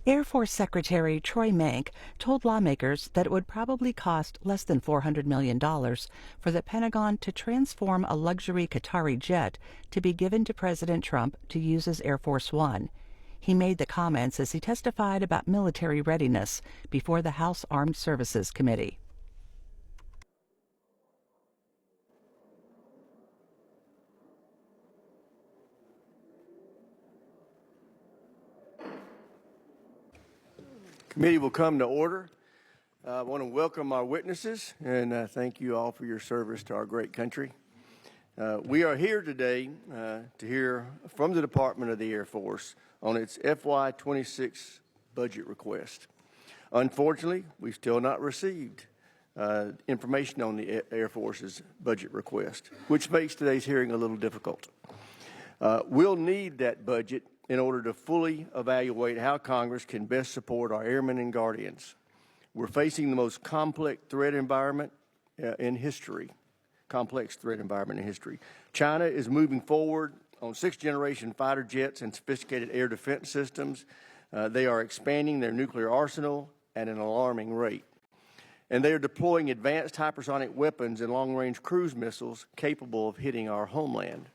Air Force Secretary Troy Meink told lawmakers that it would probably cost less than $400 million for the Pentagon to transform a luxury Qatari jet to be given to President Trump to use as Air Force One. He made the comments as he testified about military readiness before the House Armed Services Committee. Committee will come to order. I want to welcome our witnesses and thank you all for your service to our great country. We are here today to hear from the Department of the Air Force on its FY26 budget request. Unfortunately, we've still not received information on the Air Force's budget request, which makes today's hearing a little difficult. We'll need that budget in order to fully evaluate how Congress can best support our airmen and guardians. We're facing the most complex threat environment in history. China is moving forward on sixth-generation fighter jets and sophisticated air defense systems. They are expanding their nuclear arsenal at an alarming rate. And they are deploying advanced hypersonic weapons and long-range cruise missiles capable of hitting our homeland.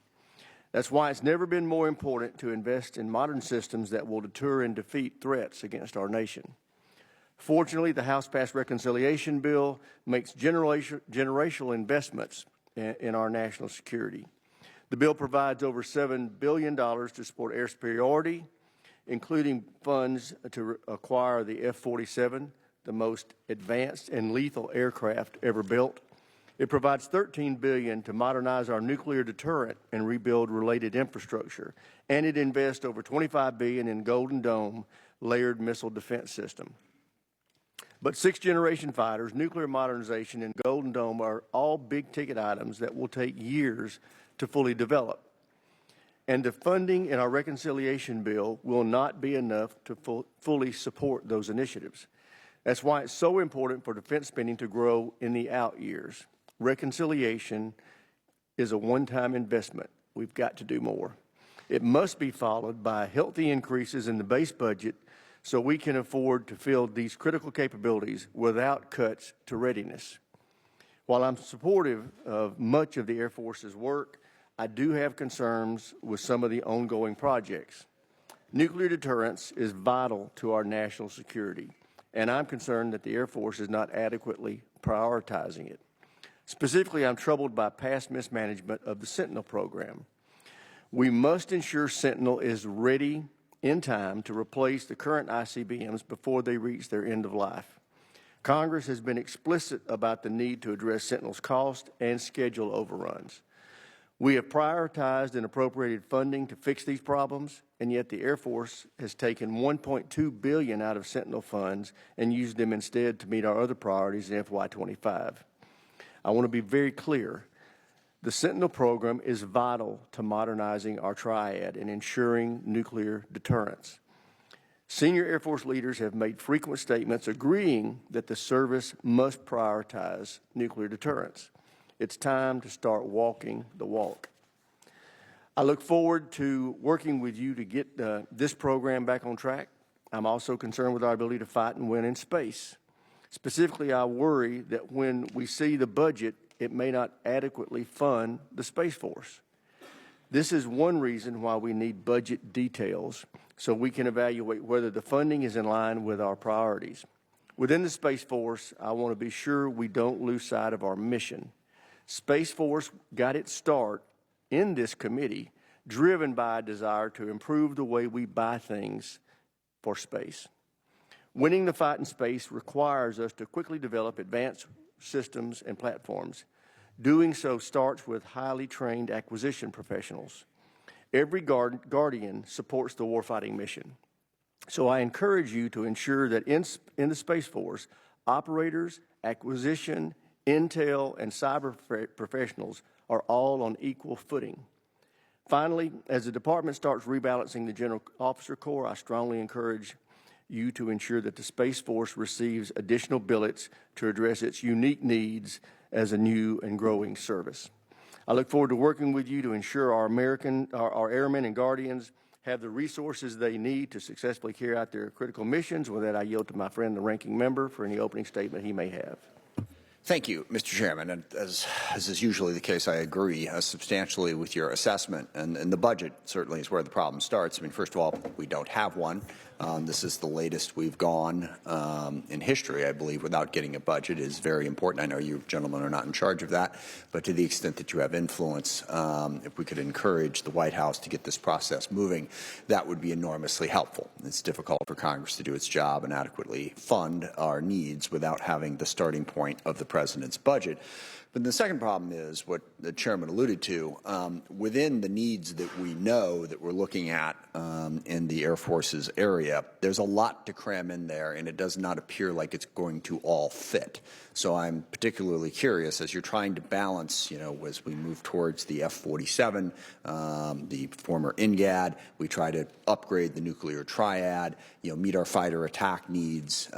That's why it's never been more important to invest in modern systems that will deter and defeat threats against our nation. Fortunately, the House-passed reconciliation bill makes generational investments in our national security. The bill provides over $7 billion to support air superiority, including funds to acquire the F-47, the most advanced and lethal aircraft ever built. It provides $13 billion to modernize our nuclear deterrent and rebuild related infrastructure, and it invests over $25 billion in Golden Dome layered missile defense system. But sixth-generation fighters, nuclear modernization, and Golden Dome are all big-ticket items that will take years to fully develop. And the funding in our reconciliation bill will not be enough to fully support those initiatives. That's why it's so important for defense spending to grow in the out years. Reconciliation is a one-time investment. We've got to do more. It must be followed by healthy increases in the base budget so we can afford to field these critical capabilities without cuts to readiness. While I'm supportive of much of the Air Force's work, I do have concerns with some of the ongoing projects. Nuclear deterrence is vital to our national security, and I'm concerned that the Air Force is not adequately prioritizing it. Specifically, I'm troubled by past mismanagement of the Sentinel program. We must ensure Sentinel is ready in time to replace the current ICBMs before they reach their end of life. Congress has been explicit about the need to address Sentinel's cost and schedule overruns. We have prioritized and appropriated funding to fix these problems, and yet the Air Force has taken $1.2 billion out of Sentinel funds and used them instead to meet our other priorities in FY25. I want to be very clear. The Sentinel program is vital to modernizing our triad and ensuring nuclear deterrence. Senior Air Force leaders have made frequent statements agreeing that the service must prioritize nuclear deterrence. It's time to start walking the walk. I look forward to working with you to get this program back on track. I'm also concerned with our ability to fight and win in space. Specifically, I worry that when we see the budget, it may not adequately fund the Space Force. This is one reason why we need budget details so we can evaluate whether the funding is in line with our priorities. Within the Space Force, I want to be sure we don't lose sight of our mission. Space Force got its start in this committee driven by a desire to improve the way we buy things for space. Winning the fight in space requires us to quickly develop advanced systems and platforms. Doing so starts with highly trained acquisition professionals. Every guardian supports the warfighting mission. So I encourage you to ensure that in the Space Force, operators, acquisition, intel, and cyber professionals are all on equal footing. Finally, as the department starts rebalancing the General Officer Corps, I strongly encourage you to ensure that the Space Force receives additional billets to address its unique needs as a new and growing service. I look forward to working with you to ensure our airmen and guardians have the resources they need to successfully carry out their critical missions. With that, I yield to my friend, the ranking member, for any opening statement he may have. Thank you, Mr. Chairman. And as is usually the case, I agree substantially with your assessment. And the budget certainly is where the problem starts. I mean, first of all, we don't have one. This is the latest we've gone in history, I believe, without getting a budget is very important. I know you gentlemen are not in charge of that, but to the extent that you have influence, if we could encourage the White House to get this process moving, that would be enormously helpful. It's difficult for Congress to do its job and adequately fund our needs without having the starting point of the President's budget. But the second problem is what the chairman alluded to. Within the needs that we know that we're looking at in the Air Force's area, there's a lot to cram in there, and it does not appear like it's going to all fit. So I'm particularly curious, as you're trying to balance, you know, as we move towards the F-47, the former NGAD, we try to upgrade the nuclear triad, you know, meet our fighter attack needs,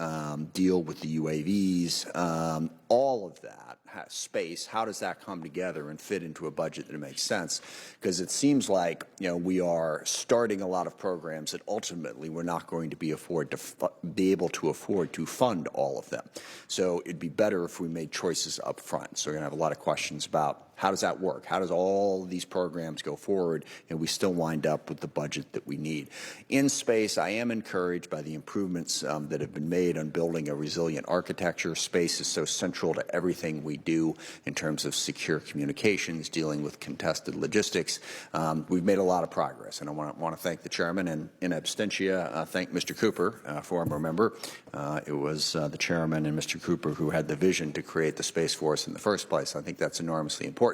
deal with the UAVs, all of that. Space, how does that come together and fit into a budget that makes sense? Because it seems like, you know, we are starting a lot of programs that ultimately we're not going to be able to afford to fund all of them. So it'd be better if we made choices up front. So we're going to have a lot of questions about how does that work? How does all of these programs go forward and we still wind up with the budget that we need? In space, I am encouraged by the improvements that have been made on building a resilient architecture. Space is so central to everything we do in terms of secure communications, dealing with contested logistics. We've made a lot of progress, and I want to thank the chairman, and in absentia, thank Mr. Cooper, former member. It was the chairman and Mr. Cooper who had the vision to create the Space Force in the first place. I think that's enormously important.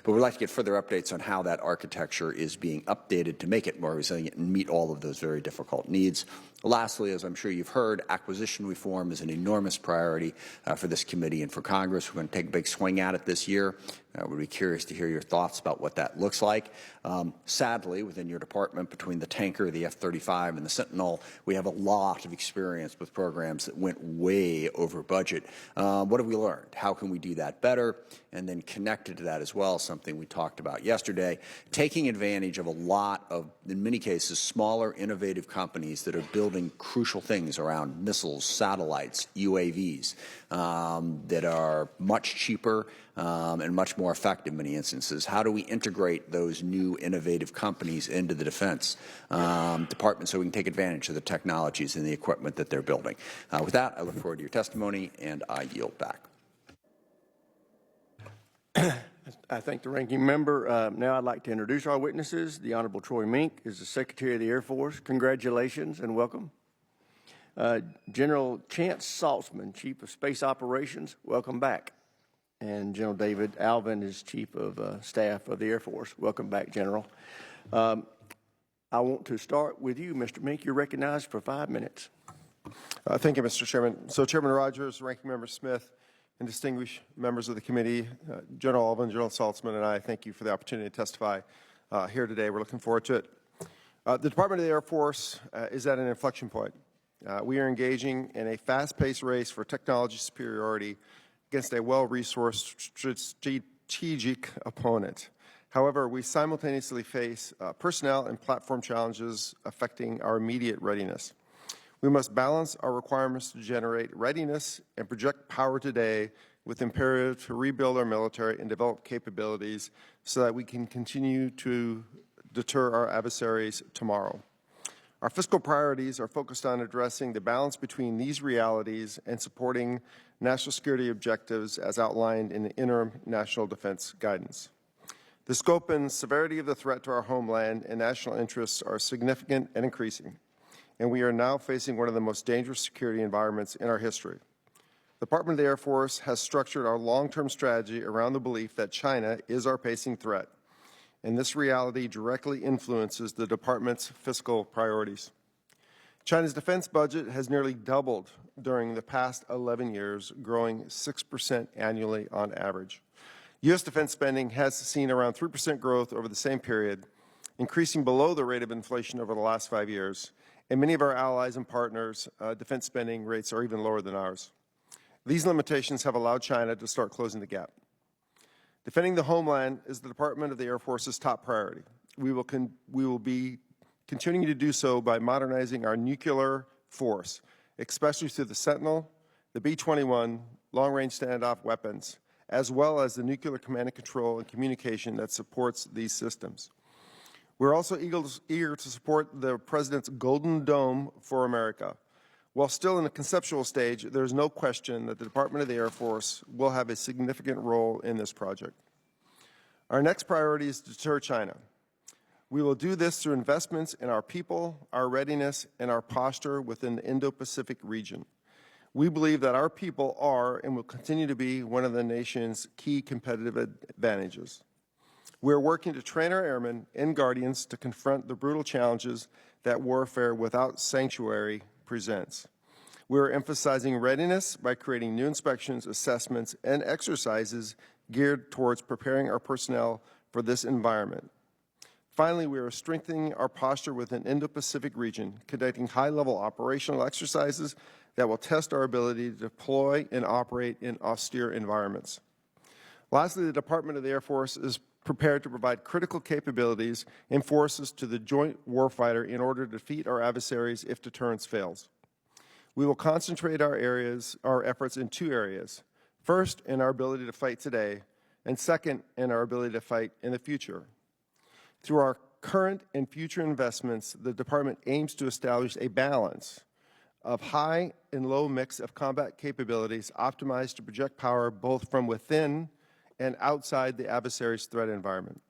But we'd like to get further updates on how that architecture is being updated to make it more resilient and meet all of those very difficult needs. Lastly, as I'm sure you've heard, acquisition reform is an enormous priority for this committee and for Congress. We're going to take a big swing at it this year. We'd be curious to hear your thoughts about what that looks like. Sadly, within your department, between the tanker, the F-35, and the Sentinel, we have a lot of experience with programs that went way over budget. What have we learned? How can we do that better? And then connected to that as well, something we talked about yesterday, taking advantage of a lot of, in many cases, smaller, innovative companies that are building crucial things around missiles, satellites, UAVs, that are much cheaper and much more effective in many instances. How do we integrate those new innovative companies into the defense department so we can take advantage of the technologies and the equipment that they're building? With that, I look forward to your testimony, and I yield back. I thank the ranking member. Now I'd like to introduce our witnesses. The Honorable Troy Meink is the Secretary of the Air Force. Congratulations and welcome. General Chance Saltzman, Chief of Space Operations, welcome back. And General David Alvin is Chief of Staff of the Air Force. Welcome back, General. I want to start with you, Mr. Meink. You're recognized for 5 minutes. Thank you, Mr. Chairman. So Chairman Rogers, Ranking Member Smith, and distinguished members of the committee, General Alvin, General Saltzman, and I thank you for the opportunity to testify here today. We're looking forward to it. The Department of the Air Force is at an inflection point. We are engaging in a fast-paced race for technology superiority against a well-resourced strategic opponent. However, we simultaneously face personnel and platform challenges affecting our immediate readiness. We must balance our requirements to generate readiness and project power today with imperative to rebuild our military and develop capabilities so that we can continue to deter our adversaries tomorrow. Our fiscal priorities are focused on addressing the balance between these realities and supporting national security objectives as outlined in the interim national defense guidance. The scope and severity of the threat to our homeland and national interests are significant and increasing, and we are now facing one of the most dangerous security environments in our history. The Department of the Air Force has structured our long-term strategy around the belief that China is our pacing threat, and this reality directly influences the Department's fiscal priorities. China's defense budget has nearly doubled during the past 11 years, growing 6% annually on average. U.S. defense spending has seen around 3% growth over the same period, increasing below the rate of inflation over the last 5 years, and many of our allies and partners' defense spending rates are even lower than ours. These limitations have allowed China to start closing the gap. Defending the homeland is the Department of the Air Force's top priority. We will be continuing to do so by modernizing our nuclear force, especially through the Sentinel, the B-21, long-range standoff weapons, as well as the nuclear command and control and communication that supports these systems. We're also eager to support the President's Golden Dome for America. While still in the conceptual stage, there's no question that the Department of the Air Force will have a significant role in this project. Our next priority is to deter China. We will do this through investments in our people, our readiness, and our posture within the Indo-Pacific region. We believe that our people are and will continue to be one of the nation's key competitive advantages. We are working to train our airmen and guardians to confront the brutal challenges that warfare without sanctuary presents. We are emphasizing readiness by creating new inspections, assessments, and exercises geared towards preparing our personnel for this environment. Finally, we are strengthening our posture within the Indo-Pacific region, conducting high-level operational exercises that will test our ability to deploy and operate in austere environments. Lastly, the Department of the Air Force is prepared to provide critical capabilities and forces to the joint warfighter in order to defeat our adversaries if deterrence fails. We will concentrate our efforts in two areas. First, in our ability to fight today, and second, in our ability to fight in the future. Through our current and future investments, the Department aims to establish a balance of high and low mix of combat capabilities optimized to project power both from within and outside the adversary's threat environment.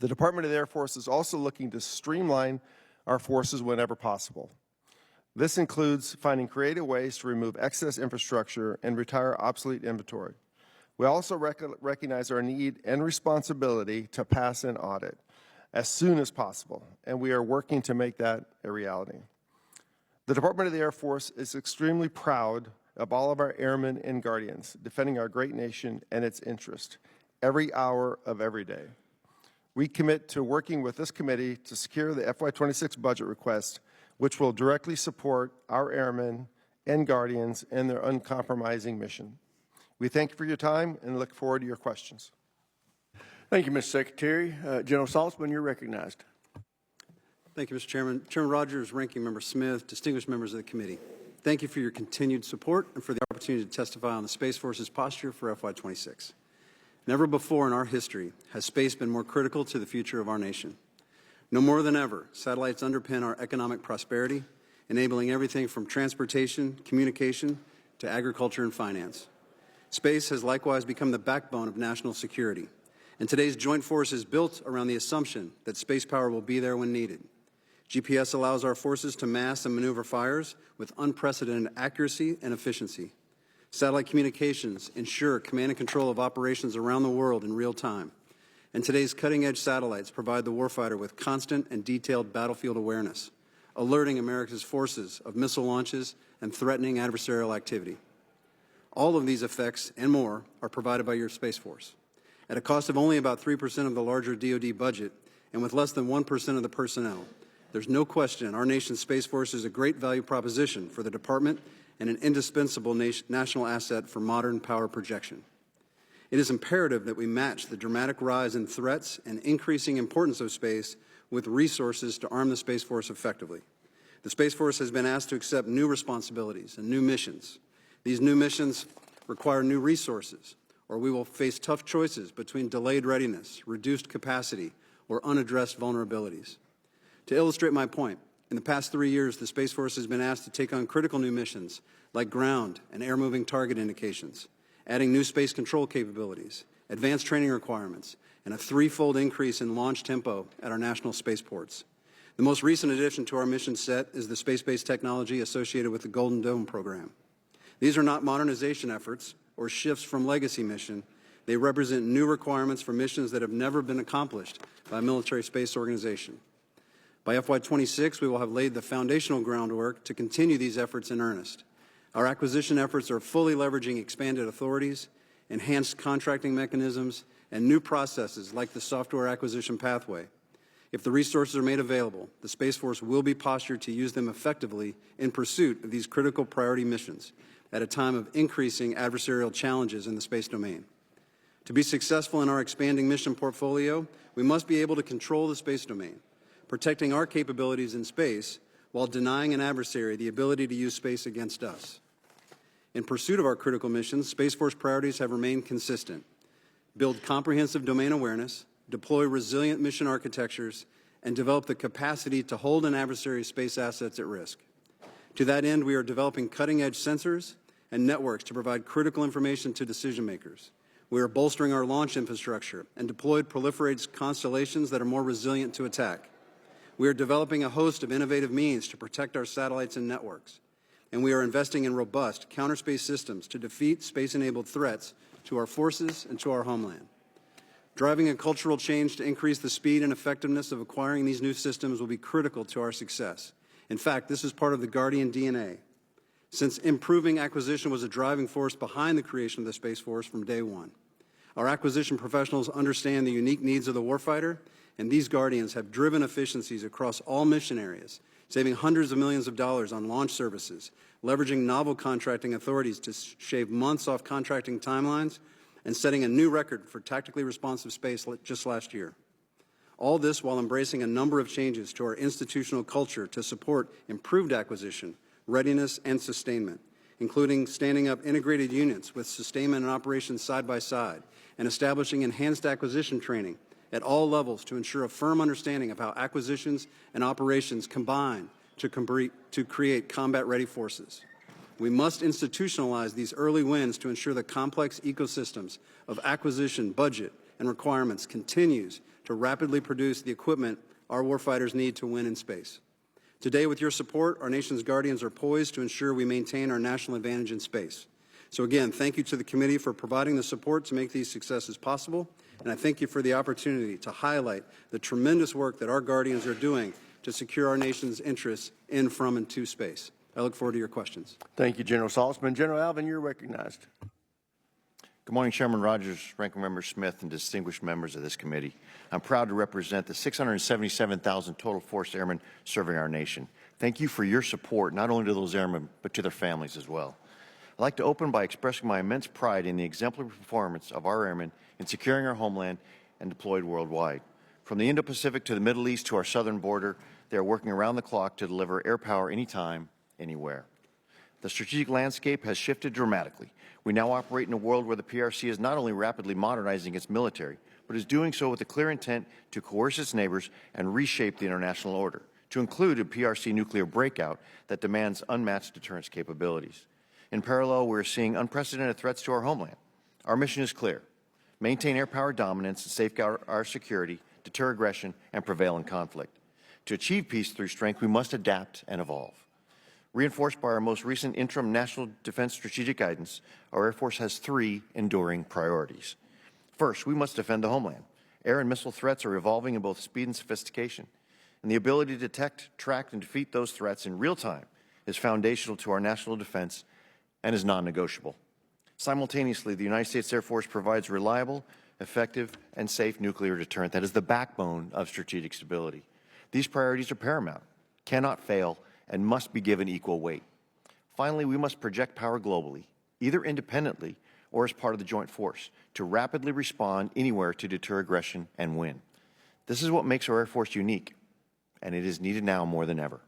The Department of the Air Force is also looking to streamline our forces whenever possible. This includes finding creative ways to remove excess infrastructure and retire obsolete inventory. We also recognize our need and responsibility to pass an audit as soon as possible, and we are working to make that a reality. The Department of the Air Force is extremely proud of all of our airmen and guardians defending our great nation and its interest every hour of every day. We commit to working with this committee to secure the FY26 budget request, which will directly support our airmen and guardians in their uncompromising mission. We thank you for your time and look forward to your questions. Thank you, Mr. Secretary. General Saltzman, you're recognized. Thank you, Mr. Chairman. Chairman Rogers, Ranking Member Smith, distinguished members of the committee, thank you for your continued support and for the opportunity to testify on the Space Force's posture for FY26. Never before in our history has space been more critical to the future of our nation. No more than ever, satellites underpin our economic prosperity, enabling everything from transportation, communication, to agriculture and finance. Space has likewise become the backbone of national security, and today's joint force is built around the assumption that space power will be there when needed. GPS allows our forces to mass and maneuver fires with unprecedented accuracy and efficiency. Satellite communications ensure command and control of operations around the world in real time. And today's cutting-edge satellites provide the warfighter with constant and detailed battlefield awareness, alerting America's forces of missile launches and threatening adversarial activity. All of these effects and more are provided by your Space Force. At a cost of only about 3% of the larger DoD budget and with less than 1% of the personnel, there's no question our nation's Space Force is a great value proposition for the Department and an indispensable national asset for modern power projection. It is imperative that we match the dramatic rise in threats and increasing importance of space with resources to arm the Space Force effectively. The Space Force has been asked to accept new responsibilities and new missions. These new missions require new resources, or we will face tough choices between delayed readiness, reduced capacity, or unaddressed vulnerabilities. To illustrate my point, in the past 3 years, the Space Force has been asked to take on critical new missions like ground and air-moving target indications, adding new space control capabilities, advanced training requirements, and a threefold increase in launch tempo at our national spaceports. The most recent addition to our mission set is the space-based technology associated with the Golden Dome program. These are not modernization efforts or shifts from legacy mission. They represent new requirements for missions that have never been accomplished by a military space organization. By FY26, we will have laid the foundational groundwork to continue these efforts in earnest. Our acquisition efforts are fully leveraging expanded authorities, enhanced contracting mechanisms, and new processes like the software acquisition pathway. If the resources are made available, the Space Force will be postured to use them effectively in pursuit of these critical priority missions at a time of increasing adversarial challenges in the space domain. To be successful in our expanding mission portfolio, we must be able to control the space domain. protecting our capabilities in space while denying an adversary the ability to use space against us. In pursuit of our critical missions, Space Force priorities have remained consistent. Build comprehensive domain awareness, deploy resilient mission architectures, and develop the capacity to hold an adversary's space assets at risk. To that end, we are developing cutting-edge sensors and networks to provide critical information to decision makers. We are bolstering our launch infrastructure and deployed proliferated constellations that are more resilient to attack. We are developing a host of innovative means to protect our satellites and networks. And we are investing in robust counter-space systems to defeat space-enabled threats to our forces and to our homeland. Driving a cultural change to increase the speed and effectiveness of acquiring these new systems will be critical to our success. In fact, this is part of the Guardian DNA, since improving acquisition was a driving force behind the creation of the Space Force from day one. Our acquisition professionals understand the unique needs of the warfighter, and these Guardians have driven efficiencies across all mission areas, saving hundreds of millions of dollars on launch services, leveraging novel contracting authorities to shave months off contracting timelines, and setting a new record for tactically responsive space just last year. All this while embracing a number of changes to our institutional culture to support improved acquisition, readiness, and sustainment, including standing up integrated units with sustainment and operations side by side, and establishing enhanced acquisition training at all levels to ensure a firm understanding of how acquisitions and operations combine to create combat-ready forces. We must institutionalize these early wins to ensure the complex ecosystems of acquisition, budget, and requirements continues to rapidly produce the equipment our warfighters need to win in space. Today, with your support, our nation's Guardians are poised to ensure we maintain our national advantage in space. So again, thank you to the committee for providing the support to make these successes possible, and I thank you for the opportunity to highlight the tremendous work that our Guardians are doing to secure our nation's interests in, from, and to space. I look forward to your questions. Thank you, General Saltzman. General Alvin, you're recognized. Good morning, Chairman Rogers, Ranking Member Smith, and distinguished members of this committee. I'm proud to represent the 677,000 total force airmen serving our nation. Thank you for your support, not only to those airmen, but to their families as well. I'd like to open by expressing my immense pride in the exemplary performance of our airmen in securing our homeland and deployed worldwide. From the Indo-Pacific to the Middle East to our southern border, they are working around the clock to deliver air power anytime, anywhere. The strategic landscape has shifted dramatically. We now operate in a world where the PRC is not only rapidly modernizing its military, but is doing so with a clear intent to coerce its neighbors and reshape the international order, to include a PRC nuclear breakout that demands unmatched deterrence capabilities. In parallel, we're seeing unprecedented threats to our homeland. Our mission is clear: maintain air power dominance and safeguard our security, deter aggression, and prevail in conflict. To achieve peace through strength, we must adapt and evolve. Reinforced by our most recent interim National Defense Strategic Guidance, our Air Force has three enduring priorities. First, we must defend the homeland. Air and missile threats are evolving in both speed and sophistication, and the ability to detect, track, and defeat those threats in real time is foundational to our national defense and is non-negotiable. Simultaneously, the United States Air Force provides reliable, effective, and safe nuclear deterrent that is the backbone of strategic stability. These priorities are paramount, cannot fail, and must be given equal weight. Finally, we must project power globally, either independently or as part of the joint force, to rapidly respond anywhere to deter aggression and win. This is what makes our Air Force unique, and it is needed now more than ever.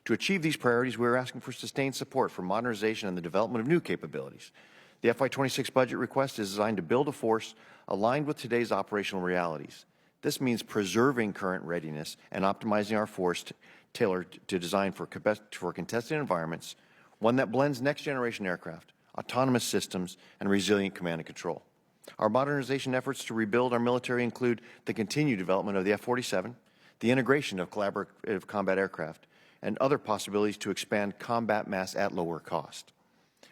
To achieve these priorities, we are asking for sustained support for modernization and the development of new capabilities. The FY26 budget request is designed to build a force aligned with today's operational realities. This means preserving current readiness and optimizing our force tailored to design for contested environments, one that blends next-generation aircraft, autonomous systems, and resilient command and control. Our modernization efforts to rebuild our military include the continued development of the F-47, the integration of collaborative combat aircraft, and other possibilities to expand combat mass at lower cost.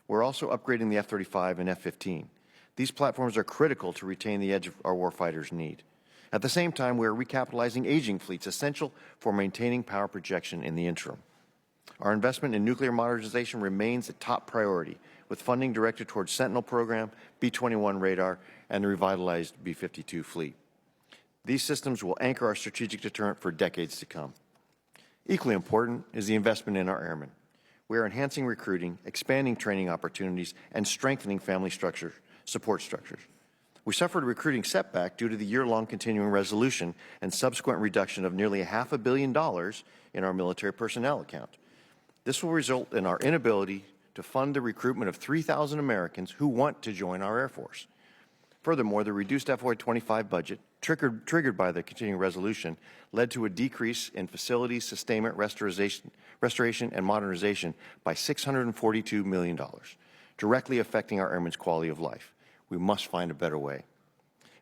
We're also upgrading the F-35 and F-15. These platforms are critical to retain the edge our warfighters need. At the same time, we are recapitalizing aging fleets, essential for maintaining power projection in the interim. Our investment in nuclear modernization remains a top priority, with funding directed towards Sentinel program, B-21 radar, and the revitalized B-52 fleet. These systems will anchor our strategic deterrent for decades to come. Equally important is the investment in our airmen. We are enhancing recruiting, expanding training opportunities, and strengthening family support structures. We suffered a recruiting setback due to the year-long continuing resolution and subsequent reduction of nearly $500 million in our military personnel account. This will result in our inability to fund the recruitment of 3,000 Americans who want to join our Air Force. Furthermore, the reduced FY25 budget, triggered by the continuing resolution, led to a decrease in facilities, sustainment, restoration, and modernization by $642 million, directly affecting our airmen's quality of life. We must find a better way.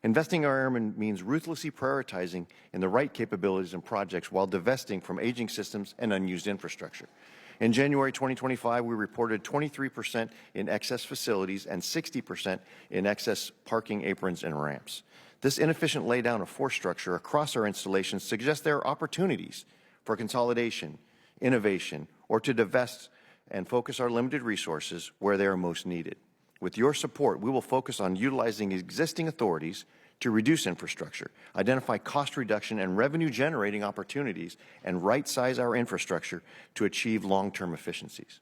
Investing in our airmen means ruthlessly prioritizing in the right capabilities and projects while divesting from aging systems and unused infrastructure. In January 2025, we reported 23% in excess facilities and 60% in excess parking aprons and ramps. This inefficient laydown of force structure across our installations suggests there are opportunities for consolidation, innovation, or to divest and focus our limited resources where they are most needed. With your support, we will focus on utilizing existing authorities to reduce infrastructure, identify cost reduction and revenue-generating opportunities, and right-size our infrastructure to achieve long-term efficiencies.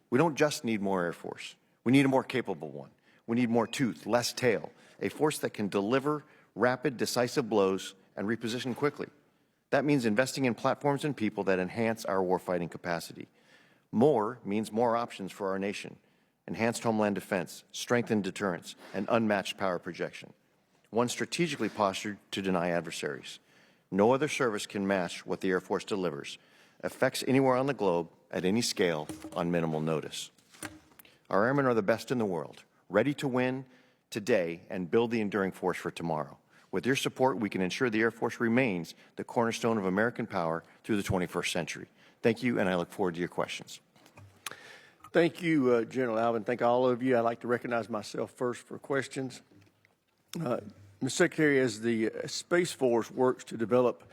We don't just need more Air Force. We need a more capable one. We need more tooth, less tail, a force that can deliver rapid, decisive blows and reposition quickly. That means investing in platforms and people that enhance our warfighting capacity. More means more options for our nation, enhanced homeland defense, strengthened deterrence, and unmatched power projection. One strategically postured to deny adversaries. No other service can match what the Air Force delivers, effects anywhere on the globe, at any scale, on minimal notice. Our airmen are the best in the world, ready to win today and build the enduring force for tomorrow. With your support, we can ensure the Air Force remains the cornerstone of American power through the 21st century. Thank you, and I look forward to your questions. Thank you, General Alvin. Thank all of you. I'd like to recognize myself first for questions. Mr. Secretary, as the Space Force works to develop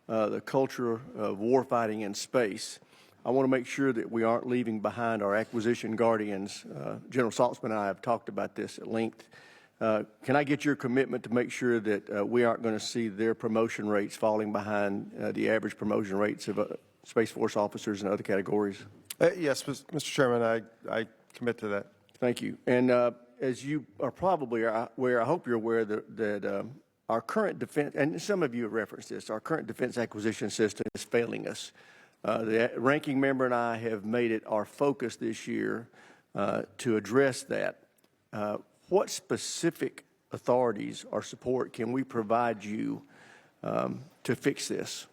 the culture of warfighting in space, I want to make sure that we aren't leaving behind our acquisition guardians. General Saltzman and I have talked about this at length. Can I get your commitment to make sure that we aren't going to see their promotion rates falling behind the average promotion rates of Space Force officers in other categories? Yes, Mr. Chairman, I commit to that. Thank you. And as you are probably aware, I hope you're aware that our current defense, and some of you have referenced this, our current defense acquisition system is failing us. The ranking member and I have made it our focus this year to address that. What specific authorities or support can we provide you to fix this?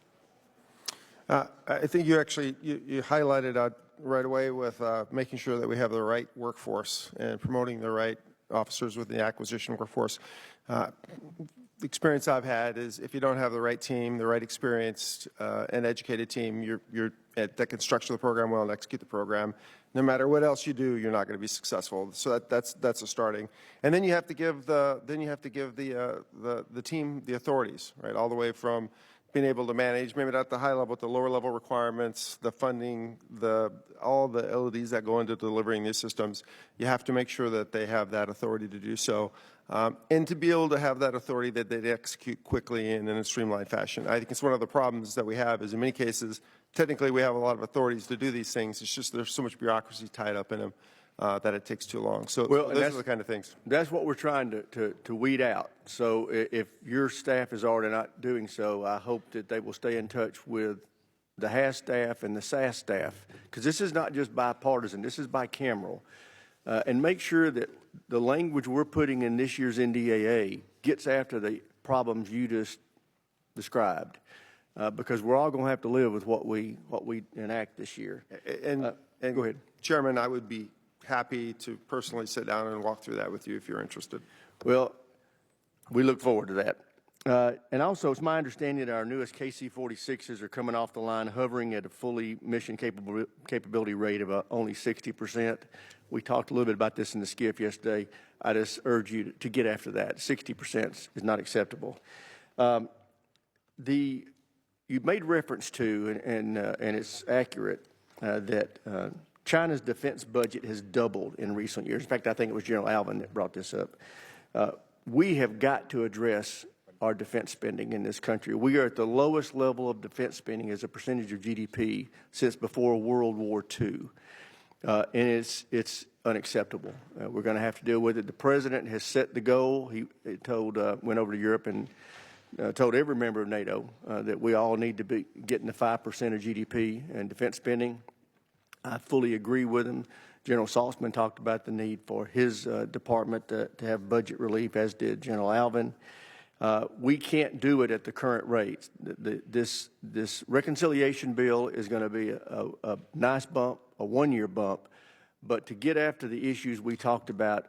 I think you actually you highlighted right away with making sure that we have the right workforce and promoting the right officers with the acquisition workforce. The experience I've had is if you don't have the right team, the right experienced and educated team, that can structure the program well and execute the program. No matter what else you do, you're not going to be successful. So that's a starting. And then you have to give the team the authorities, right, all the way from being able to manage, maybe not at the high level, but the lower level requirements, the funding, all the LODs that go into delivering these systems. You have to make sure that they have that authority to do so. And to be able to have that authority that they execute quickly and in a streamlined fashion. I think it's one of the problems that we have is in many cases, technically we have a lot of authorities to do these things. It's just there's so much bureaucracy tied up in them that it takes too long. So those are the kind of things. That's what we're trying to weed out. So if your staff is already not doing so, I hope that they will stay in touch with the HAS staff and the SAS staff, because this is not just bipartisan, this is bicameral. And make sure that the language we're putting in this year's NDAA gets after the problems you just described, because we're all going to have to live with what we enact this year. And go ahead. Chairman, I would be happy to personally sit down and walk through that with you if you're interested. Well, we look forward to that. And also, it's my understanding that our newest KC-46s are coming off the line hovering at a fully mission capability rate of only 60%. We talked a little bit about this in the SCIF yesterday. I just urge you to get after that. 60% is not acceptable. You made reference to, and it's accurate, that China's defense budget has doubled in recent years. In fact, I think it was General Alvin that brought this up. We have got to address our defense spending in this country. We are at the lowest level of defense spending as a percentage of GDP since before World War II. and it's unacceptable. We're going to have to deal with it. The president has set the goal. He went over to Europe and told every member of NATO that we all need to be getting the 5% of GDP and defense spending. I fully agree with him. General Saltzman talked about the need for his department to have budget relief, as did General Alvin. We can't do it at the current rates. This reconciliation bill is going to be a nice bump, a one-year bump, but to get after the issues we talked about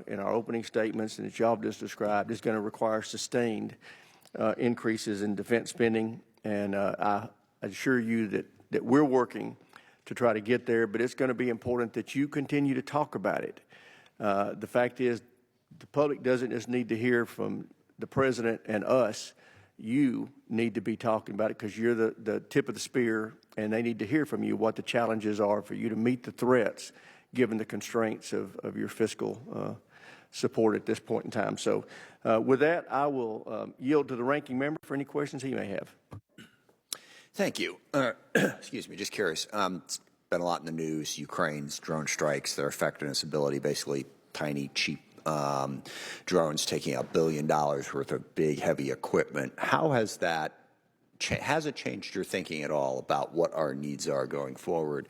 in our opening statements and that y'all just described is going to require sustained increases in defense spending, and I assure you that we're working to try to get there, but it's going to be important that you continue to talk about it. The fact is, the public doesn't just need to hear from the president and us. You need to be talking about it because you're the tip of the spear, and they need to hear from you what the challenges are for you to meet the threats given the constraints of your fiscal support at this point in time. So with that, I will yield to the ranking member for any questions he may have. Thank you. Excuse me, just curious. It's been a lot in the news, Ukraine's drone strikes, their effectiveness, ability, basically tiny, cheap drones taking out $1 billion worth of big, heavy equipment. How has that has it changed your thinking at all about what our needs are going forward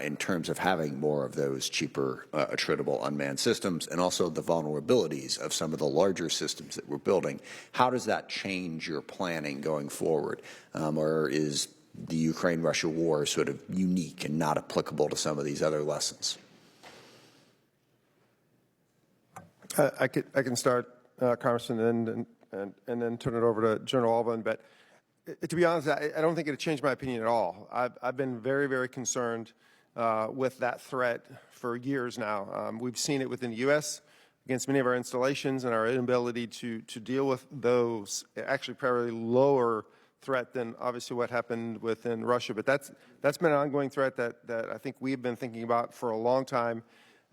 in terms of having more of those cheaper, attritable unmanned systems, and also the vulnerabilities of some of the larger systems that we're building? How does that change your planning going forward? Or is the Ukraine-Russia war sort of unique and not applicable to some of these other lessons? I can start, Congressman, and then turn it over to General Alvin. But to be honest, I don't think it changed my opinion at all. I've been very, very concerned with that threat for years now. We've seen it within the U.S. against many of our installations and our inability to deal with those, actually probably lower threat than obviously what happened within Russia. But that's been an ongoing threat that I think we've been thinking about for a long time.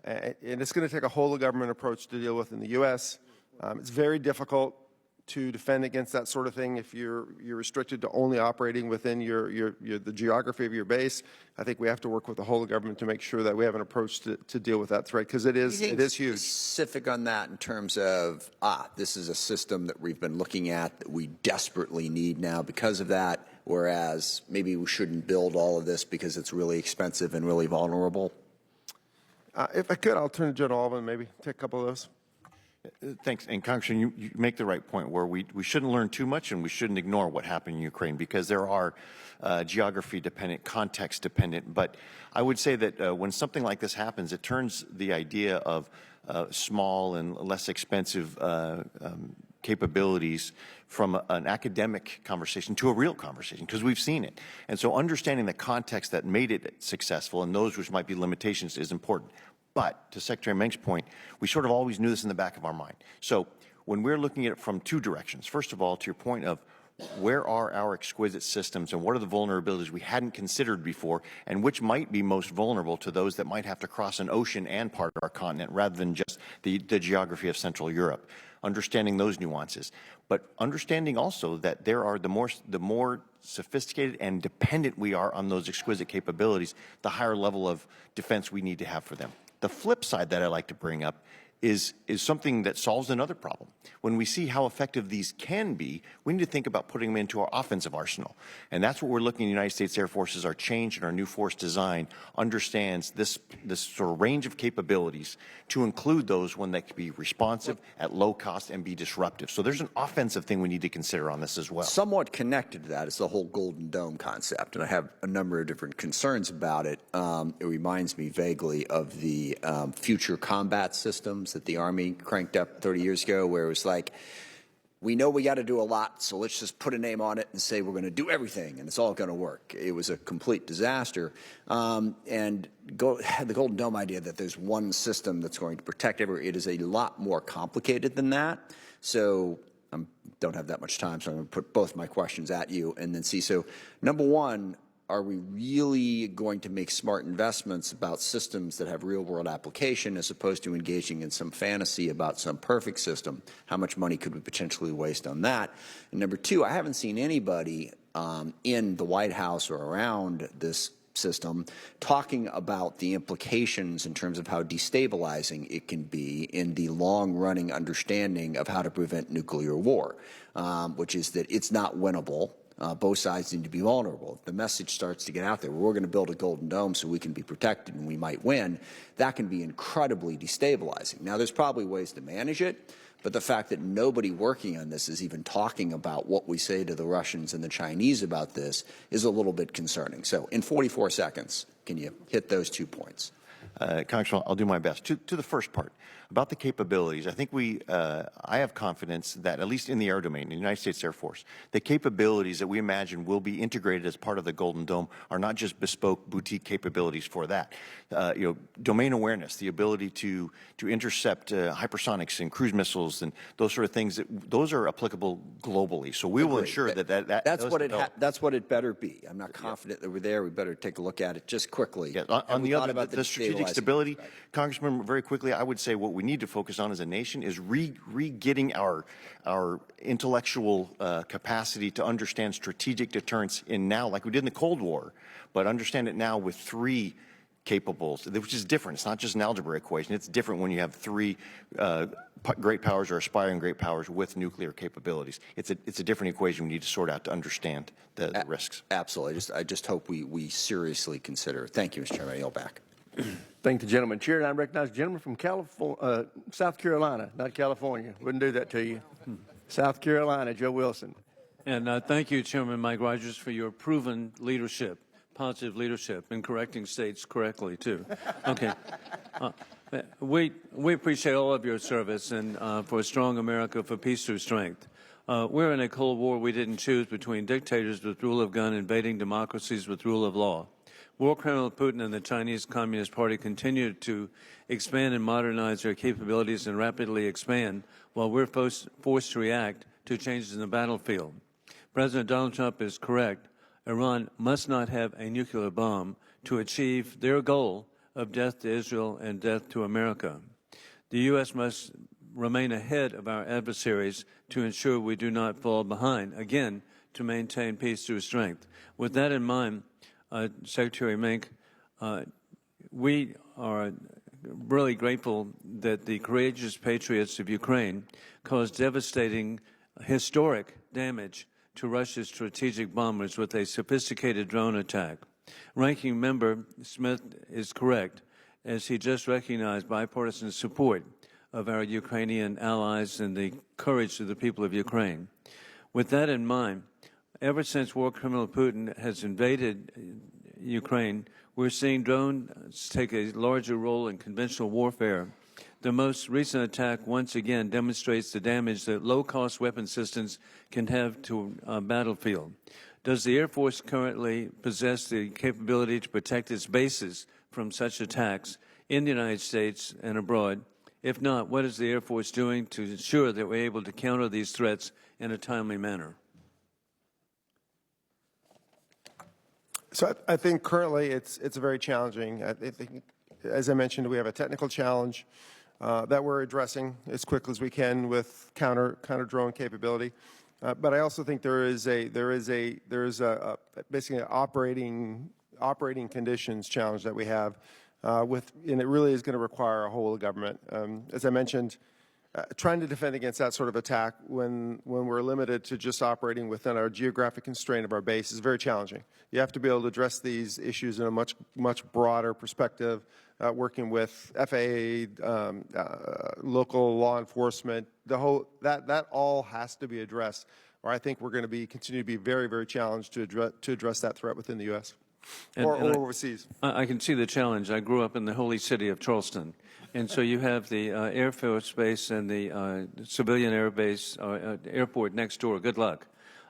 And it's going to take a whole-of-government approach to deal with in the U.S. It's very difficult to defend against that sort of thing if you're restricted to only operating within the geography of your base. I think we have to work with the whole of government to make sure that we have an approach to deal with that threat, because it is huge. Specific on that in terms of, this is a system that we've been looking at that we desperately need now because of that, whereas maybe we shouldn't build all of this because it's really expensive and really vulnerable? If I could, I'll turn to General Alvin, maybe take a couple of those. Thanks. And Congressman, you make the right point where we shouldn't learn too much and we shouldn't ignore what happened in Ukraine, because there are geography dependent, context dependent. But I would say that when something like this happens, it turns the idea of small and less expensive capabilities from an academic conversation to a real conversation, because we've seen it. And so understanding the context that made it successful and those which might be limitations is important. But to Secretary Meink's point, we sort of always knew this in the back of our mind. So when we're looking at it from two directions, first of all, to your point of where are our exquisite systems and what are the vulnerabilities we hadn't considered before, and which might be most vulnerable to those that might have to cross an ocean and part of our continent rather than just the geography of Central Europe. Understanding those nuances, but understanding also that there are the more sophisticated and dependent we are on those exquisite capabilities, the higher level of defense we need to have for them. The flip side that I like to bring up is something that solves another problem. When we see how effective these can be, we need to think about putting them into our offensive arsenal. And that's what we're looking at. The United States Air Force, our change and our new force design understands this sort of range of capabilities to include those when they can be responsive at low cost and be disruptive. So there's an offensive thing we need to consider on this as well. Somewhat connected to that is the whole Golden Dome concept, and I have a number of different concerns about it. It reminds me vaguely of the future combat systems that the Army cranked up 30 years ago, where it was like, we know we got to do a lot, so let's just put a name on it and say we're going to do everything, and it's all going to work. It was a complete disaster. And the Golden Dome idea that there's one system that's going to protect everyone, it is a lot more complicated than that. So I don't have that much time, so I'm going to put both my questions at you and then see. So number one, are we really going to make smart investments about systems that have real-world application as opposed to engaging in some fantasy about some perfect system? How much money could we potentially waste on that? And number two, I haven't seen anybody in the White House or around this system, talking about the implications in terms of how destabilizing it can be in the long-running understanding of how to prevent nuclear war, which is that it's not winnable. Both sides need to be vulnerable. If the message starts to get out there, we're going to build a golden dome so we can be protected and we might win, that can be incredibly destabilizing. Now, there's probably ways to manage it, but the fact that nobody working on this is even talking about what we say to the Russians and the Chinese about this is a little bit concerning. So in 44 seconds, can you hit those 2 points? Congressman, I'll do my best. To the first part, about the capabilities, I think I have confidence that, at least in the air domain, in the United States Air Force, the capabilities that we imagine will be integrated as part of the Golden Dome are not just bespoke boutique capabilities for that. Domain awareness, the ability to intercept hypersonics and cruise missiles and those sort of things, those are applicable globally. So we will ensure That's what it better be. I'm not confident that we're there. We better take a look at it just quickly. Yeah. On the other, the strategic stability, right. Congressman, very quickly, I would say what we need to focus on as a nation is re-getting our intellectual capacity to understand strategic deterrence in now, like we did in the Cold War, but understand it now with 3 capables, which is different. It's not just an algebra equation. It's different when you have 3 great powers or aspiring great powers with nuclear capabilities. It's a different equation we need to sort out to understand the risks. Absolutely. I just hope we seriously consider it. Thank you, Mr. Chairman. I yield back. Thank the gentleman. Chair, and I recognize the gentleman from South Carolina, not California. Wouldn't do that to you. South Carolina, Joe Wilson. And thank you, Chairman Mike Rogers, for your proven leadership, positive leadership, in correcting states correctly, too. Okay. We appreciate all of your service and for a strong America, for peace through strength. We're in a Cold War we didn't choose, between dictators with rule of gun invading democracies with rule of law. War criminal Putin and the Chinese Communist Party continue to expand and modernize their capabilities and rapidly expand, while we're forced to react to changes in the battlefield. President Donald Trump is correct. Iran must not have a nuclear bomb to achieve their goal of death to Israel and death to America. The U.S. must remain ahead of our adversaries to ensure we do not fall behind, again, to maintain peace through strength. With that in mind, Secretary Meink, we are really grateful that the courageous patriots of Ukraine caused devastating, historic damage to Russia's strategic bombers with a sophisticated drone attack. Ranking Member Smith is correct, as he just recognized bipartisan support of our Ukrainian allies and the courage of the people of Ukraine. With that in mind, ever since war criminal Putin has invaded Ukraine, we're seeing drones take a larger role in conventional warfare. The most recent attack once again demonstrates the damage that low-cost weapon systems can have to a battlefield. Does the Air Force currently possess the capability to protect its bases from such attacks in the United States and abroad? If not, what is the Air Force doing to ensure that we're able to counter these threats in a timely manner? So I think currently it's very challenging. I think, as I mentioned, we have a technical challenge that we're addressing as quickly as we can with counter drone capability. But I also think there is basically an operating conditions challenge that we have and it really is going to require a whole of government. As I mentioned, trying to defend against that sort of attack when we're limited to just operating within our geographic constraint of our base is very challenging. You have to be able to address these issues in a much broader perspective, working with FAA, local law enforcement. That all has to be addressed, or I think we're going to continue to be very, very challenged to address that threat within the U.S. or overseas. I can see the challenge. I grew up in the holy city of Charleston. And so you have the Air Force Base and the civilian air base, airport next door. Good luck.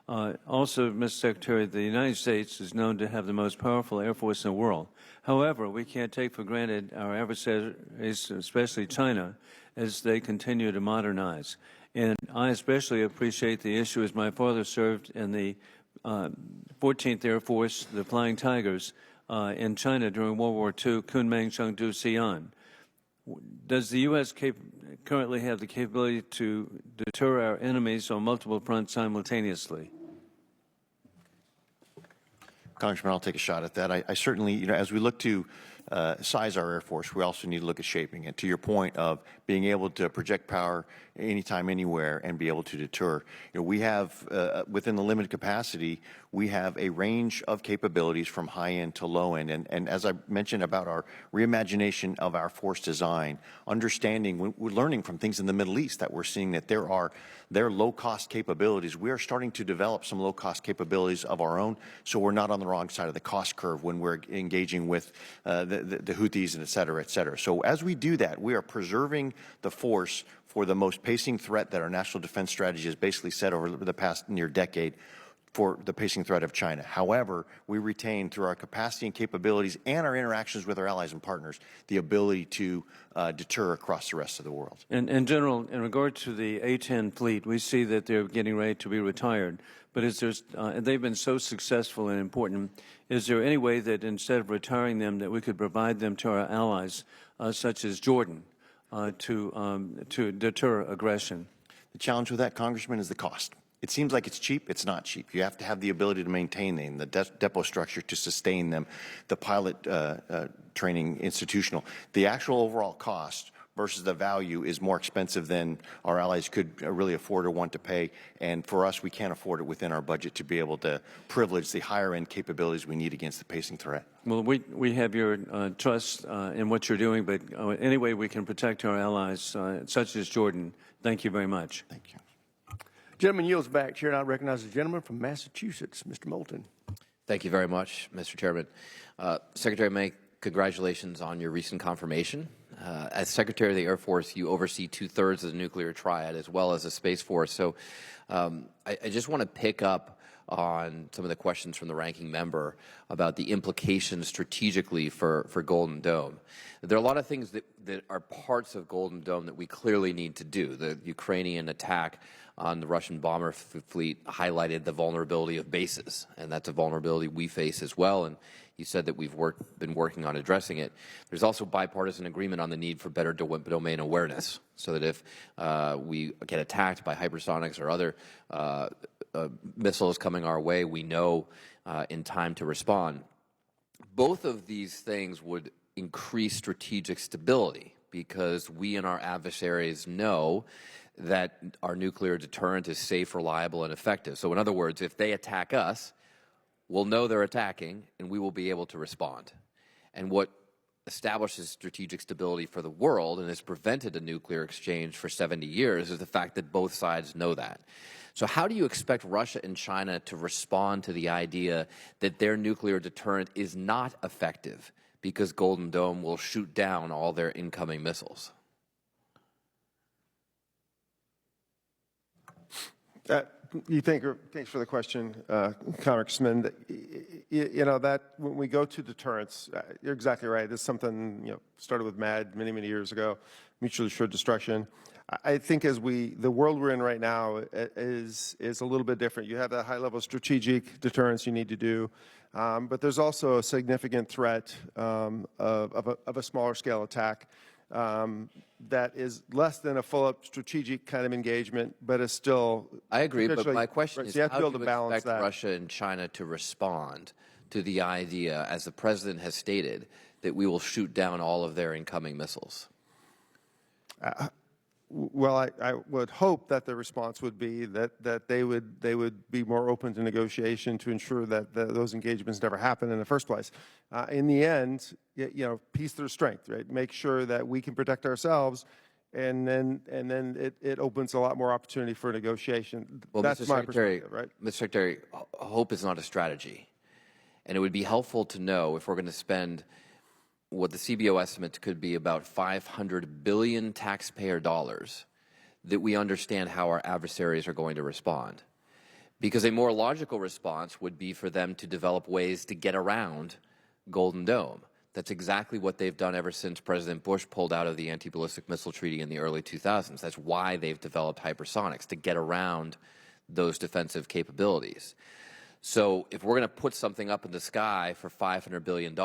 Also, Mr. Secretary, the United States is known to have the most powerful Air Force in the world. However, we can't take for granted our adversaries, especially China, as they continue to modernize. And I especially appreciate the issue as my father served in the 14th Air Force, the Flying Tigers, in China during World War II, Kunming, Chengdu, Xi'an. Does the U.S. currently have the capability to deter our enemies on multiple fronts simultaneously? Congressman, I'll take a shot at that. I certainly, as we look to size our Air Force, we also need to look at shaping it. To your point of being able to project power anytime, anywhere, and be able to deter. We have, within the limited capacity, we have a range of capabilities from high end to low end. And as I mentioned about our reimagination of our force design, understanding, we're learning from things in the Middle East that we're seeing that there are low-cost capabilities. We are starting to develop some low-cost capabilities of our own, so we're not on the wrong side of the cost curve when we're engaging with the Houthis and et cetera, et cetera. So as we do that, we are preserving the force for the most pacing threat that our national defense strategy has basically set over the past near decade, for the pacing threat of China. However, we retain, through our capacity and capabilities and our interactions with our allies and partners, the ability to deter across the rest of the world. And General, in regard to the A-10 fleet, we see that they're getting ready to be retired. But they've been so successful and important. Is there any way that instead of retiring them, that we could provide them to our allies, such as Jordan, to deter aggression? The challenge with that, Congressman, is the cost. It seems like it's cheap. It's not cheap. You have to have the ability to maintain them, the depot structure to sustain them, the pilot training institutional. The actual overall cost versus the value is more expensive than our allies could really afford or want to pay. And for us, we can't afford it within our budget to be able to privilege the higher end capabilities we need against the pacing threat. Well, we have your trust in what you're doing, but any way we can protect our allies, such as Jordan, thank you very much. Thank you. Gentleman yields back. Chair now recognizes the gentleman from Massachusetts, Mr. Moulton. Thank you very much, Mr. Chairman. Secretary Meink, congratulations on your recent confirmation. As Secretary of the Air Force, you oversee 2/3 of the nuclear triad as well as the Space Force. So I just want to pick up on some of the questions from the ranking member about the implications strategically for Golden Dome. There are a lot of things that are parts of Golden Dome that we clearly need to do. The Ukrainian attack on the Russian bomber fleet highlighted the vulnerability of bases, and that's a vulnerability we face as well. And you said that we've been working on addressing it. There's also bipartisan agreement on the need for better domain awareness, so that if we get attacked by hypersonics or other missiles coming our way, we know in time to respond. Both of these things would increase strategic stability because we and our adversaries know that our nuclear deterrent is safe, reliable, and effective. So in other words, if they attack us, we'll know they're attacking, and we will be able to respond. And what establishes strategic stability for the world and has prevented a nuclear exchange for 70 years is the fact that both sides know that. So how do you expect Russia and China to respond to the idea that their nuclear deterrent is not effective because Golden Dome will shoot down all their incoming missiles? Thanks for the question, Congressman. That when we go to deterrence, you're exactly right. This is something started with MAD many years ago, mutually assured destruction. I think the world we're in right now is a little bit different. You have that high level of strategic deterrence you need to do, but there's also a significant threat of a smaller scale attack. That is less than a full-up strategic kind of engagement, but is still. I agree, but my question is, so how do you expect Russia and China to respond to the idea, as the President has stated, that we will shoot down all of their incoming missiles? Well, I would hope that the response would be that they would be more open to negotiation to ensure that those engagements never happen in the first place. In the end, peace through strength, right? Make sure that we can protect ourselves, and then it opens a lot more opportunity for negotiation. Well, that's Mr. my Secretary, perspective, right? Mr. Secretary, hope is not a strategy, and it would be helpful to know if we're going to spend what the CBO estimates could be about $500 billion taxpayer dollars, that we understand how our adversaries are going to respond. Because a more logical response would be for them to develop ways to get around Golden Dome. That's exactly what they've done ever since President Bush pulled out of the anti-ballistic missile treaty in the early 2000s. That's why they've developed hypersonics, to get around those defensive capabilities. So if we're going to put something up in the sky for $500 billion,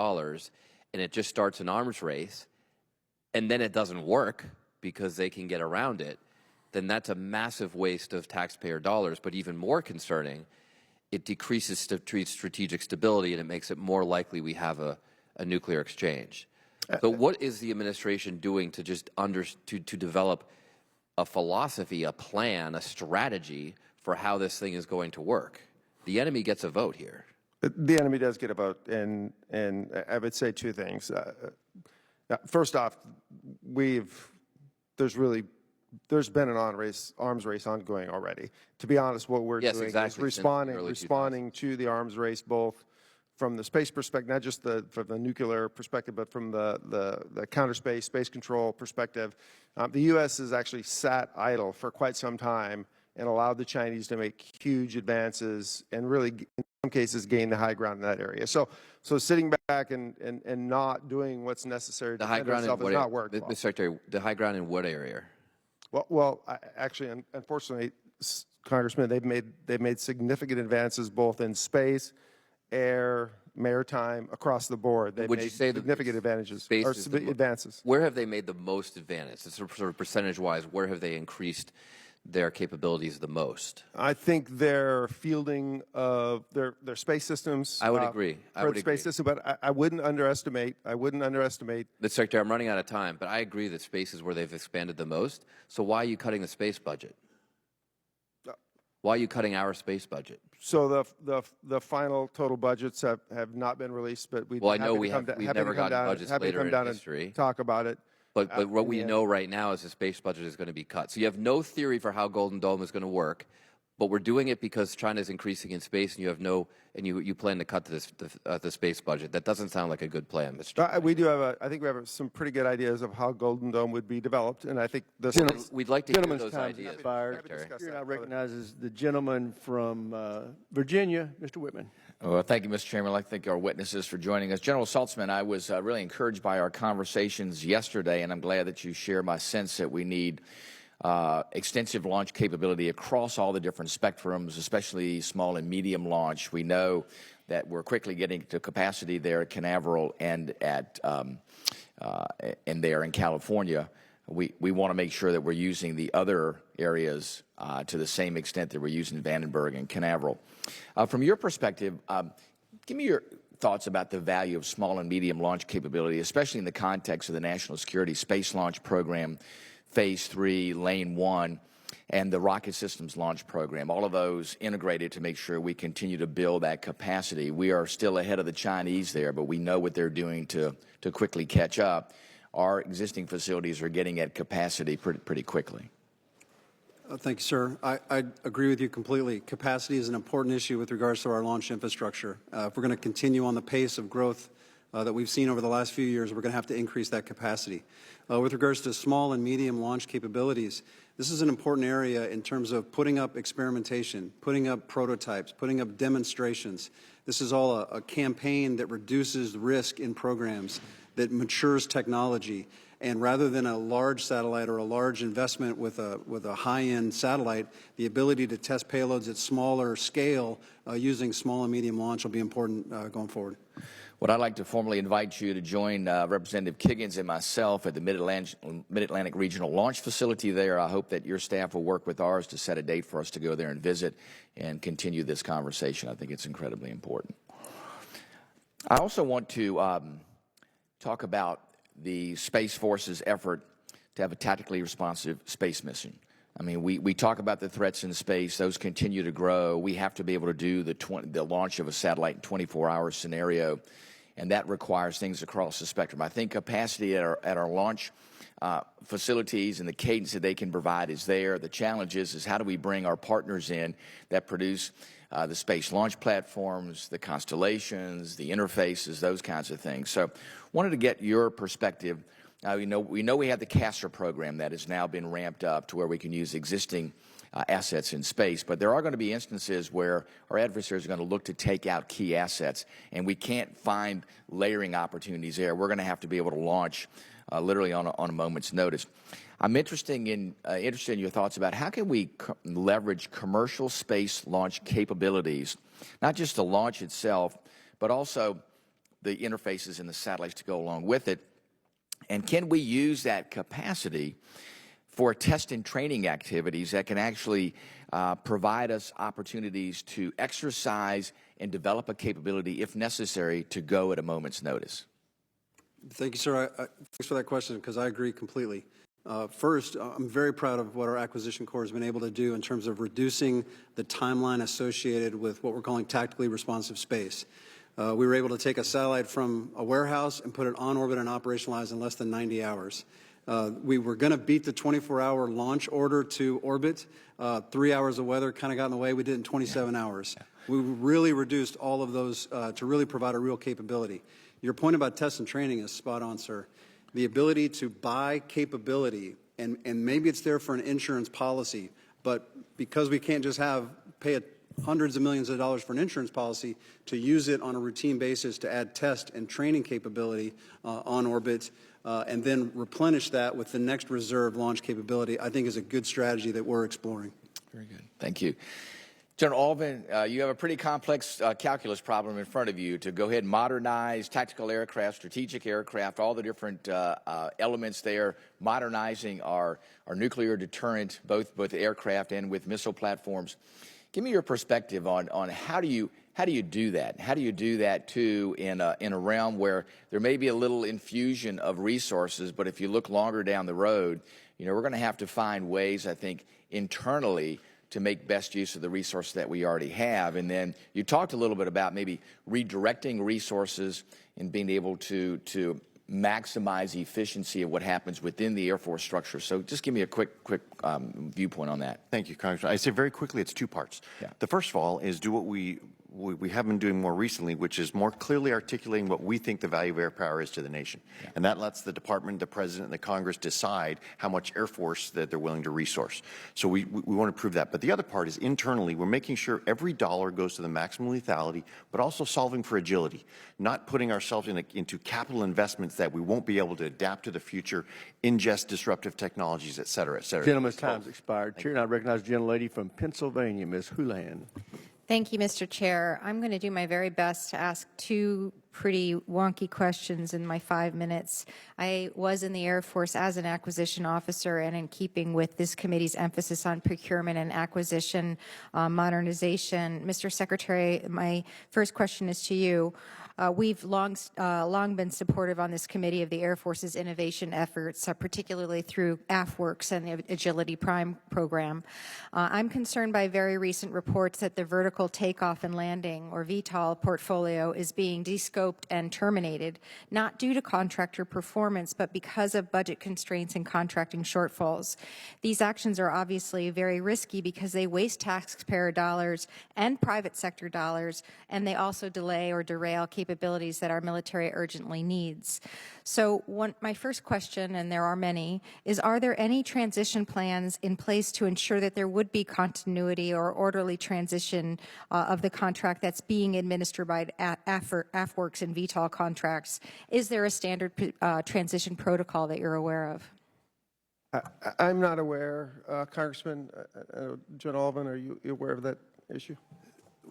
and it just starts an arms race, and then it doesn't work because they can get around it, then that's a massive waste of taxpayer dollars. But even more concerning it decreases strategic stability and it makes it more likely we have a nuclear exchange. So what is the administration doing to just to develop a philosophy, a plan, a strategy for how this thing is going to work? The enemy gets a vote here. The enemy does get a vote, and I would say two things. First off, there's been an arms race ongoing already. To be honest, what we're doing is responding to the arms race, both from the space perspective, not just from the nuclear perspective, but from the counter space control perspective. The U.S. has actually sat idle for quite some time and allowed the Chinese to make huge advances and really, in some cases, gain the high ground in that area. So sitting back and not doing what's necessary to defend ourselves has not worked. Mr. Secretary, the high ground in what area? Well, actually, unfortunately, Congressman, they've made significant advances both in space, air, maritime, across the board. They've made significant advances. Where have they made the most advances? Sort of percentage-wise, where have they increased their capabilities the most? I think their fielding of their space systems. I would agree. Space system, but I wouldn't underestimate. Mr. Secretary, I'm running out of time, but I agree that space is where they've expanded the most. So why are you cutting the space budget? Why are you cutting our space budget? So the final total budgets have not been released, but we've never gotten budgets later in history. Talk about it. But what we know right now is the space budget is going to be cut. So you have no theory for how Golden Dome is going to work, but we're doing it because China is increasing in space, and you plan to cut the space budget. That doesn't sound like a good plan, Mr. We do have I think we have some pretty good ideas of how Golden Dome would be developed, and I think we'd like to hear those ideas. Here I recognize the gentleman from Virginia, Mr. Whitman. Well, thank you, Mr. Chairman. I'd like to thank our witnesses for joining us. General Saltzman, I was really encouraged by our conversations yesterday, and I'm glad that you share my sense that we need extensive launch capability across all the different spectrums, especially small and medium launch. We know that we're quickly getting to capacity there at Canaveral and there in California. We want to make sure that we're using the other areas to the same extent that we're using Vandenberg and Canaveral. From your perspective, give me your thoughts about the value of small and medium launch capability, especially in the context of the National Security Space Launch Program, Phase 3, Lane 1, and the Rocket Systems Launch Program, all of those integrated to make sure we continue to build that capacity. We are still ahead of the Chinese there, but we know what they're doing to quickly catch up. Our existing facilities are getting at capacity pretty quickly. Thank you, sir. I agree with you completely. Capacity is an important issue with regards to our launch infrastructure. If we're going to continue on the pace of growth that we've seen over the last few years, we're going to have to increase that capacity. With regards to small and medium launch capabilities, this is an important area in terms of putting up experimentation, putting up prototypes, putting up demonstrations. This is all a campaign that reduces risk in programs, that matures technology. And rather than a large satellite or a large investment with a high-end satellite, the ability to test payloads at smaller scale using small and medium launch will be important going forward. Well, I'd like to formally invite you to join Representative Kiggins and myself at the Mid-Atlantic Regional Launch Facility there. I hope that your staff will work with ours to set a date for us to go there and visit and continue this conversation. I think it's incredibly important. I also want to talk about the Space Force's effort to have a tactically responsive space mission. I mean, we talk about the threats in space. Those continue to grow. We have to be able to do the launch of a satellite in 24-hour scenario, and that requires things across the spectrum. I think capacity at our launch facilities and the cadence that they can provide is there. The challenge is how do we bring our partners in that produce the space launch platforms, the constellations, the interfaces, those kinds of things. So wanted to get your perspective. We know we have the CASTR program that has now been ramped up to where we can use existing assets in space, but there are going to be instances where our adversaries are going to look to take out key assets, and we can't find layering opportunities there. We're going to have to be able to launch literally on a moment's notice. I'm interested in your thoughts about how can we leverage commercial space launch capabilities, not just the launch itself, but also the interfaces and the satellites to go along with it. And can we use that capacity for test and training activities that can actually provide us opportunities to exercise and develop a capability, if necessary, to go at a moment's notice? Thank you, sir. Thanks for that question, because I agree completely. First, I'm very proud of what our acquisition corps has been able to do in terms of reducing the timeline associated with what we're calling tactically responsive space. We were able to take a satellite from a warehouse and put it on orbit and operationalize in less than 90 hours. We were going to beat the 24-hour launch order to orbit. 3 hours of weather kind of got in the way. We did it in 27 hours. We really reduced all of those to really provide a real capability. Your point about test and training is spot on, sir. The ability to buy capability, and maybe it's there for an insurance policy, but because we can't just pay hundreds of millions of dollars for an insurance policy, to use it on a routine basis to add test and training capability on orbit, and then replenish that with the next reserve launch capability, I think is a good strategy that we're exploring. Very good. Thank you. General Alvin, you have a pretty complex calculus problem in front of you to go ahead and modernize tactical aircraft, strategic aircraft, all the different elements there, modernizing our nuclear deterrent, both aircraft and with missile platforms. Give me your perspective on how do you do that? How do you do that, too, in a realm where there may be a little infusion of resources, but if you look longer down the road, we're going to have to find ways, I think, internally to make best use of the resources that we already have. And then you talked a little bit about maybe redirecting resources and being able to maximize the efficiency of what happens within the Air Force structure. So just give me a quick viewpoint on that. Thank you, Congressman. I say very quickly it's two parts. Yeah. The first of all is do what we have been doing more recently, which is more clearly articulating what we think the value of air power is to the nation. Yeah. And that lets the Department, the President, and the Congress decide how much Air Force that they're willing to resource. So we want to prove that. But the other part is internally, we're making sure every dollar goes to the maximum lethality, but also solving for agility, not putting ourselves into capital investments that we won't be able to adapt to the future, ingest disruptive technologies, et cetera, et cetera. Gentleman's time's expired. Chair, and I recognize the gentlelady from Pennsylvania, Ms. Houlihan. Thank you, Mr. Chair. I'm going to do my very best to ask two pretty wonky questions in my 5 minutes. I was in the Air Force as an acquisition officer, and in keeping with this committee's emphasis on procurement and acquisition modernization, Mr. Secretary, my first question is to you. We've long been supportive on this committee of the Air Force's innovation efforts, particularly through AFWorks and the Agility Prime program. I'm concerned by very recent reports that the vertical takeoff and landing, or VTOL, portfolio is being descoped and terminated, not due to contractor performance, but because of budget constraints and contracting shortfalls. These actions are obviously very risky because they waste taxpayer dollars and private sector dollars, and they also delay or derail capabilities that our military urgently needs. So my first question, and there are many, is are there any transition plans in place to ensure that there would be continuity or orderly transition of the contract that's being administered by AFWorks and VTOL contracts? Is there a standard transition protocol that you're aware of? I'm not aware. Congressman John Alvin, are you aware of that issue?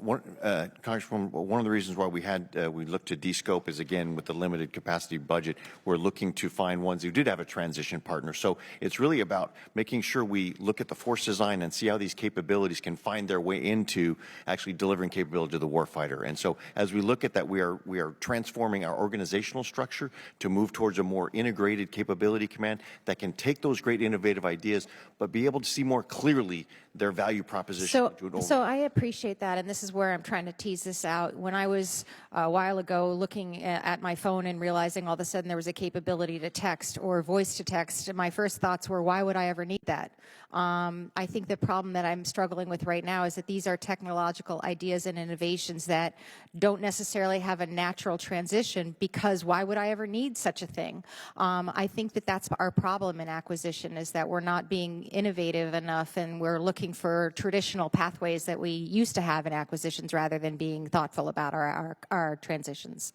Congresswoman, one of the reasons why we looked to descope is, again, with the limited capacity budget, we're looking to find ones who did have a transition partner. So it's really about making sure we look at the force design and see how these capabilities can find their way into actually delivering capability to the warfighter. And so as we look at that, we are transforming our organizational structure to move towards a more integrated capability command that can take those great innovative ideas, but be able to see more clearly their value proposition. So I appreciate that, and this is where I'm trying to tease this out. When I was a while ago looking at my phone and realizing all of a sudden there was a capability to text or voice to text, my first thoughts were, why would I ever need that? I think the problem that I'm struggling with right now is that these are technological ideas and innovations that don't necessarily have a natural transition, because why would I ever need such a thing? I think that that's our problem in acquisition, is that we're not being innovative enough, and we're looking for traditional pathways that we used to have in acquisitions rather than being thoughtful about our transitions.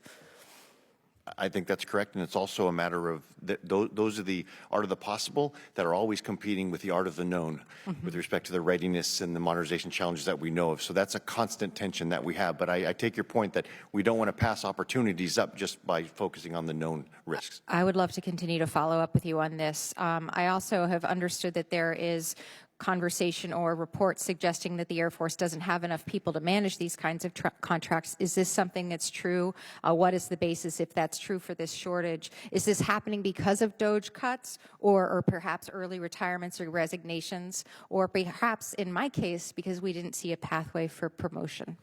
I think that's correct, and it's also a matter of those are the art of the possible that are always competing with the art of the known with respect to the readiness and the modernization challenges that we know of. So that's a constant tension that we have. But I take your point that we don't want to pass opportunities up just by focusing on the known risks. I would love to continue to follow up with you on this. I also have understood that there is conversation or reports suggesting that the Air Force doesn't have enough people to manage these kinds of contracts. Is this something that's true? What is the basis if that's true for this shortage? Is this happening because of DOGE cuts or perhaps early retirements or resignations, or perhaps in my case because we didn't see a pathway for promotion?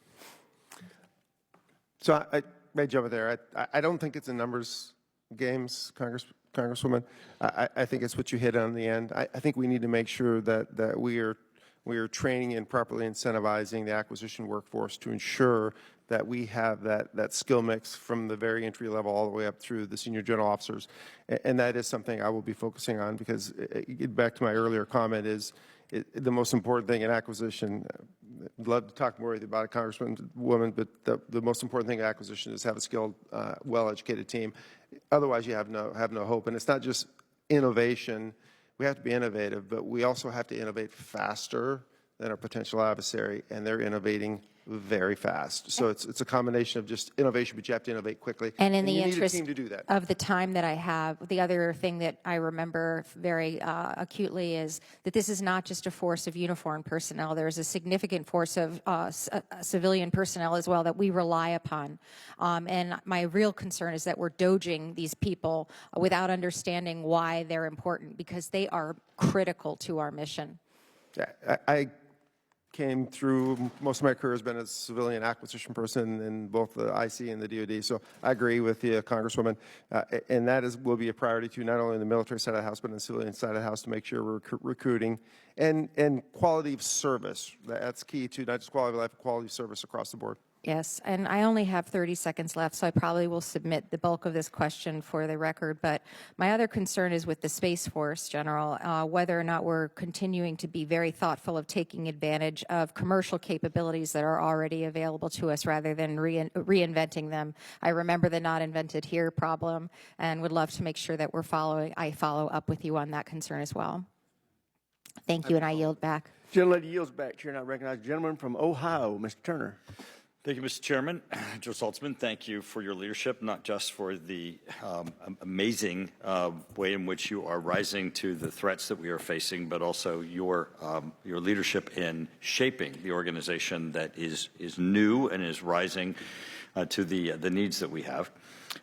So I may jump in there. I don't think it's a numbers games, Congresswoman. I think it's what you hit on the end. I think we need to make sure that we are training and properly incentivizing the acquisition workforce to ensure that we have that skill mix from the very entry level all the way up through the senior general officers. And that is something I will be focusing on because, back to my earlier comment, is the most important thing in acquisition. I'd love to talk more about it, Congresswoman, but the most important thing in acquisition is have a skilled, well-educated team. Otherwise, you have no hope. And it's not just innovation. We have to be innovative, but we also have to innovate faster than our potential adversary, and they're innovating very fast. So it's a combination of just innovation, but you have to innovate quickly. And in the you interest need a team to do that. of the time that I have, the other thing that I remember very acutely is that this is not just a force of uniformed personnel. There is a significant force of civilian personnel as well that we rely upon. And my real concern is that we're dodging these people without understanding why they're important, because they are critical to our mission. Yeah, I came through, most of my career has been a civilian acquisition person in both the IC and the DoD, so I agree with the Congresswoman, and that will be a priority too, not only in the military side of the house, but in the civilian side of the house to make sure we're recruiting, and quality of service, that's key too, not just quality of life, but quality of service across the board. Yes, and I only have 30 seconds left, so I probably will submit the bulk of this question for the record. But my other concern is with the Space Force, General, whether or not we're continuing to be very thoughtful of taking advantage of commercial capabilities that are already available to us rather than reinventing them. I remember the not invented here problem and would love to make sure that I follow up with you on that concern as well. Thank you, and I yield back. Gentlelady yields back. Chair, and I recognize the gentleman from Ohio, Mr. Turner. Thank you, Mr. Chairman. Joe Saltzman, thank you for your leadership, not just for the amazing way in which you are rising to the threats that we are facing, but also your leadership in shaping the organization that is new and is rising to the needs that we have.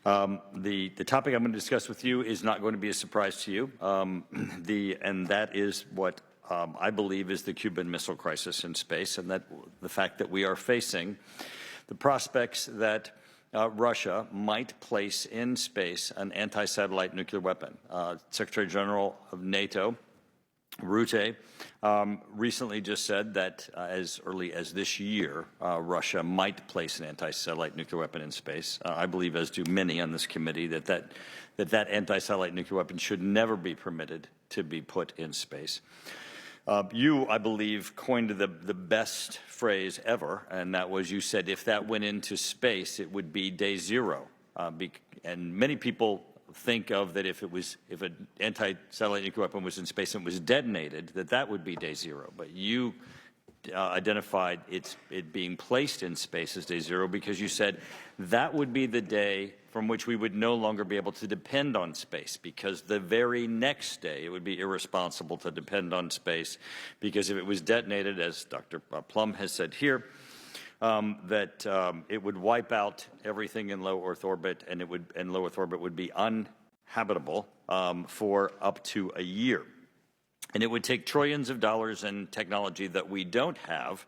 The topic I'm going to discuss with you is not going to be a surprise to you, and that is what I believe is the Cuban Missile Crisis in space, and that the fact that we are facing the prospects that Russia might place in space an anti-satellite nuclear weapon. Secretary General of NATO, Rutte, recently just said that as early as this year, Russia might place an anti-satellite nuclear weapon in space. I believe, as do many on this committee, that anti-satellite nuclear weapon should never be permitted to be put in space. You, I believe, coined the best phrase ever, and that was, you said, if that went into space, it would be day zero. And many people think of that if an anti-satellite nuclear weapon was in space and it was detonated, that would be day zero. But you identified it being placed in space as day zero because you said that would be the day from which we would no longer be able to depend on space, because the very next day it would be irresponsible to depend on space, because if it was detonated, as Dr. Plum has said here, that it would wipe out everything in low Earth orbit, and low Earth orbit would be uninhabitable for up to a year. And it would take trillions of dollars in technology that we don't have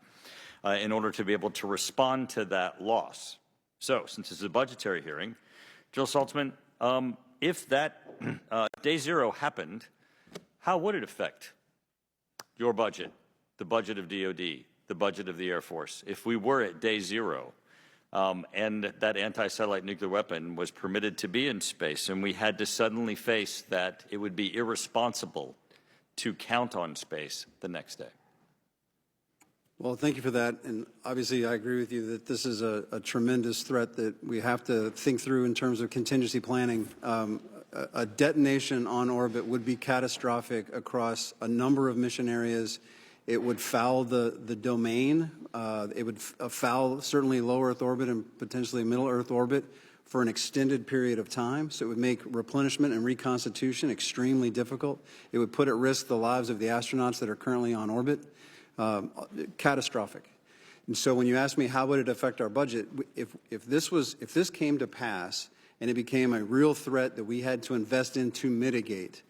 in order to be able to respond to that loss. So, since this is a budgetary hearing, Joe Saltzman, if that day zero happened, how would it affect your budget, the budget of DOD, the budget of the Air Force, if we were at day zero and that anti-satellite nuclear weapon was permitted to be in space and we had to suddenly face that it would be irresponsible to count on space the next day? Well, thank you for that. And obviously, I agree with you that this is a tremendous threat that we have to think through in terms of contingency planning. A detonation on orbit would be catastrophic across a number of mission areas. It would foul the domain. It would foul certainly low Earth orbit and potentially middle Earth orbit for an extended period of time. So it would make replenishment and reconstitution extremely difficult. It would put at risk the lives of the astronauts that are currently on orbit. Catastrophic. And so when you ask me how would it affect our budget, if this came to pass and it became a real threat that we had to invest in to mitigate,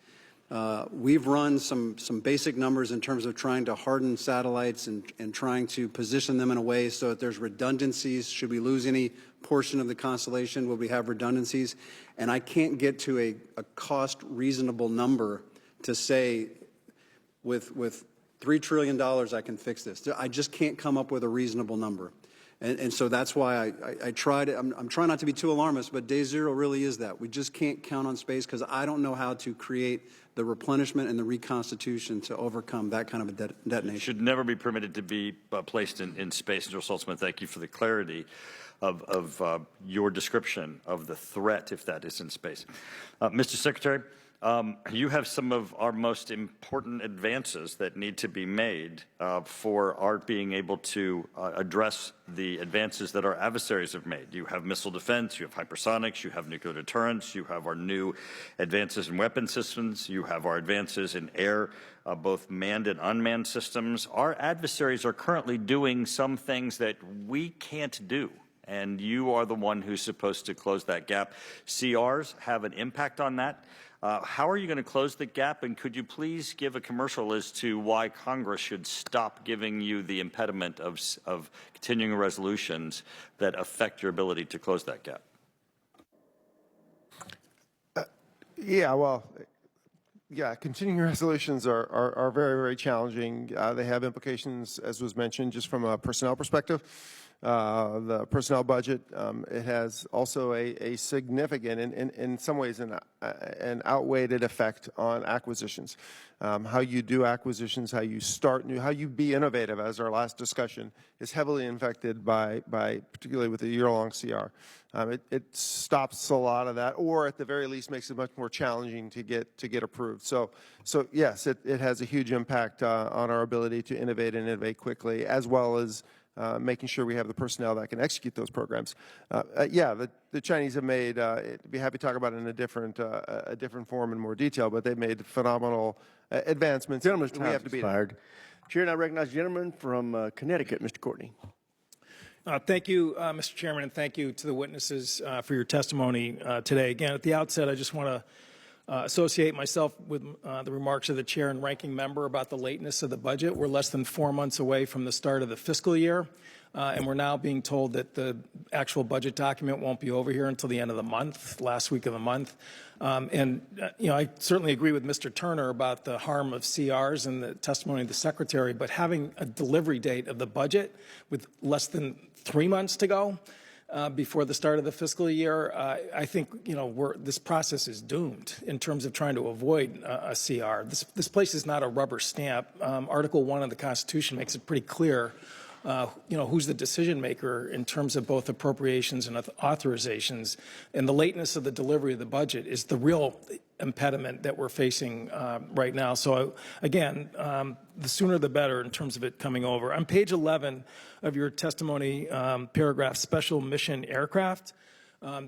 we've run some basic numbers in terms of trying to harden satellites and trying to position them in a way so that there's redundancies. Should we lose any portion of the constellation, will we have redundancies? And I can't get to a cost reasonable number to say with $3 trillion I can fix this. I just can't come up with a reasonable number. And so that's why I tried. I'm trying not to be too alarmist, but day zero really is that. We just can't count on space because I don't know how to create the replenishment and the reconstitution to overcome that kind of a detonation. It should never be permitted to be placed in space. General Saltzman, thank you for the clarity of your description of the threat if that is in space. Mr. Secretary, you have some of our most important advances that need to be made for our being able to address the advances that our adversaries have made. You have missile defense, you have hypersonics, you have nuclear deterrence, you have our new advances in weapon systems, you have our advances in air, both manned and unmanned systems. Our adversaries are currently doing some things that we can't do. And you are the one who's supposed to close that gap. CRs have an impact on that. How are you going to close the gap? And could you please give a commercial as to why Congress should stop giving you the impediment of continuing resolutions that affect your ability to close that gap? Continuing resolutions are very, very challenging. They have implications, as was mentioned, just from a personnel perspective. The personnel budget, it has also a significant, in some ways, an outweighed effect on acquisitions. How you do acquisitions, how you start new, how you be innovative, as our last discussion, is heavily affected by particularly with the year-long CR. It stops a lot of that, or at the very least makes it much more challenging to get approved. So yes, it has a huge impact on our ability to innovate and innovate quickly, as well as making sure we have the personnel that can execute those programs. The Chinese have made, I'd be happy to talk about it in a different form in more detail, but they've made phenomenal advancements. Gentleman's we time have to beat expired. Chair, and I recognize the gentleman from Connecticut, Mr. Courtney. Thank you, Mr. Chairman, and thank you to the witnesses for your testimony today. Again, at the outset, I just want to associate myself with the remarks of the chair and ranking member about the lateness of the budget. We're less than 4 months away from the start of the fiscal year, and we're now being told that the actual budget document won't be over here until the end of the month, last week of the month. I certainly agree with Mr. Turner about the harm of CRs and the testimony of the Secretary, but having a delivery date of the budget with less than 3 months to go before the start of the fiscal year, I think this process is doomed in terms of trying to avoid a CR. This place is not a rubber stamp. Article 1 of the Constitution makes it pretty clear who's the decision maker in terms of both appropriations and authorizations. And the lateness of the delivery of the budget is the real impediment that we're facing right now. So again, the sooner the better in terms of it coming over. On page 11 of your testimony, paragraph special mission aircraft,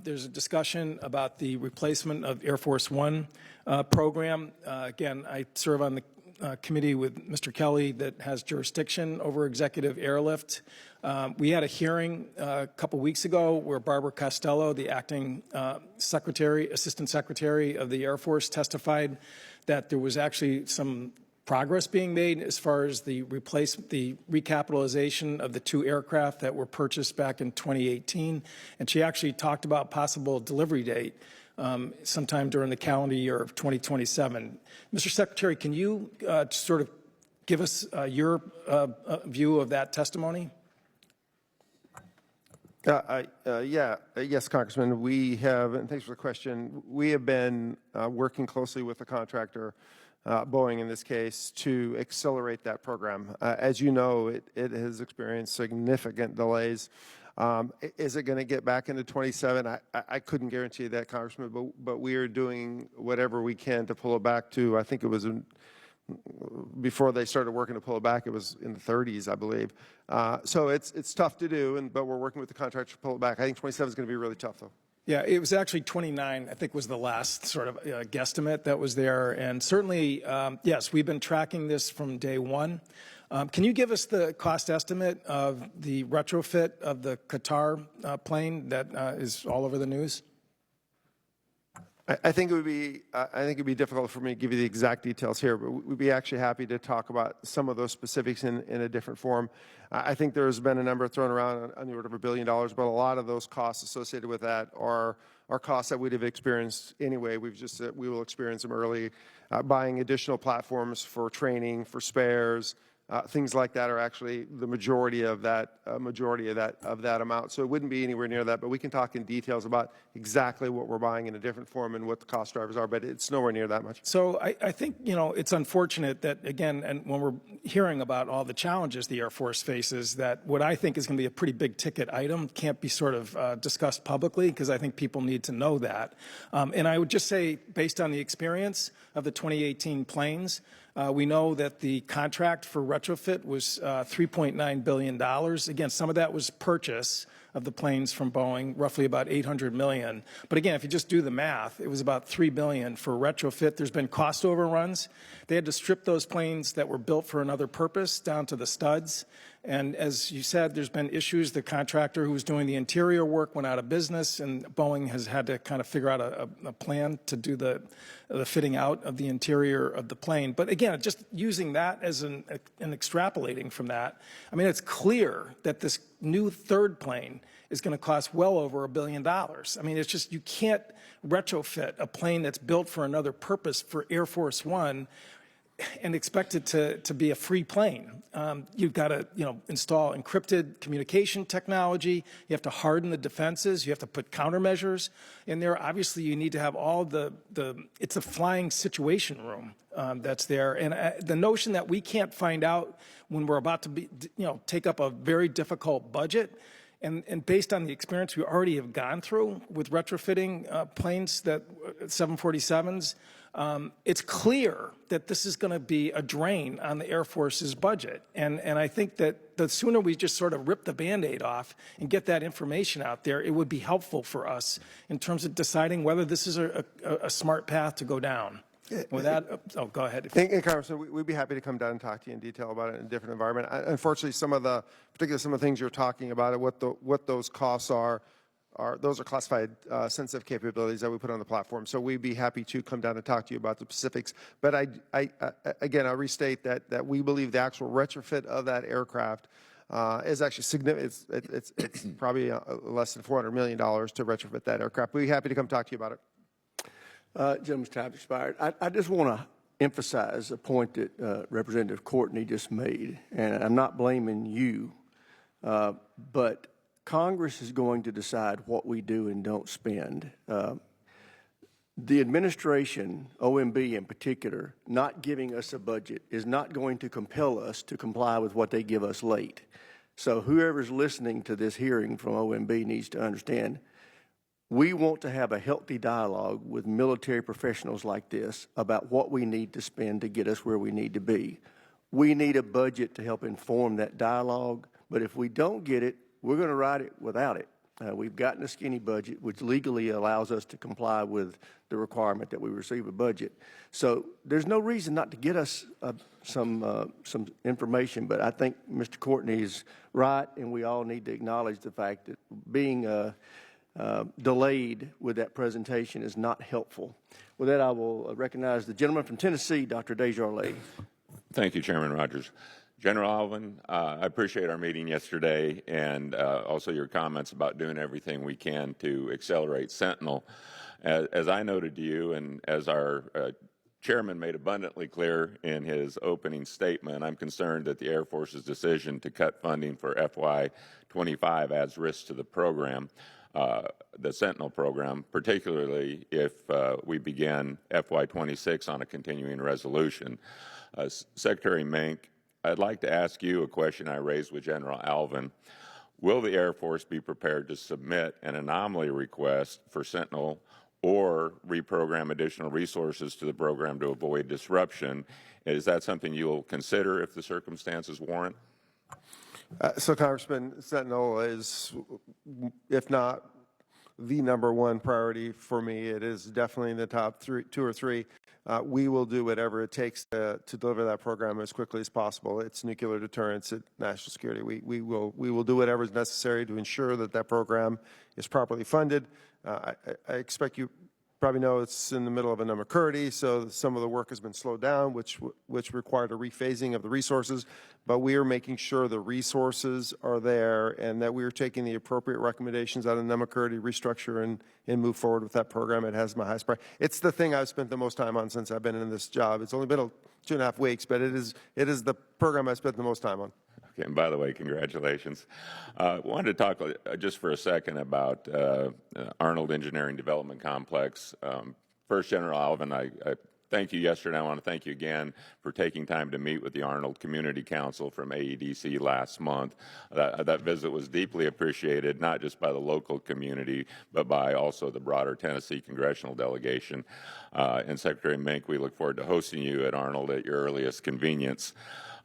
there's a discussion about the replacement of Air Force One program. Again, I serve on the committee with Mr. Kelly that has jurisdiction over executive airlift. We had a hearing a couple weeks ago where Barbara Costello, the acting assistant secretary of the Air Force, testified that there was actually some progress being made as far as the recapitalization of the 2 aircraft that were purchased back in 2018. And she actually talked about possible delivery date sometime during the calendar year of 2027. Mr. Secretary, can you sort of give us your view of that testimony? Yes, Congressman. We have, and thanks for the question, we have been working closely with the contractor Boeing in this case, to accelerate that program. As you know, it has experienced significant delays. Is it going to get back into 27? I couldn't guarantee that, Congressman, but we are doing whatever we can to pull it back to, I think it was before they started working to pull it back, it was in the 30s, I believe. So it's tough to do, but we're working with the contractor to pull it back. I think 27 is going to be really tough, though. Yeah, it was actually 29, I think was the last sort of guesstimate that was there. And certainly, yes, we've been tracking this from day one. Can you give us the cost estimate of the retrofit of the Qatar plane that is all over the news? I think it would be it'd be difficult for me to give you the exact details here, but we'd be actually happy to talk about some of those specifics in a different forum. I think there's been a number thrown around on the order of $1 billion, but a lot of those costs associated with that are costs that we'd have experienced anyway. We will experience them early. Buying additional platforms for training, for spares, things like that are actually the majority of that amount. So it wouldn't be anywhere near that, but we can talk in details about exactly what we're buying in a different form and what the cost drivers are, but it's nowhere near that much. So I think, it's unfortunate that, again, and when we're hearing about all the challenges the Air Force faces, that what I think is going to be a pretty big ticket item can't be sort of discussed publicly, because I think people need to know that. And I would just say, based on the experience of the 2018 planes, we know that the contract for retrofit was $3.9 billion. Again, some of that was purchase of the planes from Boeing, roughly about $800 million. But again, if you just do the math, it was about $3 billion for retrofit. There's been cost overruns. They had to strip those planes that were built for another purpose down to the studs. And as you said, there's been issues. The contractor who was doing the interior work went out of business, and Boeing has had to kind of figure out a plan to do the fitting out of the interior of the plane. But again, just using that as and extrapolating from that, I mean, it's clear that this new third plane is going to cost well over $1 billion. I mean, it's just, you can't retrofit a plane that's built for another purpose for Air Force One and expect it to be a free plane. You've got to, install encrypted communication technology. You have to harden the defenses. You have to put countermeasures in there. Obviously, you need to have all it's a flying situation room that's there. And the notion that we can't find out when we're about to take up a very difficult budget, and based on the experience we already have gone through with retrofitting planes, 747s, it's clear that this is going to be a drain on the Air Force's budget. And I think that the sooner we just sort of rip the Band-Aid off and get that information out there, it would be helpful for us in terms of deciding whether this is a smart path to go down. With that, go ahead. Congressman, we'd be happy to come down and talk to you in detail about it in a different environment. Unfortunately, particularly some of the things you're talking about, and what those costs are those are classified sensitive capabilities that we put on the platform. So we'd be happy to come down and talk to you about the specifics. But again, I restate that we believe the actual retrofit of that aircraft is actually significant. It's probably less than $400 million to retrofit that aircraft. We'd be happy to come talk to you about it. Gentleman's time expired. I just want to emphasize a point that Representative Courtney just made, and I'm not blaming you, but Congress is going to decide what we do and don't spend. The administration, OMB in particular, not giving us a budget is not going to compel us to comply with what they give us late. So whoever's listening to this hearing from OMB needs to understand we want to have a healthy dialogue with military professionals like this about what we need to spend to get us where we need to be. We need a budget to help inform that dialogue, but if we don't get it, we're going to ride it without it. We've gotten a skinny budget, which legally allows us to comply with the requirement that we receive a budget. So there's no reason not to get us some information, but I think Mr. Courtney is right, and we all need to acknowledge the fact that being delayed with that presentation is not helpful. With that, I will recognize the gentleman from Tennessee, Dr. Desjardins. Thank you, Chairman Rogers. General Alvin, I appreciate our meeting yesterday and also your comments about doing everything we can to accelerate Sentinel. As I noted to you, and as our chairman made abundantly clear in his opening statement, I'm concerned that the Air Force's decision to cut funding for FY25 adds risk to the program. the Sentinel program, particularly if we begin FY26 on a continuing resolution. Secretary Meink, I'd like to ask you a question I raised with General Alvin. Will the Air Force be prepared to submit an anomaly request for Sentinel or reprogram additional resources to the program to avoid disruption? Is that something you'll consider if the circumstances warrant? So, Congressman, Sentinel is, if not the #1 priority for me, it is definitely in the top two or three. We will do whatever it takes to deliver that program as quickly as possible. It's nuclear deterrence, it's national security. We will do whatever is necessary to ensure that that program is properly funded. I expect you probably know it's in the middle of a McCurdy, so some of the work has been slowed down, which required a rephasing of the resources. But we are making sure the resources are there and that we are taking the appropriate recommendations out of McCurdy, restructure, and move forward with that program. It has my highest priority. It's the thing I've spent the most time on since I've been in this job. It's only been 2.5 weeks, but it is the program I spent the most time on. Okay, and by the way, congratulations. I wanted to talk just for a second about Arnold Engineering Development Complex. First, General Alvin, I thank you yesterday. I want to thank you again for taking time to meet with the Arnold Community Council from AEDC last month. That visit was deeply appreciated, not just by the local community, but by also the broader Tennessee congressional delegation. And Secretary Meink, we look forward to hosting you at Arnold at your earliest convenience.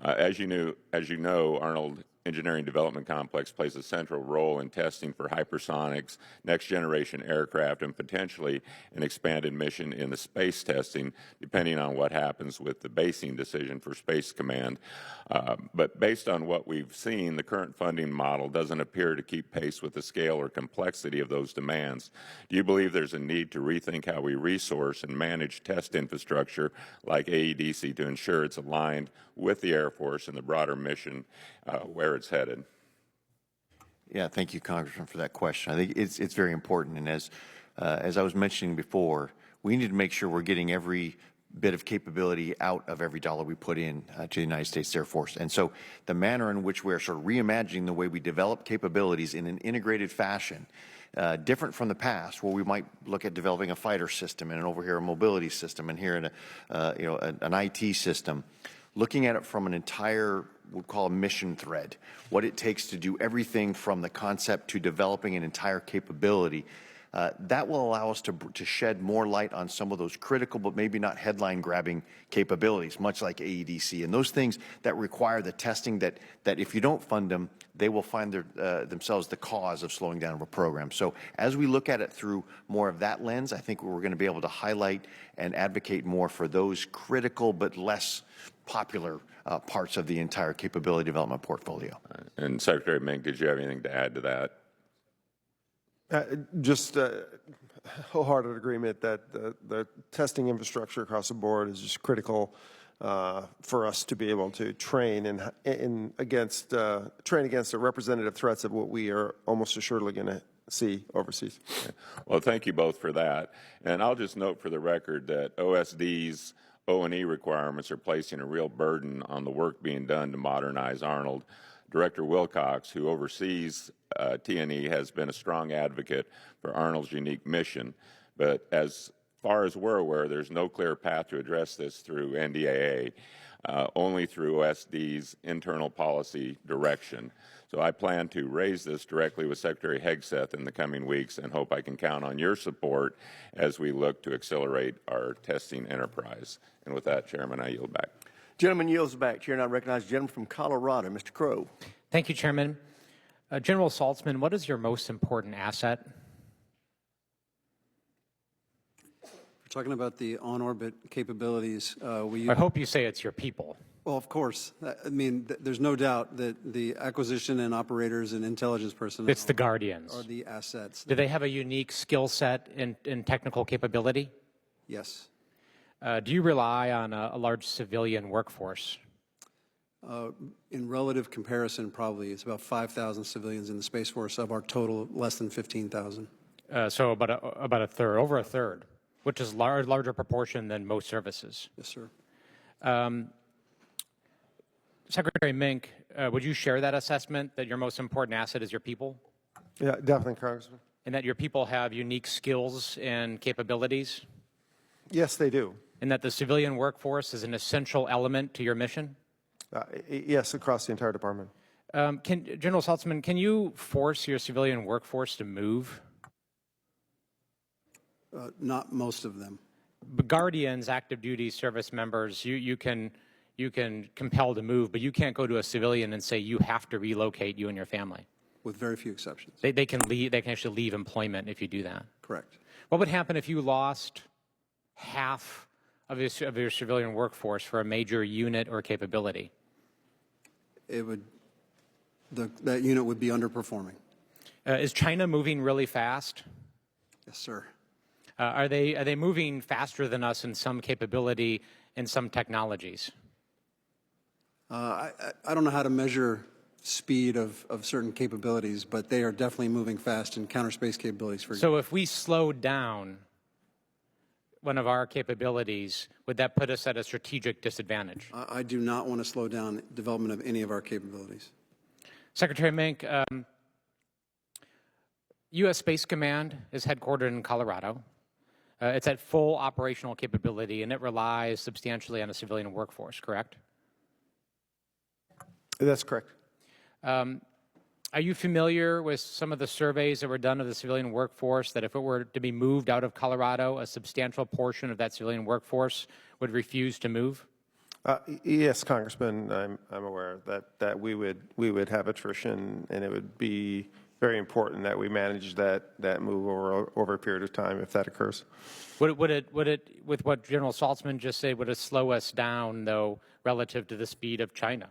As you know, Arnold Engineering Development Complex plays a central role in testing for hypersonics, next-generation aircraft, and potentially an expanded mission in the space testing, depending on what happens with the basing decision for Space Command. But based on what we've seen, the current funding model doesn't appear to keep pace with the scale or complexity of those demands. Do you believe there's a need to rethink how we resource and manage test infrastructure like AEDC to ensure it's aligned with the Air Force and the broader mission where it's headed? Yeah, thank you, Congressman, for that question. I think it's very important, and as I was mentioning before, we need to make sure we're getting every bit of capability out of every dollar we put in to the United States Air Force. And so the manner in which we're sort of reimagining the way we develop capabilities in an integrated fashion, different from the past, where we might look at developing a fighter system and over here a mobility system and here an IT system, looking at it from an entire, we'll call a mission thread, what it takes to do everything from the concept to developing an entire capability. That will allow us to shed more light on some of those critical but maybe not headline-grabbing capabilities, much like AEDC, and those things that require the testing that if you don't fund them, they will find themselves the cause of slowing down of a program. So as we look at it through more of that lens, I think we're going to be able to highlight and advocate more for those critical but less popular parts of the entire capability development portfolio. And Secretary Meink, did you have anything to add to that? Just wholehearted agreement that the testing infrastructure across the board is just critical for us to be able to train against the representative threats of what we are almost assuredly going to see overseas. Well, thank you both for that. And I'll just note for the record that OSD's O&E requirements are placing a real burden on the work being done to modernize Arnold. Director Wilcox, who oversees T&E, has been a strong advocate for Arnold's unique mission. But as far as we're aware, there's no clear path to address this through NDAA, only through OSD's internal policy direction. So I plan to raise this directly with Secretary Hegseth in the coming weeks and hope I can count on your support as we look to accelerate our testing enterprise. And with that, Chairman, I yield back. Gentleman yields back. Chair, and I recognize the gentleman from Colorado, Mr. Crow. Thank you, Chairman. General Saltzman, what is your most important asset? We're talking about the on-orbit capabilities. I hope you say it's your people. Well, of course. I mean, there's no doubt that the acquisition and operators and intelligence personnel It's the Guardians. Are the assets. Do they have a unique skill set in technical capability? Yes. Do you rely on a large civilian workforce? In relative comparison, probably. It's about 5,000 civilians in the Space Force of our total, less than 15,000. So about a third, over a third, which is larger proportion than most services. Yes, sir. Secretary Meink, would you share that assessment that your most important asset is your people? Yeah, definitely, Congressman. and that your people have unique skills and capabilities, Yes, they do. and that the civilian workforce is an essential element to your mission? Yes, across the entire department. General Saltzman, can you force your civilian workforce to move? Not most of them. But Guardians, active duty service members, you can compel to move, but you can't go to a civilian and say you have to relocate, you and your family. With very few exceptions. They can leave. They can actually leave employment if you do that. Correct. What would happen if you lost half of your civilian workforce for a major unit or capability? It would, that unit would be underperforming. Is China moving really fast? Yes, sir. Are they moving faster than us in some capability and some technologies? I don't know how to measure speed of certain capabilities, but they are definitely moving fast in counter space capabilities. For So if we slowed down one of our capabilities, would that put us at a strategic disadvantage? I do not want to slow down development of any of our capabilities. Secretary Meink, U.S. Space Command is headquartered in Colorado. It's at full operational capability, and it relies substantially on a civilian workforce, correct? That's correct. Are you familiar with some of the surveys that were done of the civilian workforce that if it were to be moved out of Colorado, a substantial portion of that civilian workforce would refuse to move? Yes, Congressman, I'm aware that we would have attrition, and it would be very important that we manage that move over a period of time if that occurs. Would it, with what General Saltzman just said, would it slow us down, though, relative to the speed of China?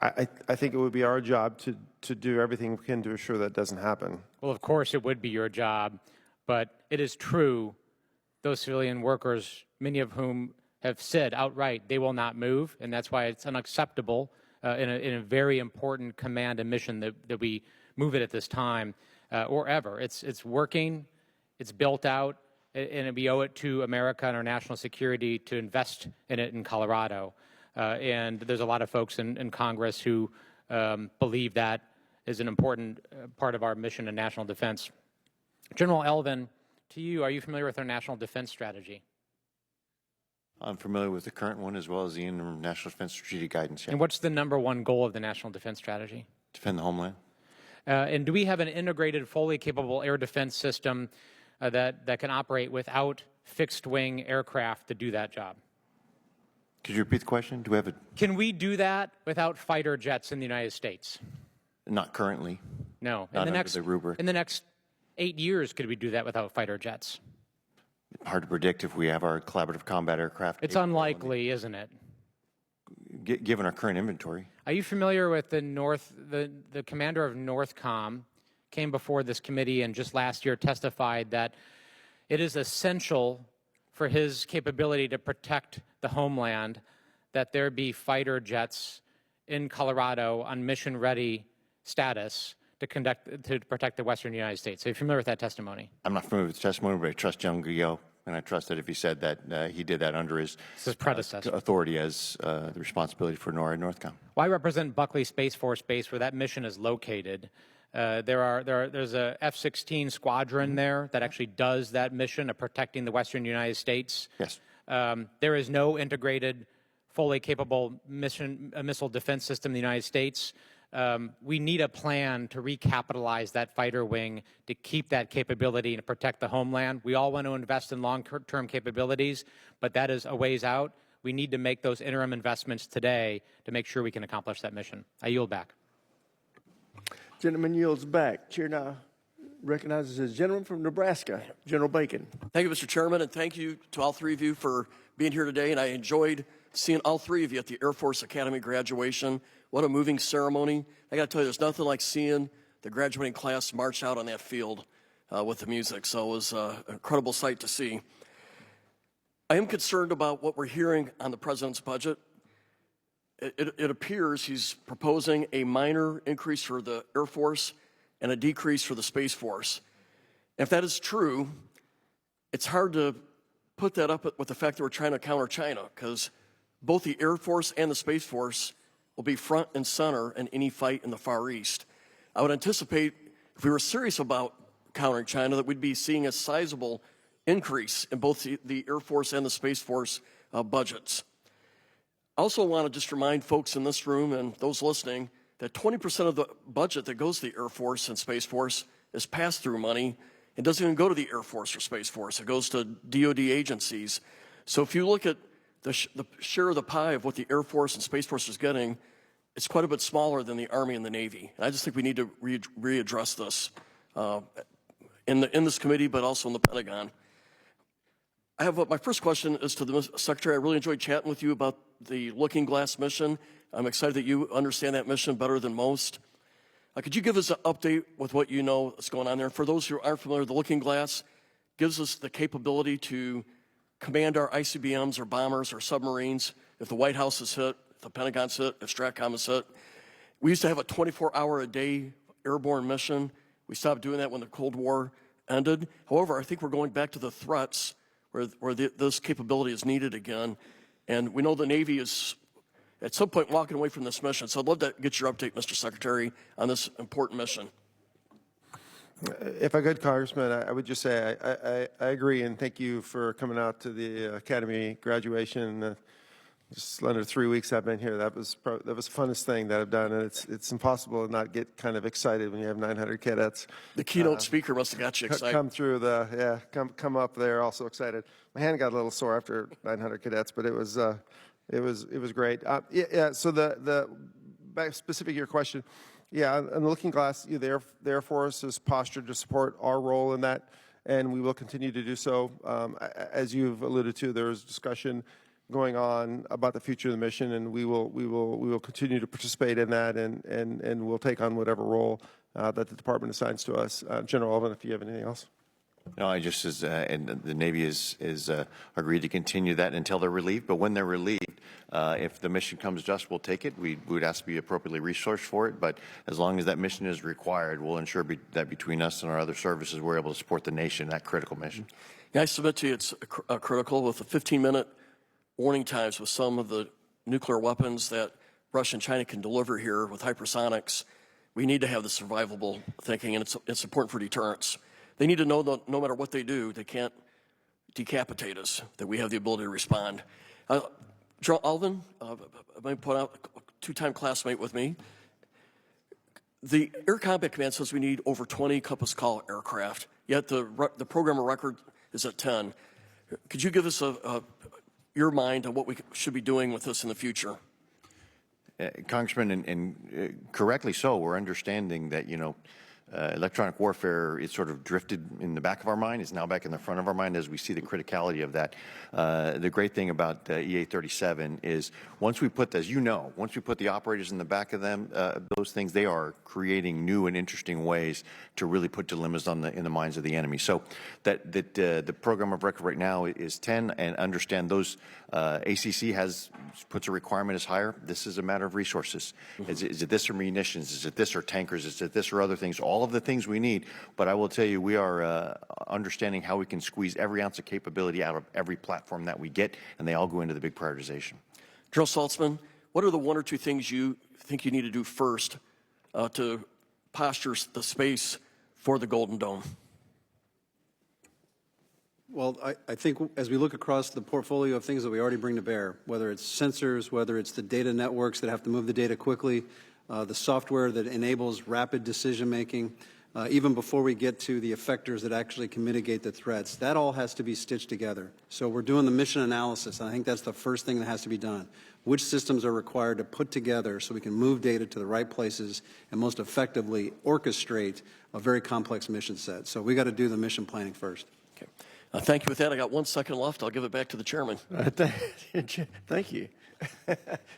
I think it would be our job to do everything we can to assure that doesn't happen. Well, of course it would be your job, but it is true those civilian workers, many of whom have said outright they will not move, and that's why it's unacceptable in a very important command and mission that we move it at this time or ever. It's working, it's built out, and we owe it to America and our national security to invest in it in Colorado. And there's a lot of folks in Congress who believe that is an important part of our mission in national defense. General Elvin, to you, are you familiar with our national defense strategy? I'm familiar with the current one as well as the National Defense Strategic Guidance. Yeah. And what's the #1 goal of the national defense strategy? Defend the homeland. And do we have an integrated, fully capable air defense system that can operate without fixed-wing aircraft to do that job? Could you repeat the question? Do we have a... Can we do that without fighter jets in the United States? Not currently. No. Not under the rubric. In the next 8 years, could we do that without fighter jets? Hard to predict if we have our collaborative combat aircraft. It's unlikely, isn't it? Given our current inventory. Are you familiar with the commander of NORTHCOM came before this committee and just last year testified that it is essential for his capability to protect the homeland that there be fighter jets in Colorado on mission-ready status to protect the western United States. Are you familiar with that testimony? I'm not familiar with the testimony, but I trust General Guillot, and I trust that if he said that he did that under his predecessor authority as the responsibility for NORAD NORTHCOM. Well, I represent Buckley Space Force Base, where that mission is located. There's a F-16 squadron there that actually does that mission of protecting the western United States. Yes. There is no integrated, fully capable missile defense system in the United States. We need a plan to recapitalize that fighter wing to keep that capability and to protect the homeland. We all want to invest in long-term capabilities, but that is a ways out. We need to make those interim investments today to make sure we can accomplish that mission. I yield back. Gentleman yields back. Chair now recognizes the gentleman from Nebraska, General Bacon. Thank you, Mr. Chairman, and thank you to all three of you for being here today. And I enjoyed seeing all three of you at the Air Force Academy graduation. What a moving ceremony. I got to tell you, there's nothing like seeing the graduating class march out on that field with the music. So it was an incredible sight to see. I am concerned about what we're hearing on the President's budget. It appears he's proposing a minor increase for the Air Force and a decrease for the Space Force. If that is true, it's hard to put that up with the fact that we're trying to counter China, because both the Air Force and the Space Force will be front and center in any fight in the Far East. I would anticipate if we were serious about countering China, that we'd be seeing a sizable increase in both the Air Force and the Space Force budgets. I also want to just remind folks in this room and those listening that 20% of the budget that goes to the Air Force and Space Force is pass-through money. It doesn't even go to the Air Force or Space Force. It goes to DoD agencies. So if you look at the share of the pie of what the Air Force and Space Force is getting, it's quite a bit smaller than the Army and the Navy. And I just think we need to readdress this in this committee, but also in the Pentagon. I have my first question is to the Secretary. I really enjoyed chatting with you about the Looking Glass mission. I'm excited that you understand that mission better than most. Could you give us an update with what you know is going on there? For those who aren't familiar, the Looking Glass gives us the capability to command our ICBMs or bombers or submarines if the White House is hit, if the Pentagon's hit, if STRATCOM is hit. We used to have a 24-hour-a-day airborne mission. We stopped doing that when the Cold War ended. However, I think we're going back to the threats where this capability is needed again. And we know the Navy is at some point walking away from this mission. So I'd love to get your update, Mr. Secretary, on this important mission. If I could, Congressman, I would just say I agree, and thank you for coming out to the Academy graduation. Just under 3 weeks I've been here. That was the funnest thing that I've done, and it's impossible to not get kind of excited when you have 900 cadets. The keynote speaker must have got you excited. Come through come up there, also excited. My hand got a little sore after 900 cadets, but it was great. So the back specific to your question, on the Looking Glass, the Air Force is postured to support our role in that, and we will continue to do so. As you've alluded to, there is discussion going on about the future of the mission, and we will continue to participate in that, and we'll take on whatever role that the department assigns to us. General Alvin, if you have anything else. No, I just and the Navy is agreed to continue that until they're relieved. But when they're relieved, if the mission comes to us, we'll take it. We would ask to be appropriately resourced for it. But as long as that mission is required, we'll ensure that between us and our other services, we're able to support the nation in that critical mission. I submit to you it's critical with the 15-minute warning times with some of the nuclear weapons that Russia and China can deliver here with hypersonics. We need to have the survivable thinking, and it's important for deterrence. They need to know that no matter what they do, they can't decapitate us, that we have the ability to respond. General Alvin, I might point out a two-time classmate with me. The Air Combat Command says we need over 20 Compass Call aircraft, yet the program of record is at 10. Could you give us your mind on what we should be doing with this in the future? Congressman, and correctly so, we're understanding that, electronic warfare is sort of drifted in the back of our mind, is now back in the front of our mind as we see the criticality of that. The great thing about EA-37 is once we put, as you know, once we put the operators in the back of them, those things, they are creating new and interesting ways to really put dilemmas in the minds of the enemy. So that the program of record right now is 10, and understand those ACC puts a requirement is higher. This is a matter of resources. Is it this or munitions? Is it this or tankers? Is it this or other things? All of the things we need. But I will tell you, we are understanding how we can squeeze every ounce of capability out of every platform that we get, and they all go into the big prioritization. General Saltzman, what are the one or two things you think you need to do first to posture the space for the Golden Dome? Well, I think as we look across the portfolio of things that we already bring to bear, whether it's sensors, whether it's the data networks that have to move the data quickly, the software that enables rapid decision-making, even before we get to the effectors that actually can mitigate the threats, that all has to be stitched together. So we're doing the mission analysis, and I think that's the first thing that has to be done. Which systems are required to put together so we can move data to the right places and most effectively orchestrate a very complex mission set. So we got to do the mission planning first. Okay. Thank you. With that, I got 1 second left. I'll give it back to the chairman. Thank you.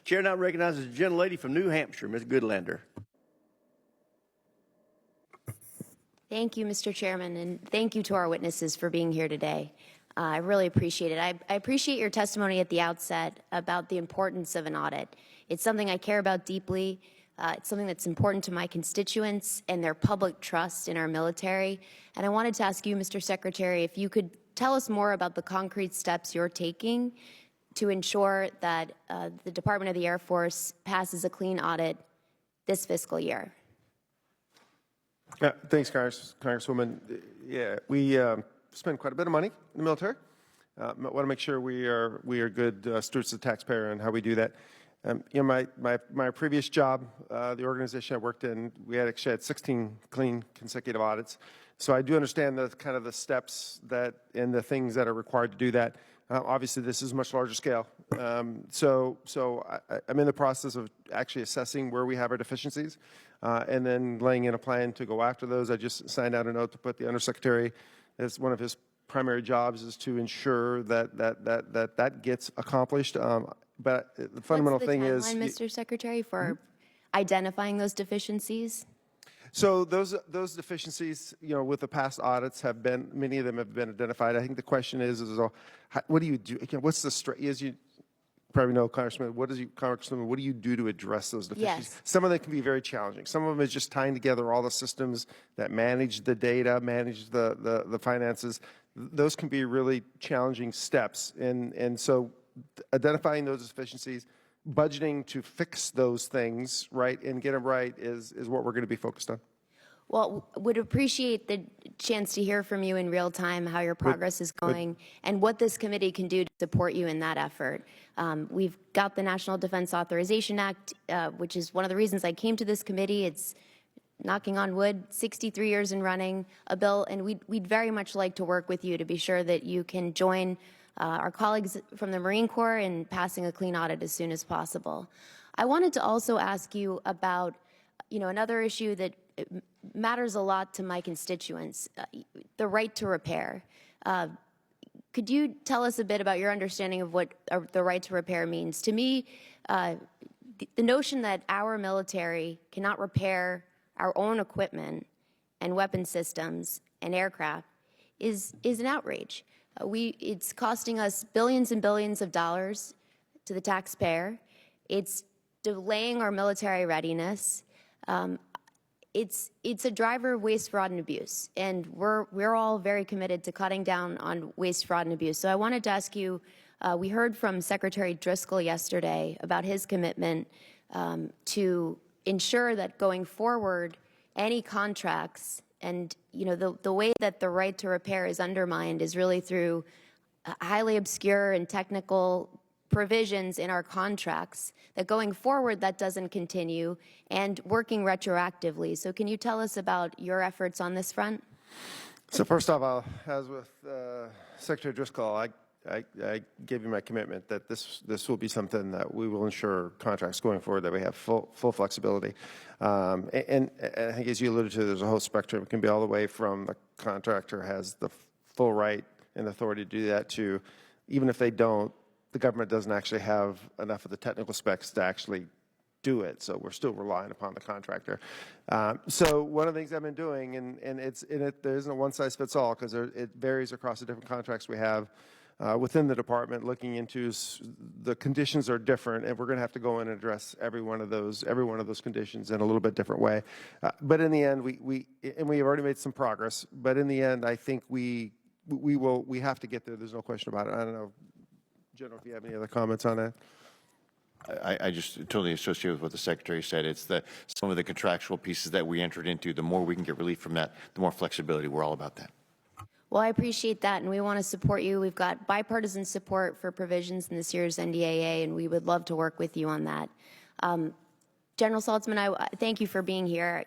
Chair now recognizes the gentlelady from New Hampshire, Ms. Goodlander. Thank you, Mr. Chairman, and thank you to our witnesses for being here today. I really appreciate it. I appreciate your testimony at the outset about the importance of an audit. It's something I care about deeply. It's something that's important to my constituents and their public trust in our military. And I wanted to ask you, Mr. Secretary, if you could tell us more about the concrete steps you're taking to ensure that the Department of the Air Force passes a clean audit this fiscal year. Thanks, Congresswoman. Yeah, we spend quite a bit of money in the military. Want to make sure we are good stewards of the taxpayer and how we do that. My previous job, the organization I worked in, we actually had 16 clean consecutive audits. So I do understand the kind of the steps that and the things that are required to do that. Obviously, this is much larger scale. So I'm in the process of actually assessing where we have our deficiencies and then laying in a plan to go after those. I just signed out a note to put the Undersecretary as one of his primary jobs is to ensure that gets accomplished. But the fundamental thing is, Mr. Secretary, for identifying those deficiencies. So those deficiencies, with the past audits have been, many of them have been identified. I think the question is what do you do? Again, what's the as you probably know, Congressman, what do you do to address those deficiencies? Yes. Some of them can be very challenging. Some of them is just tying together all the systems that manage the data, manage the finances. Those can be really challenging steps, and so identifying those deficiencies, budgeting to fix those things, right, and get them right is what we're going to be focused on. Well, would appreciate the chance to hear from you in real time how your progress is going and what this committee can do to support you in that effort. We've got the National Defense Authorization Act, which is one of the reasons I came to this committee. It's knocking on wood, 63 years in running, a bill, and we'd very much like to work with you to be sure that you can join our colleagues from the Marine Corps in passing a clean audit as soon as possible. I wanted to also ask you about, another issue that matters a lot to my constituents, the right to repair. Could you tell us a bit about your understanding of what the right to repair means? To me, the notion that our military cannot repair our own equipment and weapon systems and aircraft is an outrage. It's costing us billions and billions of dollars to the taxpayer. It's delaying our military readiness. It's a driver of waste, fraud, and abuse, and we're all very committed to cutting down on waste, fraud, and abuse. So I wanted to ask you, we heard from Secretary Driscoll yesterday about his commitment to ensure that going forward, any contracts and the way that the right to repair is undermined is really through highly obscure and technical provisions in our contracts, that going forward that doesn't continue, and working retroactively. So can you tell us about your efforts on this front? So first off, as with Secretary Driscoll, I gave you my commitment that this will be something that we will ensure contracts going forward, that we have full flexibility. And I think, as you alluded to, there's a whole spectrum. It can be all the way from the contractor has the full right and authority to do that to, even if they don't, the government doesn't actually have enough of the technical specs to actually do it, so we're still relying upon the contractor. So one of the things I've been doing, and there isn't a one-size-fits-all, because it varies across the different contracts we have within the department, looking into the conditions are different, and we're going to have to go in and address every one of those conditions in a little bit different way. But in the end, we have already made some progress. But in the end, I think we have to get there. There's no question about it. I don't know, General, if you have any other comments on that. I just totally associate with what the Secretary said. It's some of the contractual pieces that we entered into. The more we can get relief from that, the more flexibility. We're all about that. Well, I appreciate that, and we want to support you. We've got bipartisan support for provisions in this year's NDAA, and we would love to work with you on that. General Saltzman, I thank you for being here.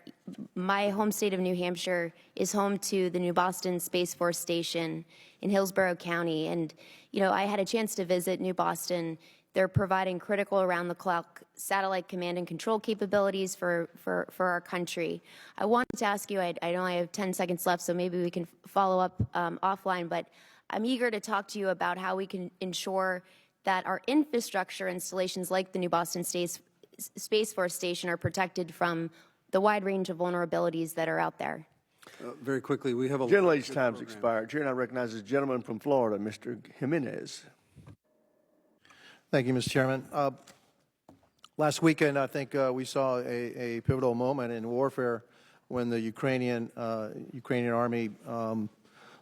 My home state of New Hampshire is home to the New Boston Space Force Station in Hillsborough County, and I had a chance to visit New Boston. They're providing critical around-the-clock satellite command and control capabilities for our country. I wanted to ask you, I only have 10 seconds left, so maybe we can follow up offline, but I'm eager to talk to you about how we can ensure that our infrastructure installations like the New Boston Space Force Station are protected from the wide range of vulnerabilities that are out there. Very quickly, we have a... Gentlelady's time's expired. Chair now recognizes the gentleman from Florida, Mr. Jimenez. Thank you, Mr. Chairman. Last weekend, I think we saw a pivotal moment in warfare when the Ukrainian army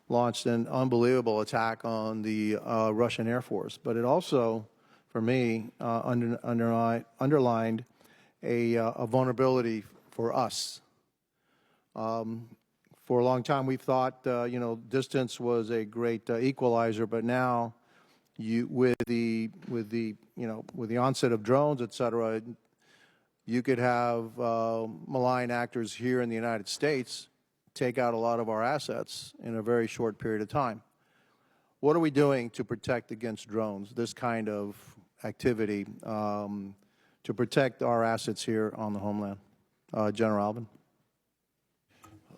launched an unbelievable attack on the Russian Air Force. But it also, for me, underlined a vulnerability for us. For a long time, we've thought, distance was a great equalizer, but now, with the onset of drones, et cetera, you could have malign actors here in the United States take out a lot of our assets in a very short period of time. What are we doing to protect against drones, this kind of activity, to protect our assets here on the homeland? General Alvin.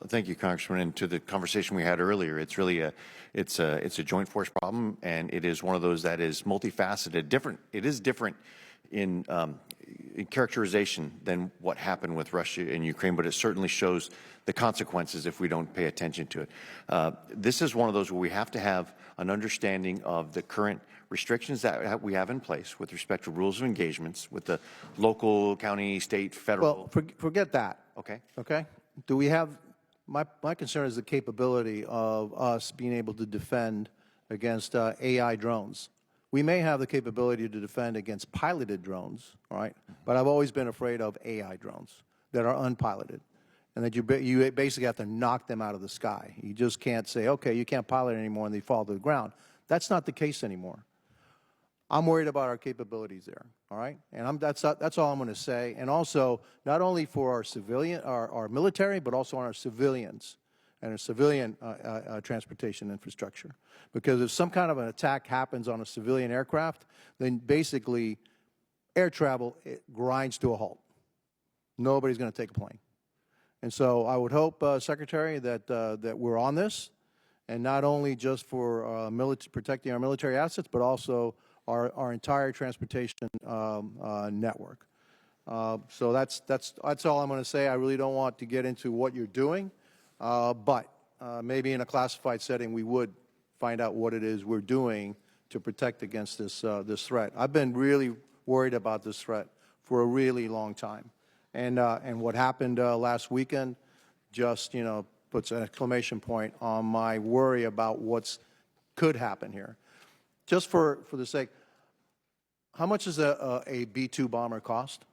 Thank you, Congressman. And to the conversation we had earlier, it's really it's a joint force problem, and it is one of those that is multifaceted. It is different in characterization than what happened with Russia and Ukraine, but it certainly shows the consequences if we don't pay attention to it. This is one of those where we have to have an understanding of the current restrictions that we have in place with respect to rules of engagements with the local, county, state, federal. Well, forget that. Okay. Okay. Do we have? My concern is the capability of us being able to defend against AI drones. We may have the capability to defend against piloted drones, all right? But I've always been afraid of AI drones that are unpiloted, and that you basically have to knock them out of the sky. You just can't say, okay, you can't pilot it anymore, and they fall to the ground. That's not the case anymore. I'm worried about our capabilities there, all right? And that's all I'm going to say. And also, not only for our military, but also on our civilians and our civilian transportation infrastructure. Because if some kind of an attack happens on a civilian aircraft, then basically air travel grinds to a halt. Nobody's going to take a plane. And so I would hope, Secretary, that we're on this, and not only just for protecting our military assets, but also our entire transportation network. So that's all I'm going to say. I really don't want to get into what you're doing, but maybe in a classified setting we would find out what it is we're doing to protect against this threat. I've been really worried about this threat for a really long time, and what happened last weekend just puts an exclamation point on my worry about what's could happen here. Just for the sake, how much does a B-2 bomber cost?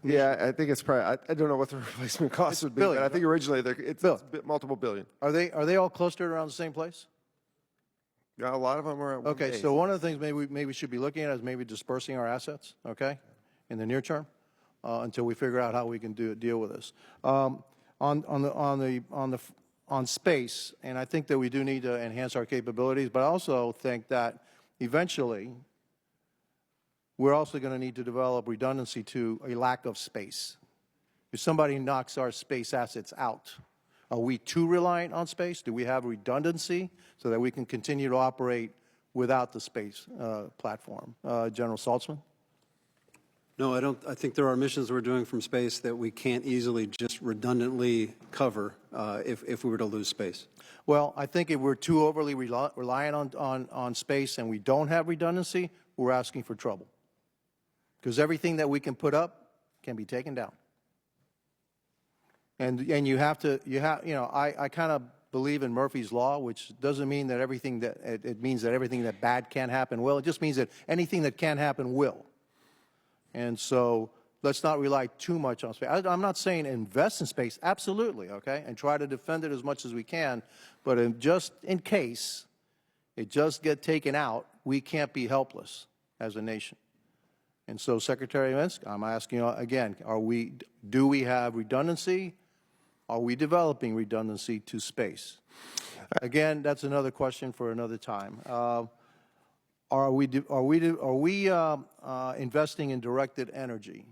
Yeah, I think it's probably, I don't know what the replacement cost would be, but I think originally it's multiple billion. Are they all clustered around the same place? Yeah, a lot of them are at one Okay, base. so one of the things maybe we should be looking at is maybe dispersing our assets, okay, in the near term, until we figure out how we can deal with this. On space, and I think that we do need to enhance our capabilities, but I also think that eventually we're also going to need to develop redundancy to a lack of space. If somebody knocks our space assets out, are we too reliant on space? Do we have redundancy so that we can continue to operate without the space platform? General Saltzman? No, I don't. I think there are missions we're doing from space that we can't easily just redundantly cover if we were to lose space. Well, I think if we're too overly reliant on space and we don't have redundancy, we're asking for trouble. Because everything that we can put up can be taken down. And you have to, I kind of believe in Murphy's Law, which doesn't mean that it means that everything that bad can happen will. It just means that anything that can happen will. And so let's not rely too much on space. I'm not saying invest in space, absolutely, okay, and try to defend it as much as we can, but just in case it just get taken out, we can't be helpless as a nation. And so, Secretary Meink, I'm asking you again, do we have redundancy? Are we developing redundancy to space? Again, that's another question for another time. Are we investing in directed energy?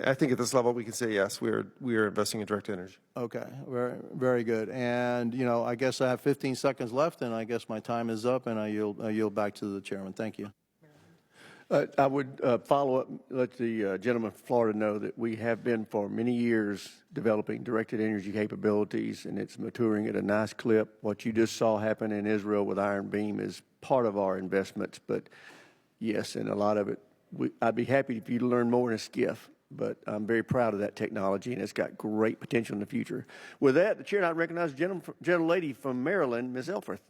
I think at this level we can say yes, we are investing in directed energy. Okay, very, very good. And I guess I have 15 seconds left, and I guess my time is up, and I yield back to the chairman. Thank you. I would follow up, let the gentleman from Florida know that we have been for many years developing directed energy capabilities, and it's maturing at a nice clip. What you just saw happen in Israel with Iron Beam is part of our investments, but yes, and a lot of it, I'd be happy for you to learn more in a skiff, but I'm very proud of that technology, and it's got great potential in the future. With that, the chair now recognizes the gentlelady from Maryland, Ms. Elfreth.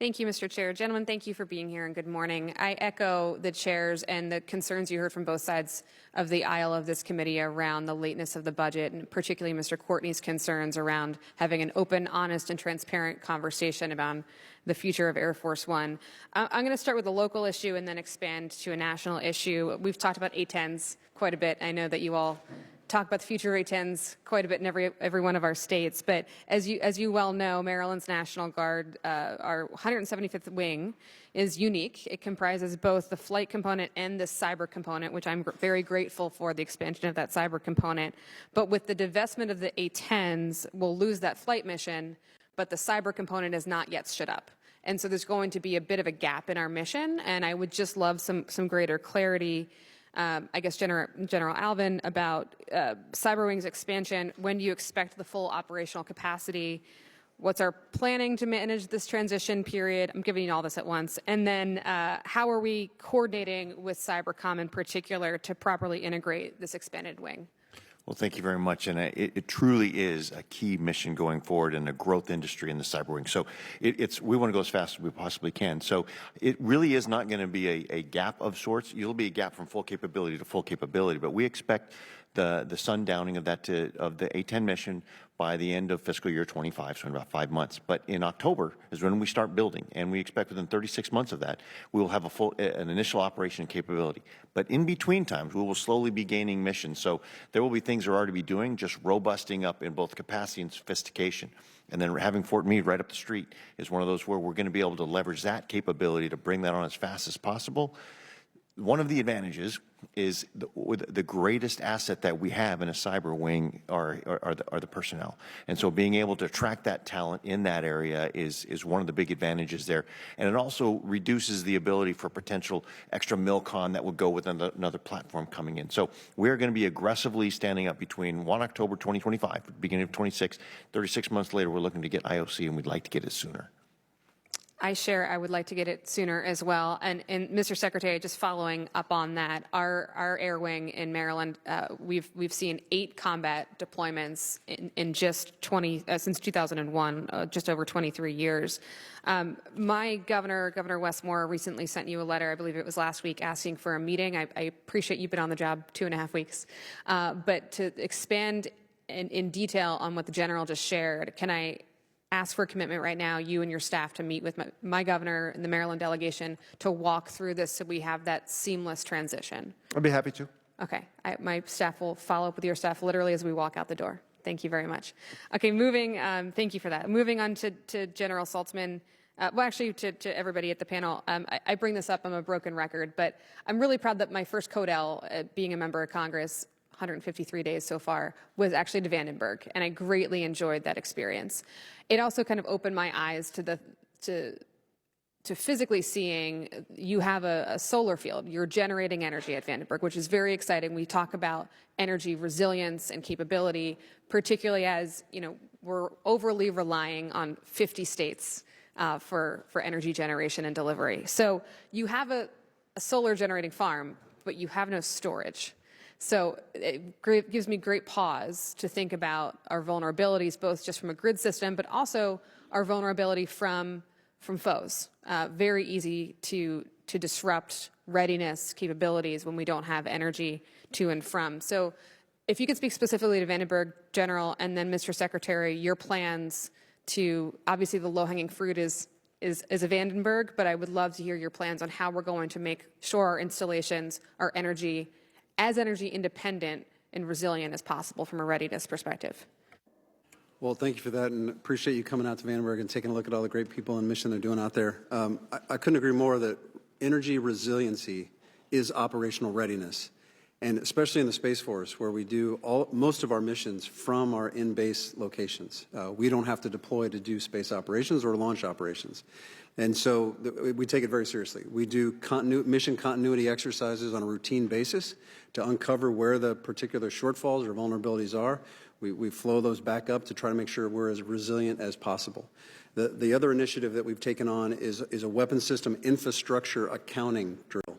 Thank you, Mr. Chair. Gentlemen, thank you for being here and good morning. I echo the chairs and the concerns you heard from both sides of the aisle of this committee around the lateness of the budget, and particularly Mr. Courtney's concerns around having an open, honest, and transparent conversation about the future of Air Force One. I'm going to start with a local issue and then expand to a national issue. We've talked about A-10s quite a bit. I know that you all talk about the future of A-10s quite a bit in every one of our states, but as you well know, Maryland's National Guard, our 175th wing, is unique. It comprises both the flight component and the cyber component, which I'm very grateful for the expansion of that cyber component. But with the divestment of the A-10s, we'll lose that flight mission, but the cyber component is not yet stood up. And so there's going to be a bit of a gap in our mission, and I would just love some greater clarity. I guess General Alvin, about CyberWing's expansion. When do you expect the full operational capacity? What's our planning to manage this transition period? I'm giving you all this at once. And then how are we coordinating with Cybercom in particular to properly integrate this expanded wing? Well, thank you very much. And it truly is a key mission going forward in a growth industry in the cyber wing. So we want to go as fast as we possibly can. So it really is not going to be a gap of sorts. It'll be a gap from full capability to full capability. But we expect the sundowning of the A-10 mission by the end of fiscal year 25, so in about 5 months. But in October is when we start building, and we expect within 36 months of that, we will have an initial operation capability. But in between times, we will slowly be gaining missions. So there will be things we're already be doing, just robusting up in both capacity and sophistication. And then having Fort Meade right up the street is one of those where we're going to be able to leverage that capability to bring that on as fast as possible. One of the advantages is the greatest asset that we have in a cyber wing are the personnel. And so being able to attract that talent in that area is one of the big advantages there. And it also reduces the ability for potential extra MILCON that would go with another platform coming in. So we're going to be aggressively standing up between 1 October 2025, beginning of 26, 36 months later, we're looking to get IOC, and we'd like to get it sooner. I would like to get it sooner as well. And Mr. Secretary, just following up on that, our air wing in Maryland, we've seen 8 combat deployments in just since 2001, just over 23 years. My Governor Westmore, recently sent you a letter, I believe it was last week, asking for a meeting. I appreciate you've been on the job 2.5 weeks. But to expand in detail on what the General just shared, can I ask for a commitment right now, you and your staff, to meet with my governor and the Maryland delegation to walk through this so we have that seamless transition? I'd be happy to. Okay. My staff will follow up with your staff literally as we walk out the door. Thank you very much. Okay, thank you for that. Moving on to General Saltzman. Well, actually, to everybody at the panel, I bring this up, I'm a broken record, but I'm really proud that my first CODEL, being a member of Congress, 153 days so far, was actually to Vandenberg, and I greatly enjoyed that experience. It also kind of opened my eyes to physically seeing you have a solar field. You're generating energy at Vandenberg, which is very exciting. We talk about energy resilience and capability, particularly as we're overly relying on 50 states for energy generation and delivery. So you have a solar generating farm, but you have no storage. So it gives me great pause to think about our vulnerabilities, both just from a grid system, but also our vulnerability from foes. Very easy to disrupt readiness capabilities when we don't have energy to and from. So if you could speak specifically to Vandenberg, General, and then Mr. Secretary, your plans to, obviously the low-hanging fruit is a Vandenberg, but I would love to hear your plans on how we're going to make sure our installations are energy independent and resilient as possible from a readiness perspective. Well, thank you for that, and appreciate you coming out to Vandenberg and taking a look at all the great people and mission they're doing out there. I couldn't agree more that energy resiliency is operational readiness, and especially in the Space Force, where we do most of our missions from our in-base locations. We don't have to deploy to do space operations or launch operations. And so we take it very seriously. We do mission continuity exercises on a routine basis to uncover where the particular shortfalls or vulnerabilities are. We flow those back up to try to make sure we're as resilient as possible. The other initiative that we've taken on is a weapon system infrastructure accounting drill,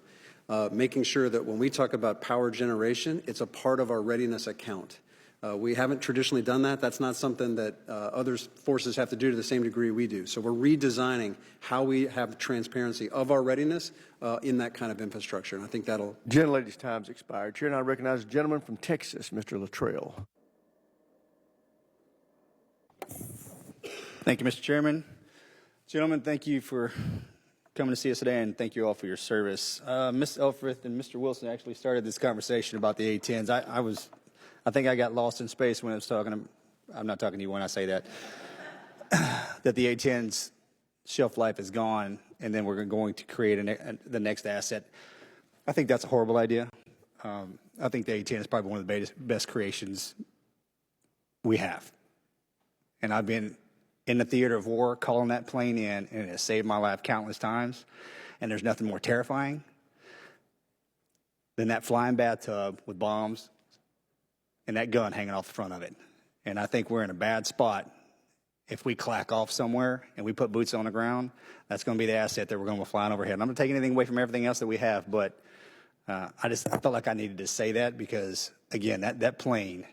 making sure that when we talk about power generation, it's a part of our readiness account. We haven't traditionally done that. That's not something that other forces have to do to the same degree we do. So we're redesigning how we have transparency of our readiness in that kind of infrastructure. And I think that'll... Gentlelady's time's expired. Chair now recognizes the gentleman from Texas, Mr. Luttrell. Thank you, Mr. Chairman. Gentlemen, thank you for coming to see us today, and thank you all for your service. Ms. Elfrith and Mr. Wilson actually started this conversation about the A-10s. I think I got lost in space when I was talking. I'm not talking to you when I say that. That the A-10's shelf life is gone, and then we're going to create the next asset. I think that's a horrible idea. I think the A-10 is probably one of the best creations we have. And I've been in the theater of war calling that plane in, and it has saved my life countless times. And there's nothing more terrifying than that flying bathtub with bombs and that gun hanging off the front of it. And I think we're in a bad spot. If we clack off somewhere and we put boots on the ground, that's going to be the asset that we're going to be flying overhead. And I'm not taking anything away from everything else that we have, but I felt like I needed to say that because, again, that plane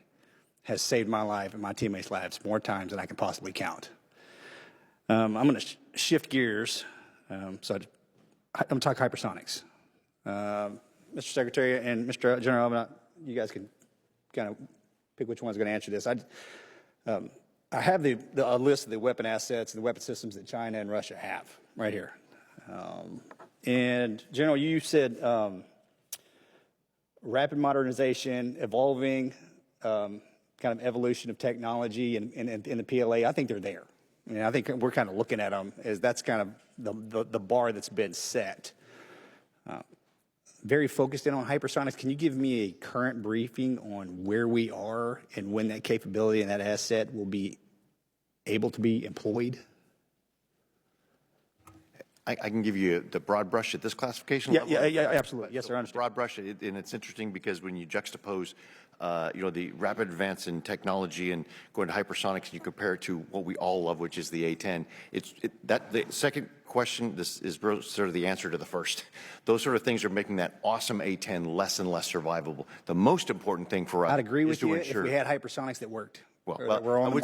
has saved my life and my teammates' lives more times than I can possibly count. I'm going to shift gears. I'm going to talk hypersonics. Mr. Secretary and Mr. General, you guys can kind of pick which one's going to answer this. I have a list of the weapon assets and the weapon systems that China and Russia have right here. And General, you said rapid modernization, evolving, kind of evolution of technology in the PLA. I think they're there. I mean, I think we're kind of looking at them as that's kind of the bar that's been set. Very focused in on hypersonics. Can you give me a current briefing on where we are and when that capability and that asset will be able to be employed? I can give you the broad brush at this classification level. Yeah, absolutely. Yes, sir, I understand. Broad brush, and it's interesting because when you juxtapose, the rapid advance in technology and going to hypersonics, and you compare it to what we all love, which is the A-10. The second question, this is sort of the answer to the first. Those sort of things are making that awesome A-10 less and less survivable. The most important thing for us I'd agree is with to you ensure if we had hypersonics that worked. Well,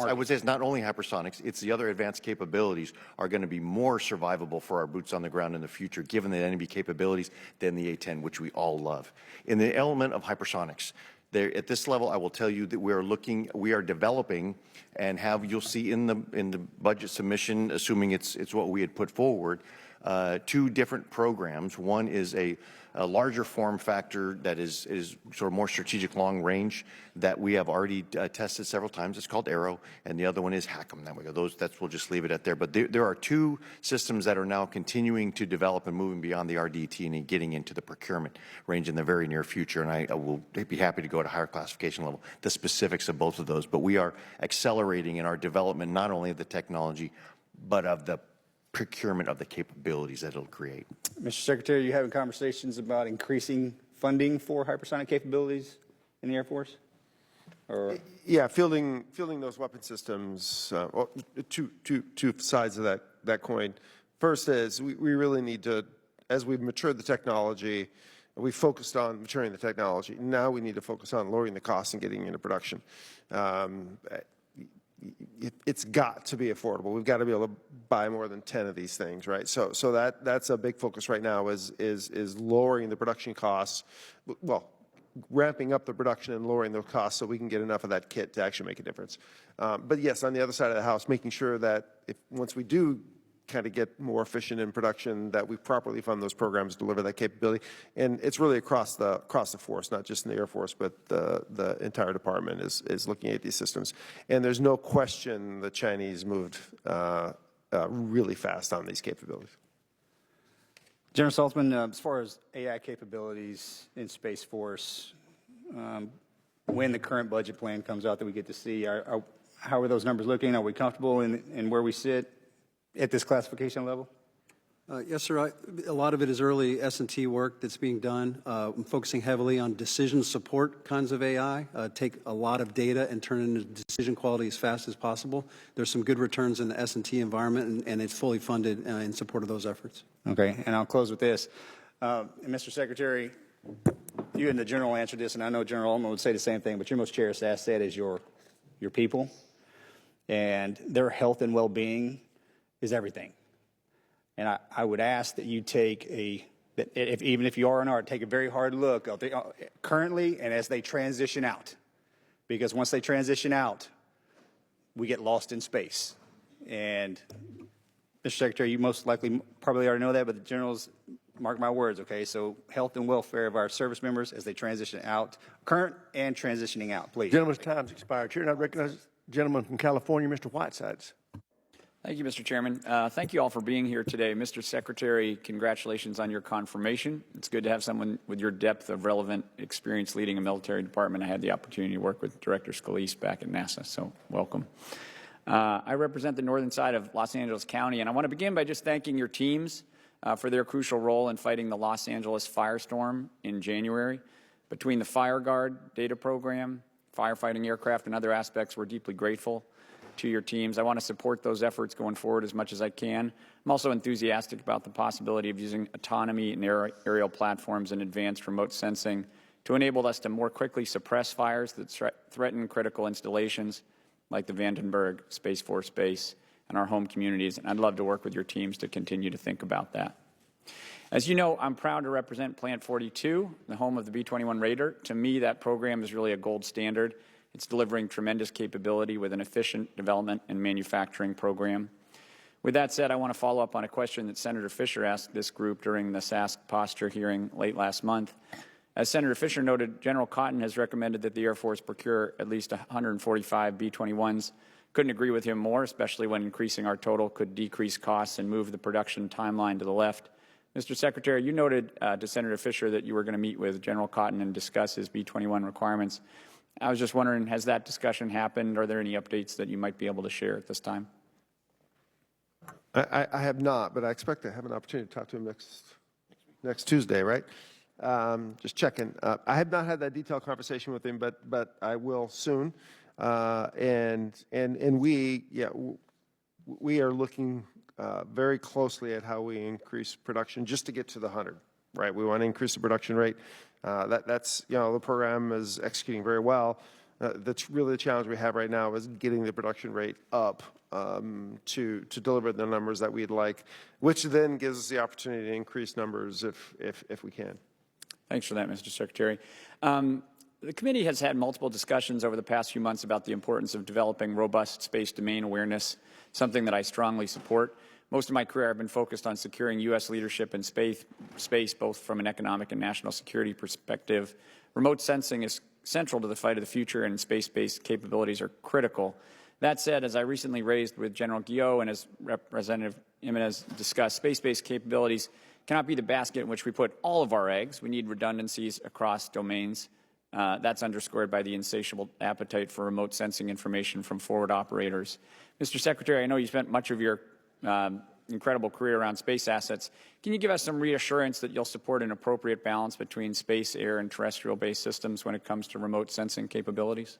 I would say it's not only hypersonics, it's the other advanced capabilities are going to be more survivable for our boots on the ground in the future, given the enemy capabilities, than the A-10, which we all love. In the element of hypersonics, at this level, I will tell you that we are developing, and you'll see in the budget submission, assuming it's what we had put forward, 2 different programs. One is a larger form factor that is sort of more strategic long range that we have already tested several times. It's called Arrow, and the other one is HACM. That we go. We'll just leave it at there. But there are 2 systems that are now continuing to develop and moving beyond the RDT and getting into the procurement range in the very near future. And I will be happy to go to higher classification level, the specifics of both of those. But we are accelerating in our development, not only of the technology, but of the procurement of the capabilities that it'll create. Mr. Secretary, are you having conversations about increasing funding for hypersonic capabilities in the Air Force? Or? Yeah, fielding those weapon systems, two sides of that coin. First is we really need to, as we've matured the technology, we focused on maturing the technology. Now we need to focus on lowering the costs and getting into production. It's got to be affordable. We've got to be able to buy more than 10 of these things, right? So that's a big focus right now is lowering the production costs, well, ramping up the production and lowering the costs so we can get enough of that kit to actually make a difference. But yes, on the other side of the house, making sure that once we do kind of get more efficient in production, that we properly fund those programs, deliver that capability. And it's really across the force, not just in the Air Force, but the entire department is looking at these systems. And there's no question the Chinese moved really fast on these capabilities. General Saltzman, as far as AI capabilities in Space Force, when the current budget plan comes out that we get to see, how are those numbers looking? Are we comfortable in where we sit at this classification level? Yes, sir. A lot of it is early S&T work that's being done. I'm focusing heavily on decision support kinds of AI. Take a lot of data and turn it into decision quality as fast as possible. There's some good returns in the S&T environment, and it's fully funded in support of those efforts. Okay, and I'll close with this. Mr. Secretary, you and the general answered this, and I know General Ullman would say the same thing, but your most cherished asset is your people, and their health and well-being is everything. And I would ask that you take even if you are an art, take a very hard look currently and as they transition out. Because once they transition out, we get lost in space. And Mr. Secretary, you most likely probably already know that, but the generals, mark my words, okay? So health and welfare of our service members as they transition out, current and transitioning out, please. Gentleman's time's expired. Chair, and I recognize the gentleman from California, Mr. Whitesides. Thank you, Mr. Chairman. Thank you all for being here today. Mr. Secretary, congratulations on your confirmation. It's good to have someone with your depth of relevant experience leading a military department. I had the opportunity to work with Director Scalise back at NASA, so welcome. I represent the northern side of Los Angeles County, and I want to begin by just thanking your teams for their crucial role in fighting the Los Angeles firestorm in January. Between the Fire Guard data program, firefighting aircraft, and other aspects, we're deeply grateful to your teams. I want to support those efforts going forward as much as I can. I'm also enthusiastic about the possibility of using autonomy and aerial platforms and advanced remote sensing to enable us to more quickly suppress fires that threaten critical installations like the Vandenberg Space Force Base and our home communities. And I'd love to work with your teams to continue to think about that. As you know, I'm proud to represent Plant 42, the home of the B-21 Raider. To me, that program is really a gold standard. It's delivering tremendous capability with an efficient development and manufacturing program. With that said, I want to follow up on a question that Senator Fisher asked this group during the SASC posture hearing late last month. As Senator Fisher noted, General Cotton has recommended that the Air Force procure at least 145 B-21s. Couldn't agree with him more, especially when increasing our total could decrease costs and move the production timeline to the left. Mr. Secretary, you noted to Senator Fisher that you were going to meet with General Cotton and discuss his B-21 requirements. I was just wondering, has that discussion happened? Are there any updates that you might be able to share at this time? I have not, but I expect to have an opportunity to talk to him next Tuesday, right? Just checking. I have not had that detailed conversation with him, but I will soon. And we are looking very closely at how we increase production just to get to the 100. Right, we want to increase the production rate. That's the program is executing very well. That's really the challenge we have right now is getting the production rate up to deliver the numbers that we'd like, which then gives us the opportunity to increase numbers if we can. Thanks for that, Mr. Secretary. The committee has had multiple discussions over the past few months about the importance of developing robust space domain awareness, something that I strongly support. Most of my career, I've been focused on securing U.S. leadership in space, both from an economic and national security perspective. Remote sensing is central to the fight of the future, and space-based capabilities are critical. That said, as I recently raised with General Guillot and as Representative Jimenez discussed, space-based capabilities cannot be the basket in which we put all of our eggs. We need redundancies across domains. That's underscored by the insatiable appetite for remote sensing information from forward operators. Mr. Secretary, I know you spent much of your incredible career around space assets. Can you give us some reassurance that you'll support an appropriate balance between space, air, and terrestrial-based systems when it comes to remote sensing capabilities?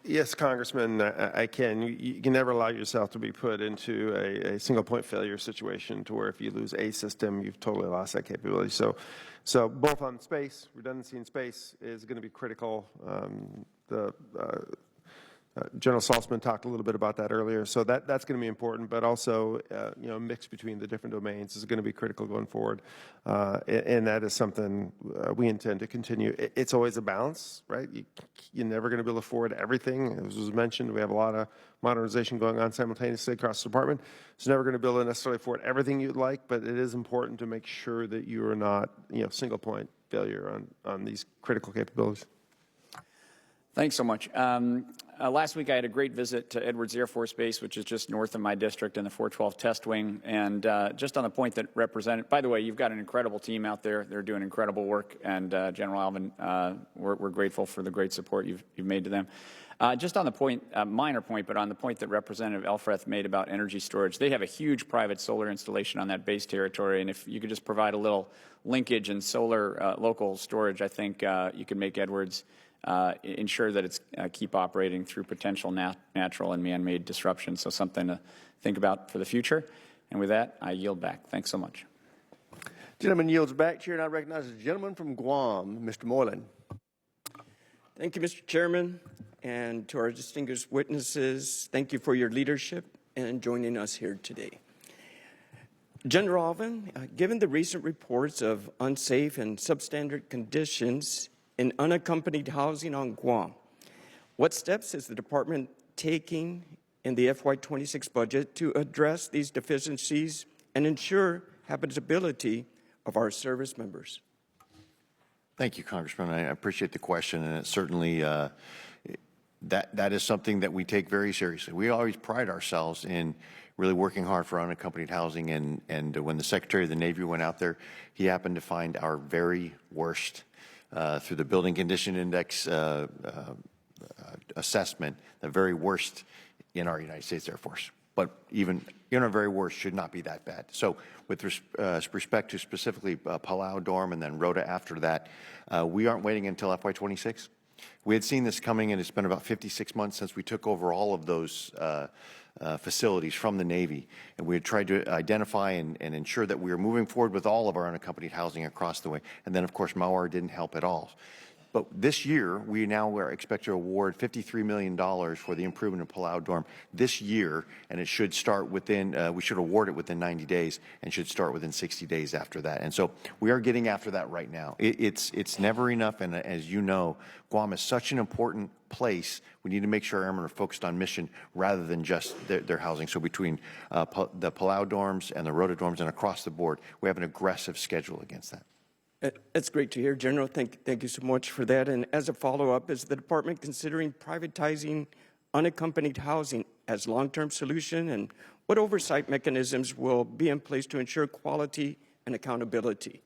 Yes, Congressman, I can. You can never allow yourself to be put into a single-point failure situation to where if you lose a system, you've totally lost that capability. So both on space, redundancy in space is going to be critical. General Saltzman talked a little bit about that earlier, so that's going to be important, but also, a mix between the different domains is going to be critical going forward, and that is something we intend to continue. It's always a balance, right? You're never going to be able to afford everything. As was mentioned, we have a lot of modernization going on simultaneously across the department. It's never going to be able to necessarily afford everything you'd like, but it is important to make sure that you are not, single-point failure on these critical capabilities. Thanks so much. Last week I had a great visit to Edwards Air Force Base, which is just north of my district in the 412 Test Wing. And just on the point that by the way, you've got an incredible team out there. They're doing incredible work. And General Alvin, we're grateful for the great support you've made to them. Just on the point, minor point, but on the point that Representative Elfreth made about energy storage, they have a huge private solar installation on that base territory. And if you could just provide a little linkage in solar local storage, I think you could make Edwards ensure that it's keep operating through potential natural and man-made disruption. So something to think about for the future. And with that, I yield back. Thanks so much. Gentleman yields back. Chair now recognizes the gentleman from Guam, Mr. Moylan. Thank you, Mr. Chairman, and to our distinguished witnesses, thank you for your leadership and joining us here today. General Alvin, given the recent reports of unsafe and substandard conditions in unaccompanied housing on Guam, what steps is the department taking in the FY26 budget to address these deficiencies and ensure habitability of our service members? Thank you, Congressman. I appreciate the question, and it certainly that is something that we take very seriously. We always pride ourselves in really working hard for unaccompanied housing, and when the Secretary of the Navy went out there, he happened to find our very worst through the Building Condition Index assessment, the very worst in our United States Air Force. But even in our very worst should not be that bad. So with respect to specifically Palau Dorm and then Rhoda after that, we aren't waiting until FY26. We had seen this coming, and it's been about 56 months since we took over all of those facilities from the Navy. And we had tried to identify and ensure that we were moving forward with all of our unaccompanied housing across the way. And then, of course, Mauer didn't help at all. But this year, we now are expected to award $53 million for the improvement of Palau Dorm this year, and it should start within, we should award it within 90 days and should start within 60 days after that. And so we are getting after that right now. It's never enough, and as you know, Guam is such an important place. We need to make sure our airmen are focused on mission rather than just their housing. So between the Palau dorms and the Rhoda dorms and across the board, we have an aggressive schedule against that. That's great to hear, General. Thank you so much for that. And as a follow-up, is the department considering privatizing unaccompanied housing as long-term solution? And what oversight mechanisms will be in place to ensure quality and accountability?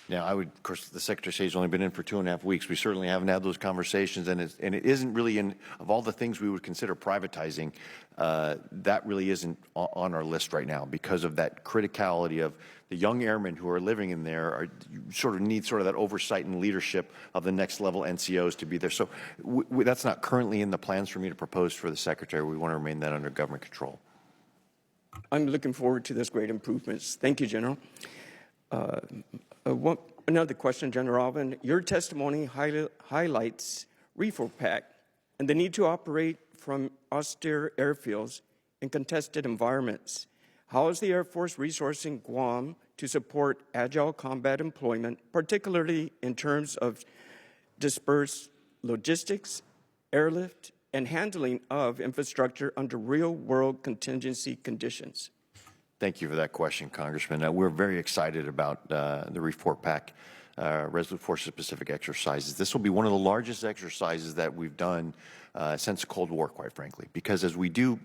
Now, of course, the Secretary says he's only been in for 2.5 weeks. We certainly haven't had those conversations, and it isn't really of all the things we would consider privatizing, that really isn't on our list right now because of that criticality of the young airmen who are living in there. You sort of need that oversight and leadership of the next level NCOs to be there. So that's not currently in the plans for me to propose for the Secretary. We want to remain that under government control. I'm looking forward to those great improvements. Thank you, General. Another question, General Alvin. Your testimony highlights REFORPAC and the need to operate from austere airfields in contested environments. How is the Air Force resourcing Guam to support agile combat employment, particularly in terms of dispersed logistics, airlift, and handling of infrastructure under real-world contingency conditions? Thank you for that question, Congressman. We're very excited about the REFORPAC Resolute Forces Pacific exercises. This will be one of the largest exercises that we've done since the Cold War, quite frankly, because as we do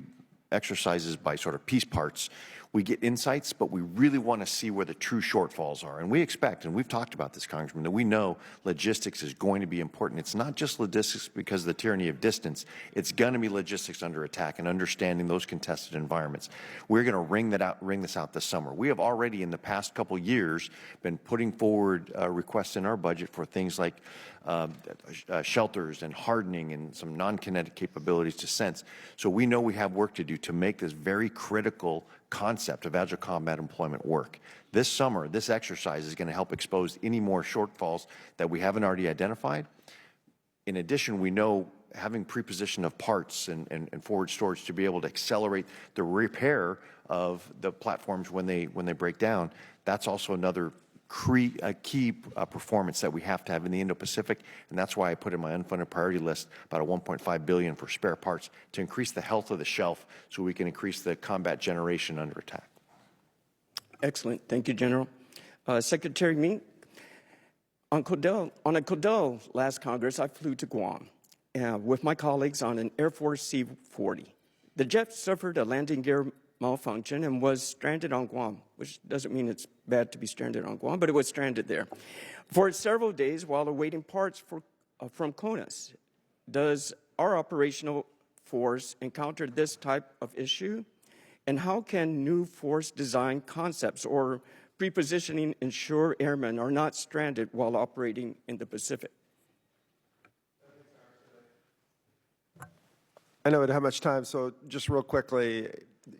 exercises by sort of piece parts, we get insights, but we really want to see where the true shortfalls are. And we expect, and we've talked about this, Congressman, that we know logistics is going to be important. It's not just logistics because of the tyranny of distance. It's going to be logistics under attack and understanding those contested environments. We're going to ring this out this summer. We have already in the past couple years been putting forward requests in our budget for things like shelters and hardening and some non-kinetic capabilities to sense. So we know we have work to do to make this very critical concept of agile combat employment work. This summer, this exercise is going to help expose any more shortfalls that we haven't already identified. In addition, we know having preposition of parts and forward storage to be able to accelerate the repair of the platforms when they break down, that's also another key performance that we have to have in the Indo-Pacific, and that's why I put in my unfunded priority list about a $1.5 billion for spare parts to increase the health of the shelf so we can increase the combat generation under attack. Excellent. Thank you, General. Secretary Meink, on a Codell last Congress, I flew to Guam with my colleagues on an Air Force C-40. The jet suffered a landing gear malfunction and was stranded on Guam, which doesn't mean it's bad to be stranded on Guam, but it was stranded there for several days while awaiting parts from CONUS. Does our operational force encounter this type of issue? And how can new force design concepts or prepositioning ensure airmen are not stranded while operating in the Pacific? I know I don't have much time, so just real quickly,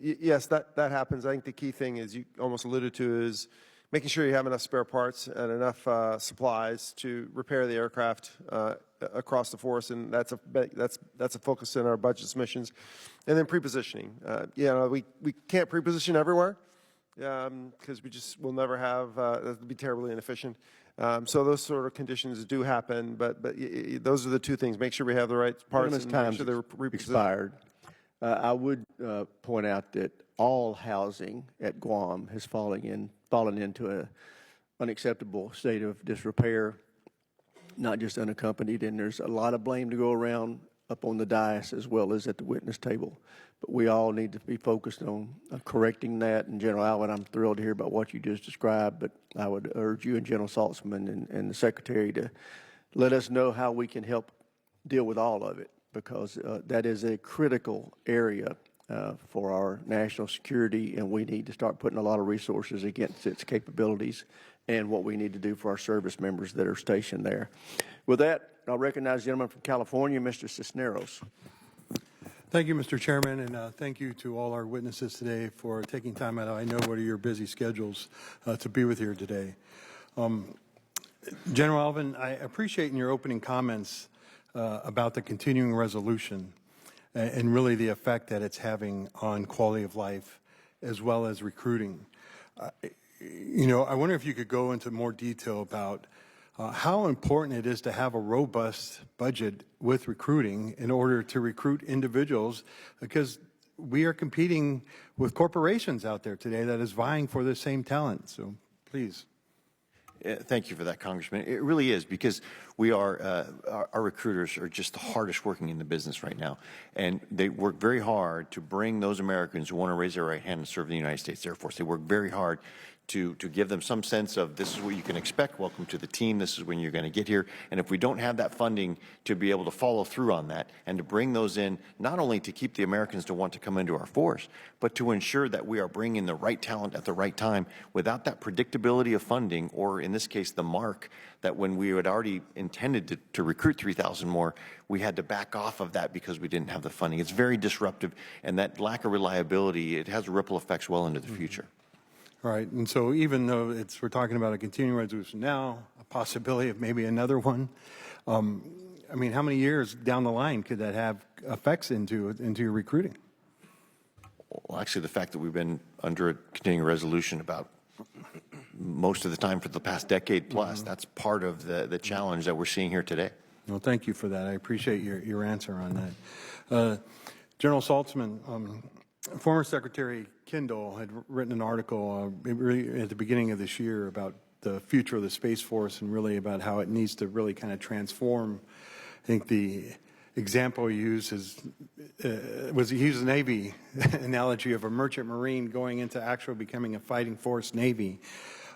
yes, that happens. I think the key thing, as you almost alluded to, is making sure you have enough spare parts and enough supplies to repair the aircraft across the force, and that's a focus in our budget submissions. And then pre-positioning. We can't pre-position everywhere because we just will never have. That would be terribly inefficient. So those sort of conditions do happen, but those are the two things: make sure we have the right parts and make sure they're expired. I would point out that all housing at Guam has fallen into an unacceptable state of disrepair, not just unaccompanied, and there's a lot of blame to go around up on the dais as well as at the witness table. But we all need to be focused on correcting that. And General Alvin, I'm thrilled to hear about what you just described, but I would urge you and General Saltzman and the Secretary to let us know how we can help deal with all of it, because that is a critical area for our national security, and we need to start putting a lot of resources against its capabilities and what we need to do for our service members that are stationed there. With that, I'll recognize the gentleman from California, Mr. Cisneros. Thank you, Mr. Chairman, and thank you to all our witnesses today for taking time out. I know what are your busy schedules to be with here today. General Alvin, I appreciate in your opening comments about the continuing resolution and really the effect that it's having on quality of life as well as recruiting. I wonder if you could go into more detail about how important it is to have a robust budget with recruiting in order to recruit individuals, because we are competing with corporations out there today that is vying for the same talent. So please. Thank you for that, Congressman. It really is, because we are, our recruiters are just the hardest working in the business right now. And they work very hard to bring those Americans who want to raise their right hand and serve in the United States Air Force. They work very hard to give them some sense of this is what you can expect. Welcome to the team. This is when you're going to get here. And if we don't have that funding to be able to follow through on that and to bring those in, not only to keep the Americans to want to come into our force, but to ensure that we are bringing the right talent at the right time without that predictability of funding, or in this case, the mark that when we had already intended to recruit 3,000 more, we had to back off of that because we didn't have the funding. It's very disruptive, and that lack of reliability, it has ripple effects well into the future. All right, and so even though we're talking about a continuing resolution now, a possibility of maybe another one, I mean, how many years down the line could that have effects into your recruiting? Well, actually, the fact that we've been under a continuing resolution about most of the time for the past decade plus, that's part of the challenge that we're seeing here today. Well, thank you for that. I appreciate your answer on that. General Saltzman, former Secretary Kendall had written an article at the beginning of this year about the future of the Space Force and really about how it needs to really kind of transform. I think the example he used was he used a Navy analogy of a merchant marine going into actually becoming a fighting force Navy.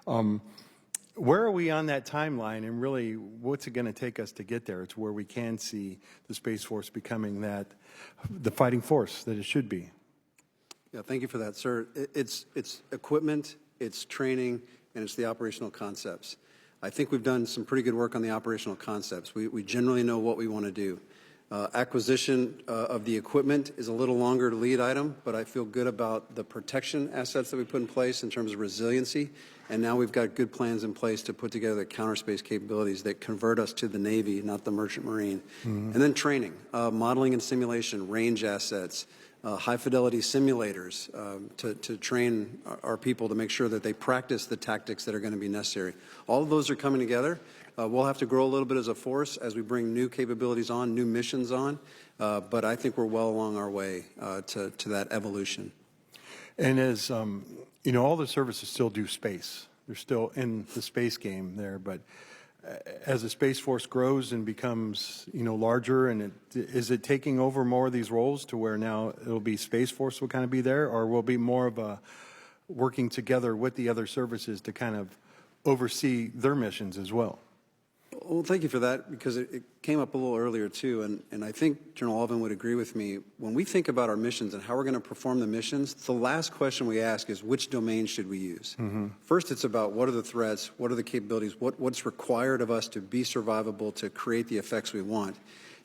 Where are we on that timeline, and really what's it going to take us to get there? It's where we can see the Space Force becoming the fighting force that it should be. Yeah, thank you for that, sir. It's equipment, it's training, and it's the operational concepts. I think we've done some pretty good work on the operational concepts. We generally know what we want to do. Acquisition of the equipment is a little longer lead item, but I feel good about the protection assets that we put in place in terms of resiliency. And now we've got good plans in place to put together the counter space capabilities that convert us to the Navy, not the Merchant Marine. And then training, modeling and simulation, range assets, high-fidelity simulators to train our people to make sure that they practice the tactics that are going to be necessary. All of those are coming together. We'll have to grow a little bit as a force as we bring new capabilities on, new missions on, but I think we're well along our way to that evolution. And as all the services still do space. They're still in the space game there, but as the Space Force grows and becomes, larger, and is it taking over more of these roles to where now it'll be Space Force will kind of be there, or will be more of a working together with the other services to kind of oversee their missions as well? Well, thank you for that, because it came up a little earlier too, and I think General Alvin would agree with me. When we think about our missions and how we're going to perform the missions, the last question we ask is which domain should we use? First, it's about what are the threats, what are the capabilities, what's required of us to be survivable, to create the effects we want.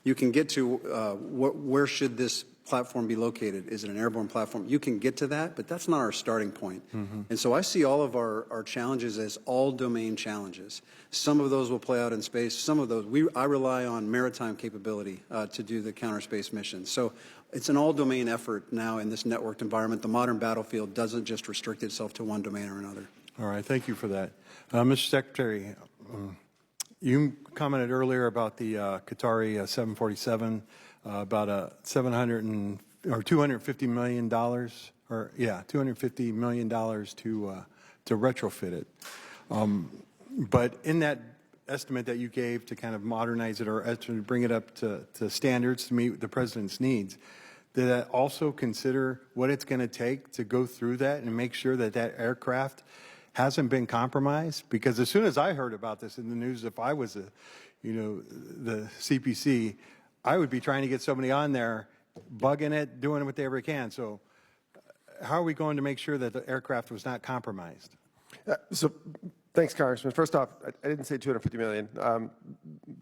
You can get to where should this platform be located? Is it an airborne platform? You can get to that, but that's not our starting point. Mm-hmm. And so I see all of our challenges as all domain challenges. Some of those will play out in space. Some of those, I rely on maritime capability to do the counter space missions. So it's an all domain effort now in this networked environment. The modern battlefield doesn't just restrict itself to one domain or another. All right, thank you for that. Mr. Secretary, you commented earlier about the Qatari 747, about $250 million, $250 million to retrofit it. But in that estimate that you gave to kind of modernize it or to bring it up to standards to meet the president's needs, did that also consider what it's going to take to go through that and make sure that that aircraft hasn't been compromised? Because as soon as I heard about this in the news, if I was the CPC, I would be trying to get somebody on there, bugging it, doing whatever they can. So how are we going to make sure that the aircraft was not compromised? Thanks, Congressman. First off, I didn't say $250 million,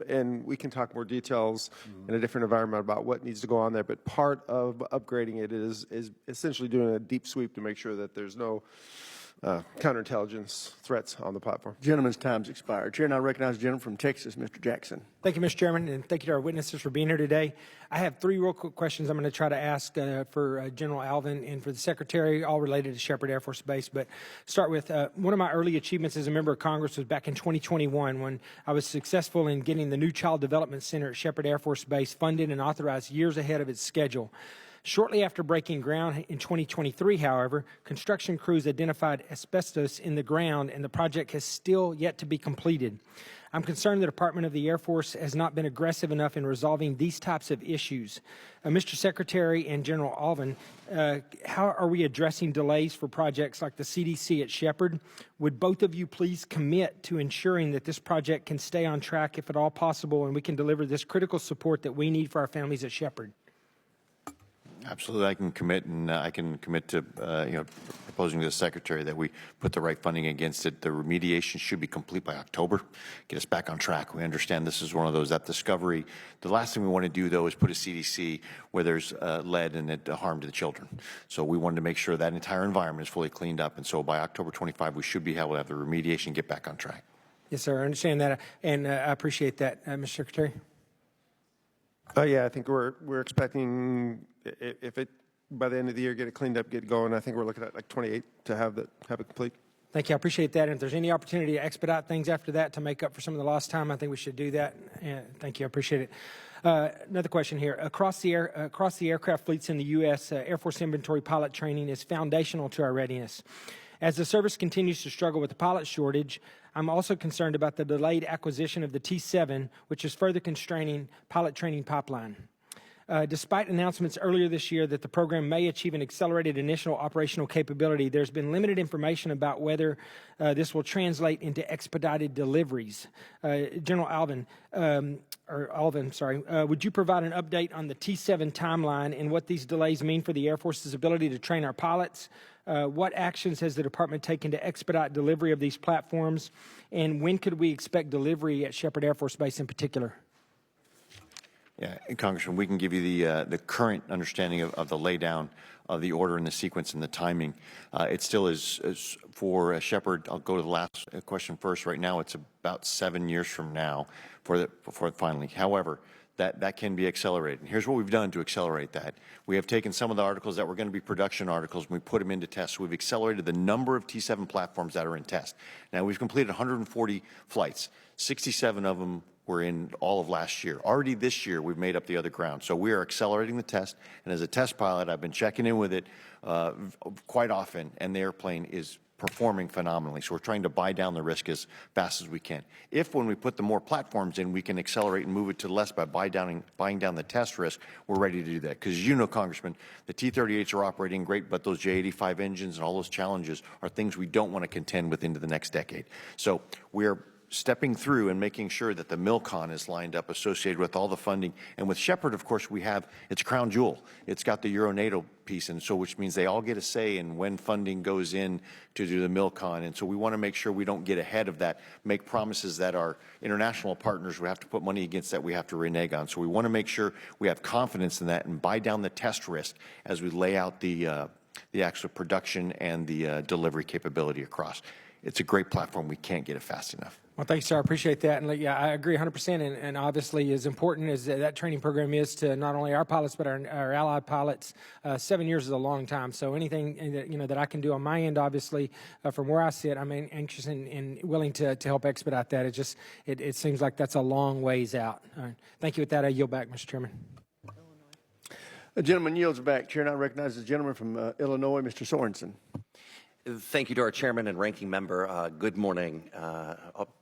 and we can talk more details in a different environment about what needs to go on there, but part of upgrading it is essentially doing a deep sweep to make sure that there's no counterintelligence threats on the platform. Gentleman's time's expired. Chair, now recognize the gentleman from Texas, Mr. Jackson. Thank you, Mr. Chairman, and thank you to our witnesses for being here today. I have three real quick questions I'm going to try to ask for General Alvin and for the Secretary, all related to Sheppard Air Force Base. But start with one of my early achievements as a member of Congress was back in 2021 when I was successful in getting the new Child Development Center at Sheppard Air Force Base funded and authorized years ahead of its schedule. Shortly after breaking ground in 2023, however, construction crews identified asbestos in the ground and the project has still yet to be completed. I'm concerned the Department of the Air Force has not been aggressive enough in resolving these types of issues. Mr. Secretary and General Alvin, how are we addressing delays for projects like the CDC at Sheppard? Would both of you please commit to ensuring that this project can stay on track if at all possible and we can deliver this critical support that we need for our families at Sheppard? Absolutely, I can commit, and I can commit to proposing to the Secretary that we put the right funding against it. The remediation should be complete by October, get us back on track. We understand this is one of those, that discovery. The last thing we want to do, though, is put a CDC where there's lead and it harm to the children. So we wanted to make sure that entire environment is fully cleaned up, and so by October 25, we should be able to have the remediation and get back on track. Yes, sir, I understand that, and I appreciate that, Mr. Secretary. Yeah, I think we're expecting, if it by the end of the year get it cleaned up, get going. I think we're looking at like 28 to have it complete. Thank you. I appreciate that. And if there's any opportunity to expedite things after that to make up for some of the lost time, I think we should do that. Thank you. I appreciate it. Another question here. Across the aircraft fleets in the U.S., Air Force inventory pilot training is foundational to our readiness. As the service continues to struggle with the pilot shortage, I'm also concerned about the delayed acquisition of the T-7, which is further constraining pilot training pipeline. Despite announcements earlier this year that the program may achieve an accelerated initial operational capability, there's been limited information about whether this will translate into expedited deliveries. General Alvin, would you provide an update on the T-7 timeline and what these delays mean for the Air Force's ability to train our pilots? What actions has the department taken to expedite delivery of these platforms? And when could we expect delivery at Sheppard Air Force Base in particular? Yeah, Congressman, we can give you the current understanding of the laydown of the order and the sequence and the timing. It still is for Sheppard. I'll go to the last question first. Right now, it's about 7 years from now for finally. However, that can be accelerated. And here's what we've done to accelerate that. We have taken some of the articles that were going to be production articles and we put them into tests. So we've accelerated the number of T-7 platforms that are in test. Now, we've completed 140 flights. 67 of them were in all of last year. Already this year, we've made up the other ground. So we are accelerating the test. And as a test pilot, I've been checking in with it quite often, and the airplane is performing phenomenally. So we're trying to buy down the risk as fast as we can. If when we put the more platforms in, we can accelerate and move it to less by buying down the test risk, we're ready to do that. Because you know, Congressman, the T-38s are operating great, but those J-85 engines and all those challenges are things we don't want to contend with into the next decade. So we're stepping through and making sure that the MILCON is lined up associated with all the funding. And with Shepherd, of course, we have, it's crown jewel. It's got the Euro-NATO piece, and so which means they all get a say in when funding goes in to do the MILCON. And so we want to make sure we don't get ahead of that, make promises that our international partners, we have to put money against that we have to renege on. So we want to make sure we have confidence in that and buy down the test risk as we lay out the actual production and the delivery capability across. It's a great platform. We can't get it fast enough. Well, thank you, sir. I appreciate that. And yeah, I agree 100%. And obviously, as important as that training program is to not only our pilots, but our allied pilots, 7 years is a long time. So anything that I can do on my end, obviously, from where I sit, I'm anxious and willing to help expedite that. It seems like that's a long ways out. All right. Thank you. With that, I yield back, Mr. Chairman. The gentleman yields back. Chair now recognizes the gentleman from Illinois, Mr. Sorensen. Thank you to our chairman and ranking member. Good morning,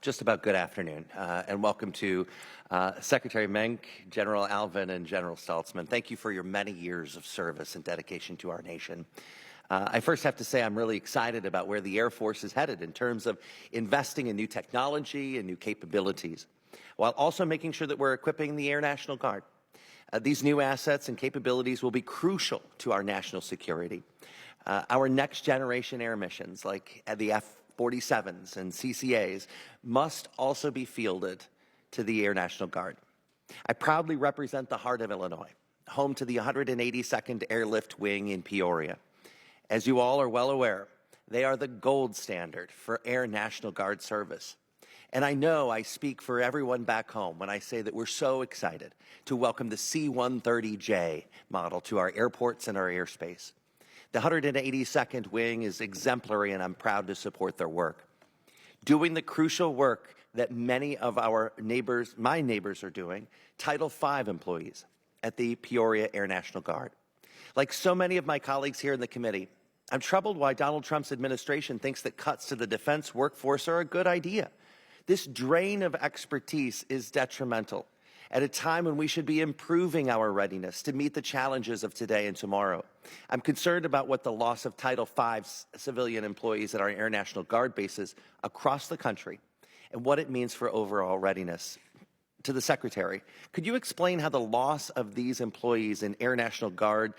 just about good afternoon, and welcome to Secretary Meink, General Alvin, and General Saltzman. Thank you for your many years of service and dedication to our nation. I first have to say I'm really excited about where the Air Force is headed in terms of investing in new technology and new capabilities, while also making sure that we're equipping the Air National Guard. These new assets and capabilities will be crucial to our national security. Our next generation air missions, like the F-47s and CCAs, must also be fielded to the Air National Guard. I proudly represent the heart of Illinois, home to the 182nd Airlift Wing in Peoria. As you all are well aware, they are the gold standard for Air National Guard service. And I know I speak for everyone back home when I say that we're so excited to welcome the C-130J model to our airports and our airspace. The 182nd Wing is exemplary, and I'm proud to support their work. Doing the crucial work that many of our neighbors, my neighbors, are doing, Title V employees at the Peoria Air National Guard. Like so many of my colleagues here in the committee, I'm troubled why Donald Trump's administration thinks that cuts to the defense workforce are a good idea. This drain of expertise is detrimental at a time when we should be improving our readiness to meet the challenges of today and tomorrow. I'm concerned about what the loss of Title V civilian employees at our Air National Guard bases across the country and what it means for overall readiness. To the Secretary, could you explain how the loss of these employees in Air National Guard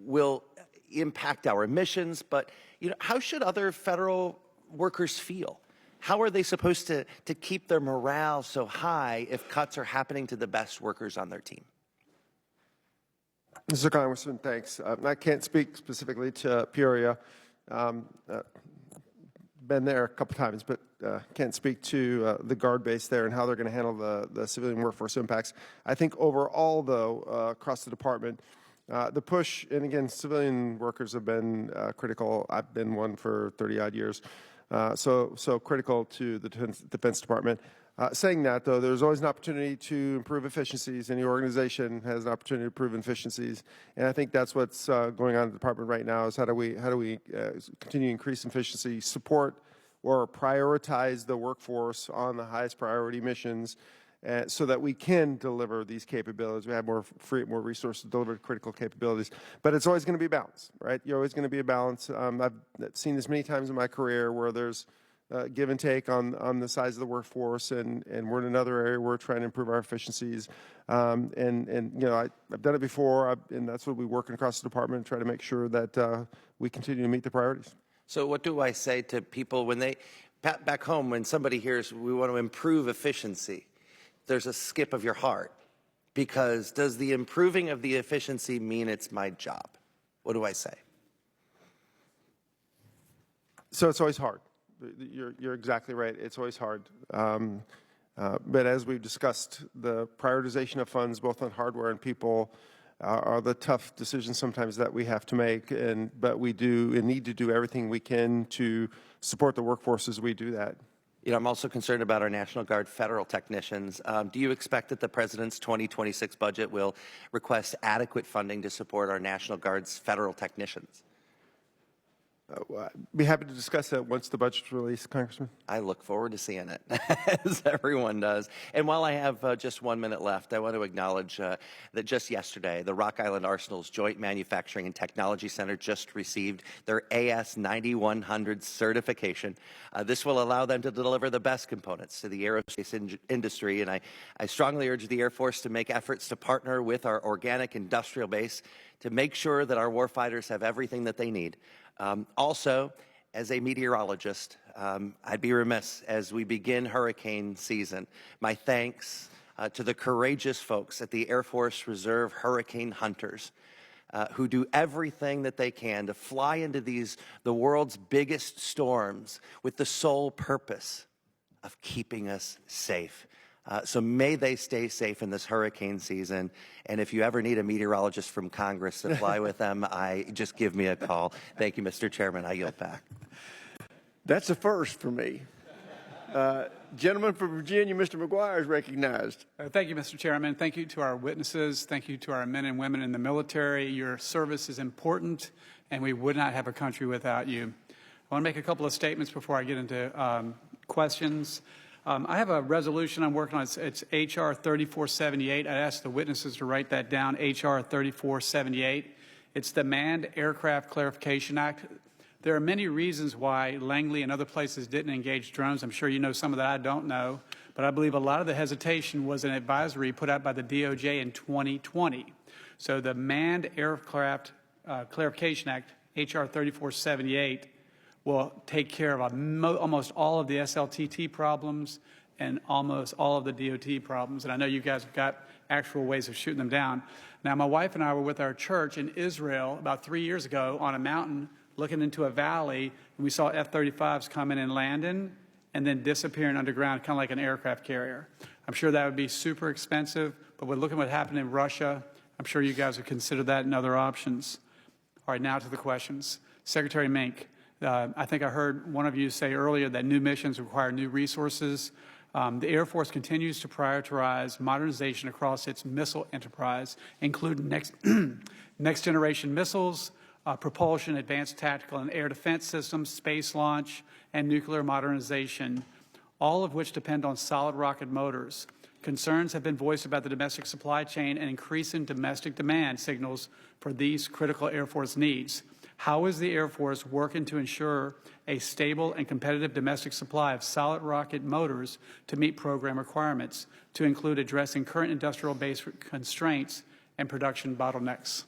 will impact our missions, but how should other federal workers feel? How are they supposed to keep their morale so high if cuts are happening to the best workers on their team? Mr. Congressman, thanks. I can't speak specifically to Peoria. Been there a couple times, but can't speak to the Guard base there and how they're going to handle the civilian workforce impacts. I think overall, though, across the department, the push, and again, civilian workers have been critical. I've been one for 30-odd years. So critical to the Defense Department. Saying that, though, there's always an opportunity to improve efficiencies. Any organization has an opportunity to improve efficiencies, and I think that's what's going on in the department right now. Is how do we continue to increase efficiency, support or prioritize the workforce on the highest priority missions, so that we can deliver these capabilities. We have more resources to deliver critical capabilities. But it's always going to be a balance, right? You're always going to be a balance. I've seen this many times in my career where there's give and take on the size of the workforce, and we're in another area where we're trying to improve our efficiencies. I've done it before, and that's what we're working across the department, try to make sure that we continue to meet the priorities. So what do I say to people when they, back home, when somebody hears we want to improve efficiency? There's a skip of your heart, because does the improving of the efficiency mean it's my job? What do I say? So it's always hard. You're exactly right. It's always hard. But as we've discussed, the prioritization of funds, both on hardware and people, are the tough decisions sometimes that we have to make. But we do and need to do everything we can to support the workforce as we do that. I'm also concerned about our National Guard federal technicians. Do you expect that the President's 2026 budget will request adequate funding to support our National Guard's federal technicians? Be happy to discuss that once the budget's released, Congressman. I look forward to seeing it, as everyone does. And while I have just 1 minute left, I want to acknowledge that just yesterday, the Rock Island Arsenal's Joint Manufacturing and Technology Center just received their AS 9100 certification. This will allow them to deliver the best components to the aerospace industry, and I strongly urge the Air Force to make efforts to partner with our organic industrial base to make sure that our warfighters have everything that they need. Also, as a meteorologist, I'd be remiss as we begin hurricane season. My thanks to the courageous folks at the Air Force Reserve Hurricane Hunters who do everything that they can to fly into the world's biggest storms with the sole purpose of keeping us safe. So may they stay safe in this hurricane season. And if you ever need a meteorologist from Congress to fly with them, just give me a call. Thank you, Mr. Chairman. I yield back. That's a first for me. Gentleman from Virginia, Mr. McGuire, is recognized. Thank you, Mr. Chairman. Thank you to our witnesses. Thank you to our men and women in the military. Your service is important, and we would not have a country without you. I want to make a couple of statements before I get into questions. I have a resolution I'm working on. It's H.R. 3478. I asked the witnesses to write that down, H.R. 3478. It's the Manned Aircraft Clarification Act. There are many reasons why Langley and other places didn't engage drones. I'm sure you know some of that I don't know. But I believe a lot of the hesitation was an advisory put out by the DOJ in 2020. So the Manned Aircraft Clarification Act, H.R. 3478, will take care of almost all of the SLTT problems and almost all of the DOT problems. And I know you guys have got actual ways of shooting them down. Now, my wife and I were with our church in Israel about 3 years ago on a mountain looking into a valley, and we saw F-35s coming and landing and then disappearing underground, kind of like an aircraft carrier. I'm sure that would be super expensive, but we're looking at what happened in Russia. I'm sure you guys would consider that and other options. All right, now to the questions. Secretary Meink. I think I heard one of you say earlier that new missions require new resources. The Air Force continues to prioritize modernization across its missile enterprise, including next generation missiles, propulsion, advanced tactical and air defense systems, space launch, and nuclear modernization, all of which depend on solid rocket motors. Concerns have been voiced about the domestic supply chain and increasing domestic demand signals for these critical Air Force needs. How is the Air Force working to ensure a stable and competitive domestic supply of solid rocket motors to meet program requirements, to include addressing current industrial base constraints and production bottlenecks?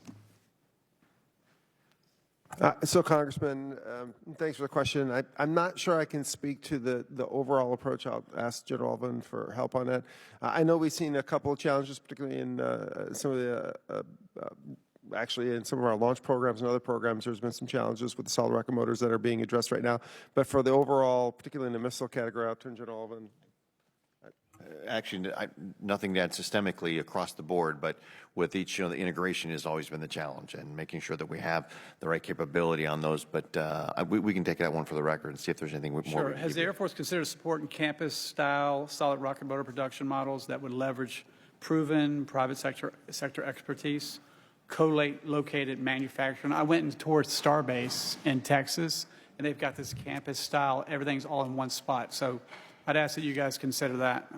So, Congressman, thanks for the question. I'm not sure I can speak to the overall approach. I'll ask General Alvin for help on that. I know we've seen a couple of challenges, particularly in some of the actually, in some of our launch programs and other programs, there's been some challenges with the solid rocket motors that are being addressed right now. But for the overall, particularly in the missile category, I'll turn General Alvin. Actually, nothing to add systemically across the board, but with each, the integration has always been the challenge, and making sure that we have the right capability on those. But we can take that one for the record and see if there's anything more. Sure. Has the Air Force considered supporting campus-style solid rocket motor production models that would leverage proven private sector expertise, co-located manufacturing? I went and toured Starbase in Texas, and they've got this campus-style, everything's all in one spot. So I'd ask that you guys consider that.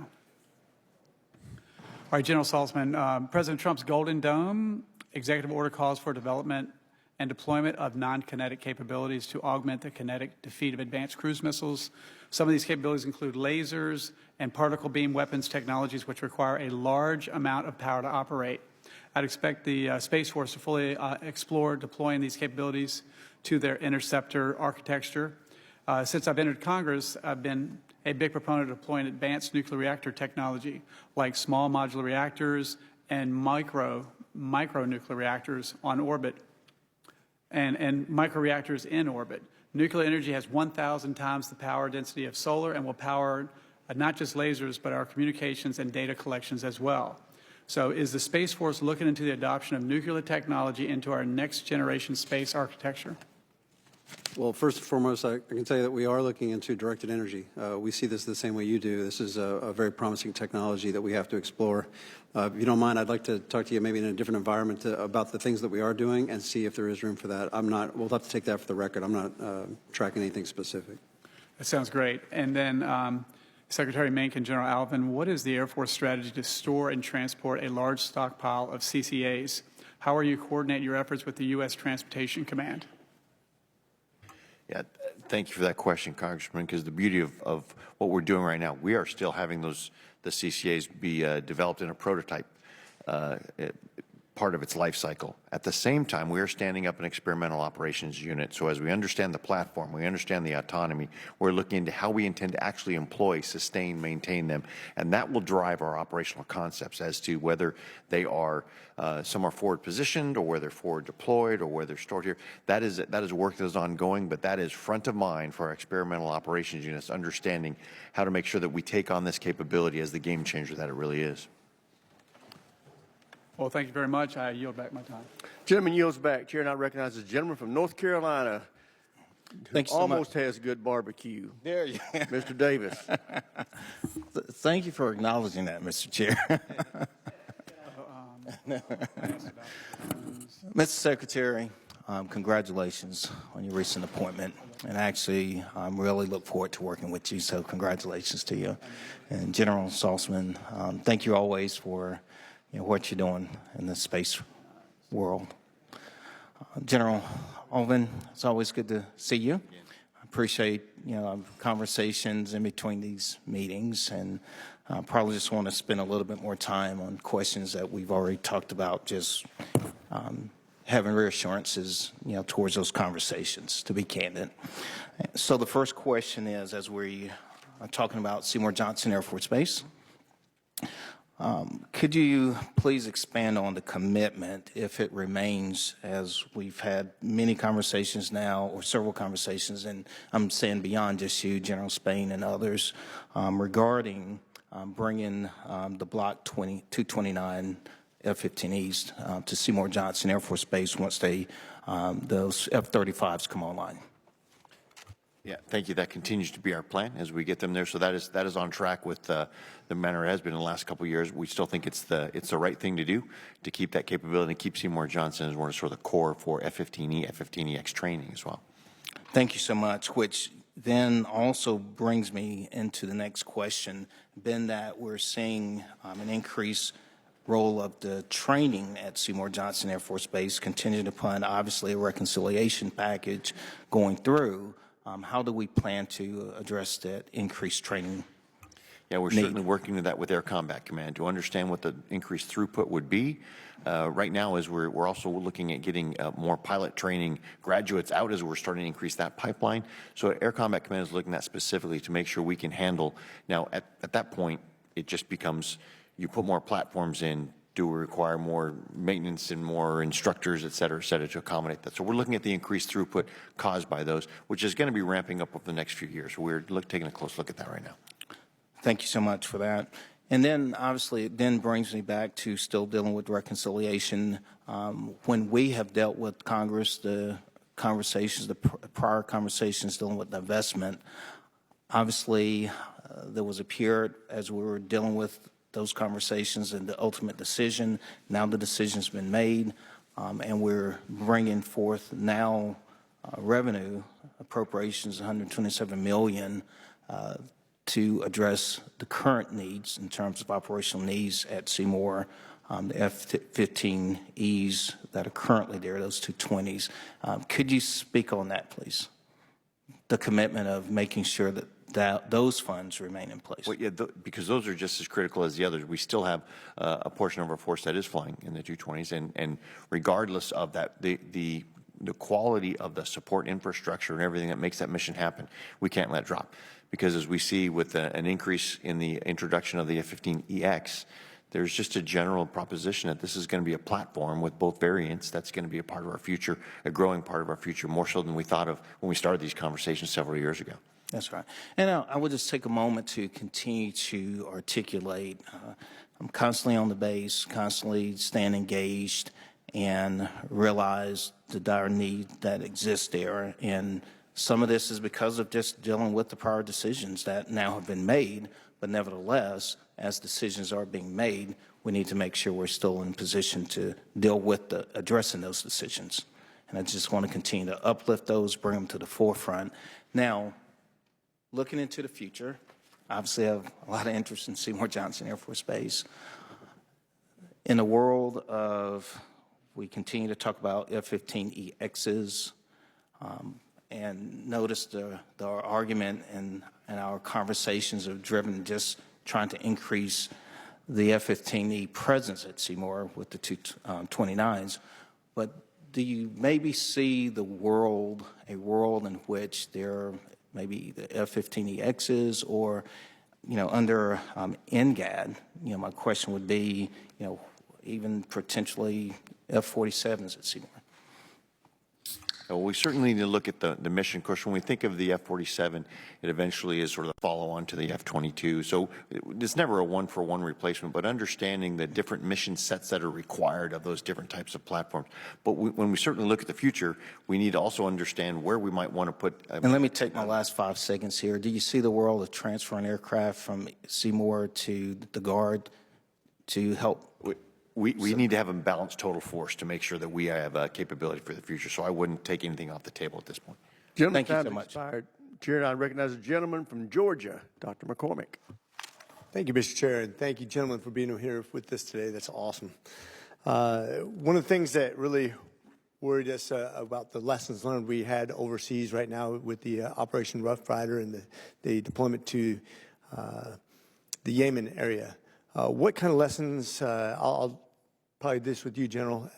All right, General Saltzman, President Trump's Golden Dome executive order calls for development and deployment of non-kinetic capabilities to augment the kinetic defeat of advanced cruise missiles. Some of these capabilities include lasers and particle beam weapons technologies, which require a large amount of power to operate. I'd expect the Space Force to fully explore deploying these capabilities to their interceptor architecture. Since I've entered Congress, I've been a big proponent of deploying advanced nuclear reactor technology like small modular reactors and micro nuclear reactors on orbit and micro reactors in orbit. Nuclear energy has 1,000 times the power density of solar and will power not just lasers, but our communications and data collections as well. So is the Space Force looking into the adoption of nuclear technology into our next generation space architecture? Well, first and foremost, I can tell you that we are looking into directed energy. We see this the same way you do. This is a very promising technology that we have to explore. If you don't mind, I'd like to talk to you maybe in a different environment about the things that we are doing and see if there is room for that. We'll have to take that for the record. I'm not tracking anything specific. That sounds great. And then Secretary Meink and General Alvin, what is the Air Force strategy to store and transport a large stockpile of CCAs? How are you coordinating your efforts with the U.S. Transportation Command? Yeah, thank you for that question, Congressman, because the beauty of what we're doing right now, we are still having the CCAs be developed in a prototype part of its life cycle. At the same time, we are standing up an experimental operations unit. So as we understand the platform, we understand the autonomy, we're looking into how we intend to actually employ, sustain, maintain them. And that will drive our operational concepts as to whether they are, some are forward positioned or whether they're forward deployed or where they're stored here. That is work that is ongoing, but that is front of mind for our experimental operations units, understanding how to make sure that we take on this capability as the game changer that it really is. Well, thank you very much. I yield back my time. Gentleman yields back. Chair now recognizes the gentleman from North Carolina who almost has good barbecue. There you go. Mr. Davis. Thank you for acknowledging that, Mr. Chair. Mr. Secretary, congratulations on your recent appointment. And actually, I really look forward to working with you, so congratulations to you. And General Saltzman, thank you always for what you're doing in the space world. General Alvin, it's always good to see you. I appreciate conversations in between these meetings, and probably just want to spend a little bit more time on questions that we've already talked about, just having reassurances towards those conversations, to be candid. So the first question is, as we are talking about Seymour Johnson Air Force Base, could you please expand on the commitment, if it remains, as we've had many conversations now, or several conversations, and I'm saying beyond just you, General Spain and others, regarding bringing the Block 229 F-15Es to Seymour Johnson Air Force Base once those F-35s come online? Yeah, thank you. That continues to be our plan as we get them there. So that is on track with the manner it has been in the last couple of years. We still think it's the right thing to do to keep that capability and keep Seymour Johnson as one of sort of the core for F-15E, F-15EX training as well. Thank you so much, which then also brings me into the next question, being that we're seeing an increased role of the training at Seymour Johnson Air Force Base, contingent upon obviously a reconciliation package going through. How do we plan to address that increased training? Yeah, we're certainly working with that with Air Combat Command to understand what the increased throughput would be. Right now, as we're also looking at getting more pilot training graduates out as we're starting to increase that pipeline. So Air Combat Command is looking at specifically to make sure we can handle. Now, at that point, it just becomes you put more platforms in. Do we require more maintenance and more instructors, et cetera, to accommodate that? So we're looking at the increased throughput caused by those, which is going to be ramping up over the next few years. We're taking a close look at that right now. Thank you so much for that. And then, obviously, it then brings me back to still dealing with reconciliation. When we have dealt with Congress, the conversations, the prior conversations dealing with divestment, obviously, there was a period as we were dealing with those conversations and the ultimate decision. Now the decision's been made, and we're bringing forth now revenue appropriations, $127 million, to address the current needs in terms of operational needs at Seymour, the F-15Es that are currently there, those 220s. Could you speak on that, please? The commitment of making sure that those funds remain in place. Well, yeah, because those are just as critical as the others. We still have a portion of our force that is flying in the 220s, and regardless of that, the quality of the support infrastructure and everything that makes that mission happen, we can't let drop. Because as we see with an increase in the introduction of the F-15EX, there's just a general proposition that this is going to be a platform with both variants that's going to be a part of our future, a growing part of our future, more so than we thought of when we started these conversations several years ago. That's right. And I would just take a moment to continue to articulate. I'm constantly on the base, constantly staying engaged, and realize the dire need that exists there. And Some of this is because of just dealing with the prior decisions that now have been made, but nevertheless, as decisions are being made, we need to make sure we're still in position to deal with addressing those decisions. And I just want to continue to uplift those, bring them to the forefront. Now, looking into the future, obviously I have a lot of interest in Seymour Johnson Air Force Base. In the world of, we continue to talk about F-15EXs, and notice the argument and our conversations have driven just trying to increase the F-15E presence at Seymour with the 229s. But do you maybe see a world in which there may be the F-15EXs or, under NGAD, my question would be, even potentially F-47s at Seymour? Well, we certainly need to look at the mission. Of course, when we think of the F-47, it eventually is sort of the follow-on to the F-22. So it's never a one-for-one replacement, but understanding the different mission sets that are required of those different types of platforms. But when we certainly look at the future, we need to also understand where we might want to put. And let me take my last 5 seconds here. Do you see the world of transferring aircraft from Seymour to the Guard to help? We need to have a balanced total force to make sure that we have capability for the future. So I wouldn't take anything off the table at this point. Thank you so much. Chair, I recognize a gentleman from Georgia, Dr. McCormick. Thank you, Mr. Chair, and thank you, gentlemen, for being here with us today. That's awesome. One of the things that really worried us about the lessons learned we had overseas right now with the Operation Rough Rider and the deployment to the Yemen area. What kind of lessons, I'll probably this with you, General.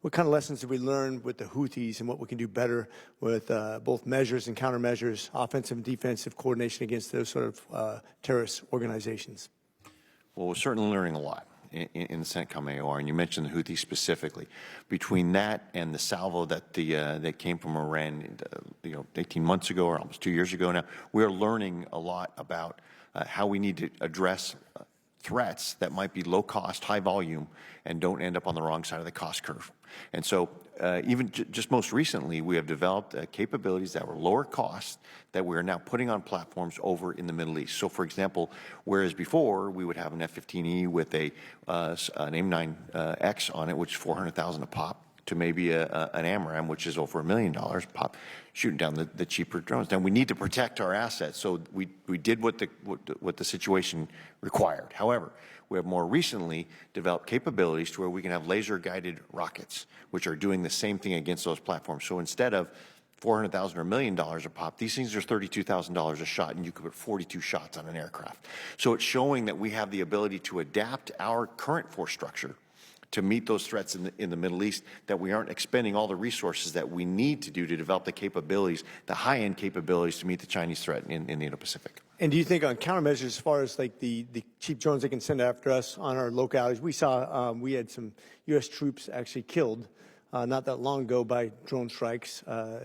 What kind of lessons did we learn with the Houthis and what we can do better with both measures and countermeasures, offensive and defensive coordination against those sort of terrorist organizations? Well, we're certainly learning a lot in the CENTCOM AOR, and you mentioned the Houthis specifically. Between that and the salvo that came from Iran, 18 months ago or almost 2 years ago now, we're learning a lot about how we need to address threats that might be low cost, high volume, and don't end up on the wrong side of the cost curve. And so even just most recently, we have developed capabilities that were lower cost that we are now putting on platforms over in the Middle East. So for example, whereas before we would have an F-15E with an AIM-9X on it, which is $400,000 a pop, to maybe an AMRAAM, which is over $1 million a pop, shooting down the cheaper drones. Now we need to protect our assets, so we did what the situation required. However, we have more recently developed capabilities to where we can have laser-guided rockets, which are doing the same thing against those platforms. So instead of $400,000 or $1 million a pop, these things are $32,000 a shot, and you could put 42 shots on an aircraft. So it's showing that we have the ability to adapt our current force structure to meet those threats in the Middle East, that we aren't expending all the resources that we need to do to develop the capabilities, the high-end capabilities to meet the Chinese threat in the Indo-Pacific. And do you think on countermeasures, as far as like the cheap drones they can send after us on our localities, we saw we had some U.S. troops actually killed not that long ago by drone strikes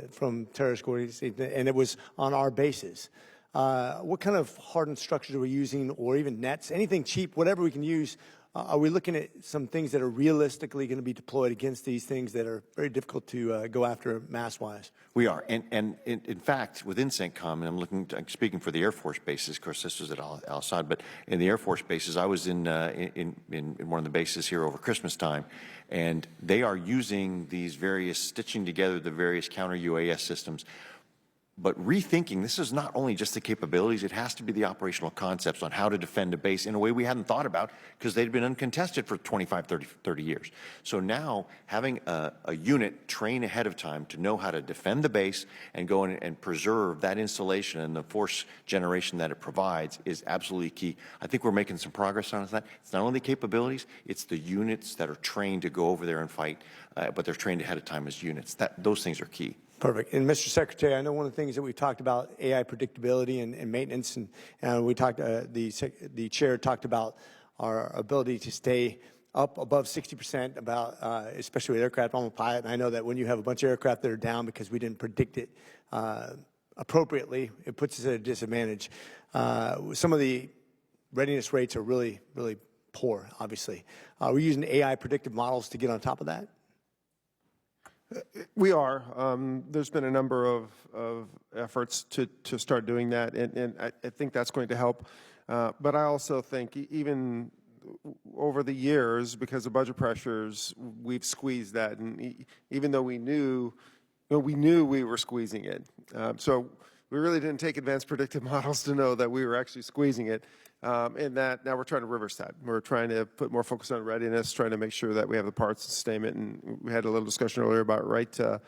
from terrorist organizations, and it was on our bases. What kind of hardened structures are we using, or even nets, anything cheap, whatever we can use? Are we looking at some things that are realistically going to be deployed against these things that are very difficult to go after mass-wise? We are, and in fact, within CENTCOM, and I'm speaking for the Air Force bases. Of course, this was at Al-Assad, but in the Air Force bases, I was in one of the bases here over Christmas time, and they are using these stitching together the various counter-UAS systems. But rethinking, this is not only just the capabilities, it has to be the operational concepts on how to defend a base in a way we hadn't thought about because they'd been uncontested for 25, 30 years. So now having a unit train ahead of time to know how to defend the base and go in and preserve that installation and the force generation that it provides is absolutely key. I think we're making some progress on that. It's not only the capabilities, it's the units that are trained to go over there and fight, but they're trained ahead of time as units. Those things are key. Perfect. And Mr. Secretary, I know one of the things that we talked about, AI predictability and maintenance, and we talked, the chair talked about our ability to stay up above 60%, about especially with aircraft. I'm a pilot, and I know that when you have a bunch of aircraft that are down because we didn't predict it appropriately, it puts us at a disadvantage. Some of the readiness rates are really, really poor, obviously. We're using AI predictive models to get on top of that. We are. There's been a number of efforts to start doing that, and I think that's going to help. But I also think even over the years, because of budget pressures, we've squeezed that, and even though we knew we were squeezing it. So we really didn't take advanced predictive models to know that we were actually squeezing it. And that now we're trying to reverse that. We're trying to put more focus on readiness, trying to make sure that we have the parts and sustainment. And we had a little discussion earlier about right to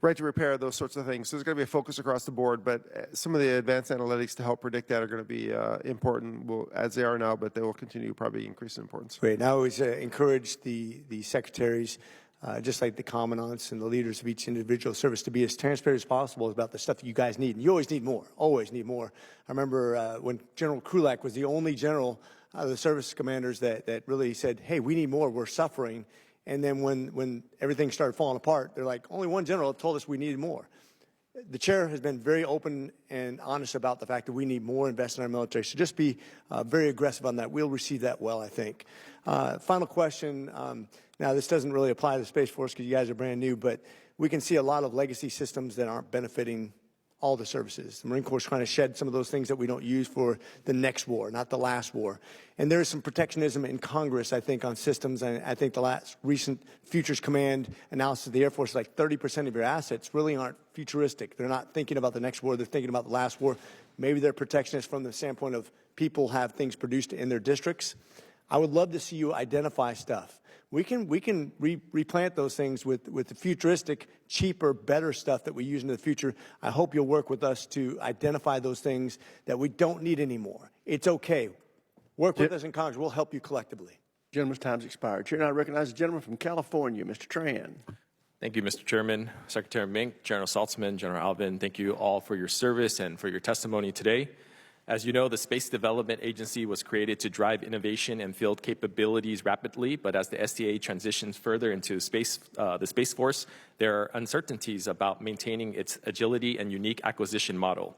repair, those sorts of things. So there's going to be a focus across the board, but some of the advanced analytics to help predict that are going to be important, as they are now, but they will continue to probably increase in importance. Great. And I always encourage the secretaries, just like the commandants and the leaders of each individual service, to be as transparent as possible about the stuff that you guys need. And you always need more, always need more. I remember when General Krulak was the only general out of the service commanders that really said, hey, we need more, we're suffering. And then when everything started falling apart, they're like, only one general told us we needed more. The chair has been very open and honest about the fact that we need more investment in our military. So just be very aggressive on that. We'll receive that well, I think. Final question. Now, this doesn't really apply to the Space Force because you guys are brand new, but we can see a lot of legacy systems that aren't benefiting all the services. The Marine Corps is trying to shed some of those things that we don't use for the next war, not the last war. And there is some protectionism in Congress, I think, on systems. And I think the last recent Futures Command analysis of the Air Force is like 30% of your assets really aren't futuristic. They're not thinking about the next war. They're thinking about the last war. Maybe they're protectionist from the standpoint of people have things produced in their districts. I would love to see you identify stuff. We can replant those things with the futuristic, cheaper, better stuff that we use in the future. I hope you'll work with us to identify those things that we don't need anymore. It's okay. Work with us in Congress. We'll help you collectively. Gentleman's time's expired. Chair, now I recognize the gentleman from California, Mr. Tran. Thank you, Mr. Chairman, Secretary Meink, General Saltzman, General Alvin. Thank you all for your service and for your testimony today. As you know, the Space Development Agency was created to drive innovation and field capabilities rapidly, but as the SDA transitions further into the Space Force, there are uncertainties about maintaining its agility and unique acquisition model.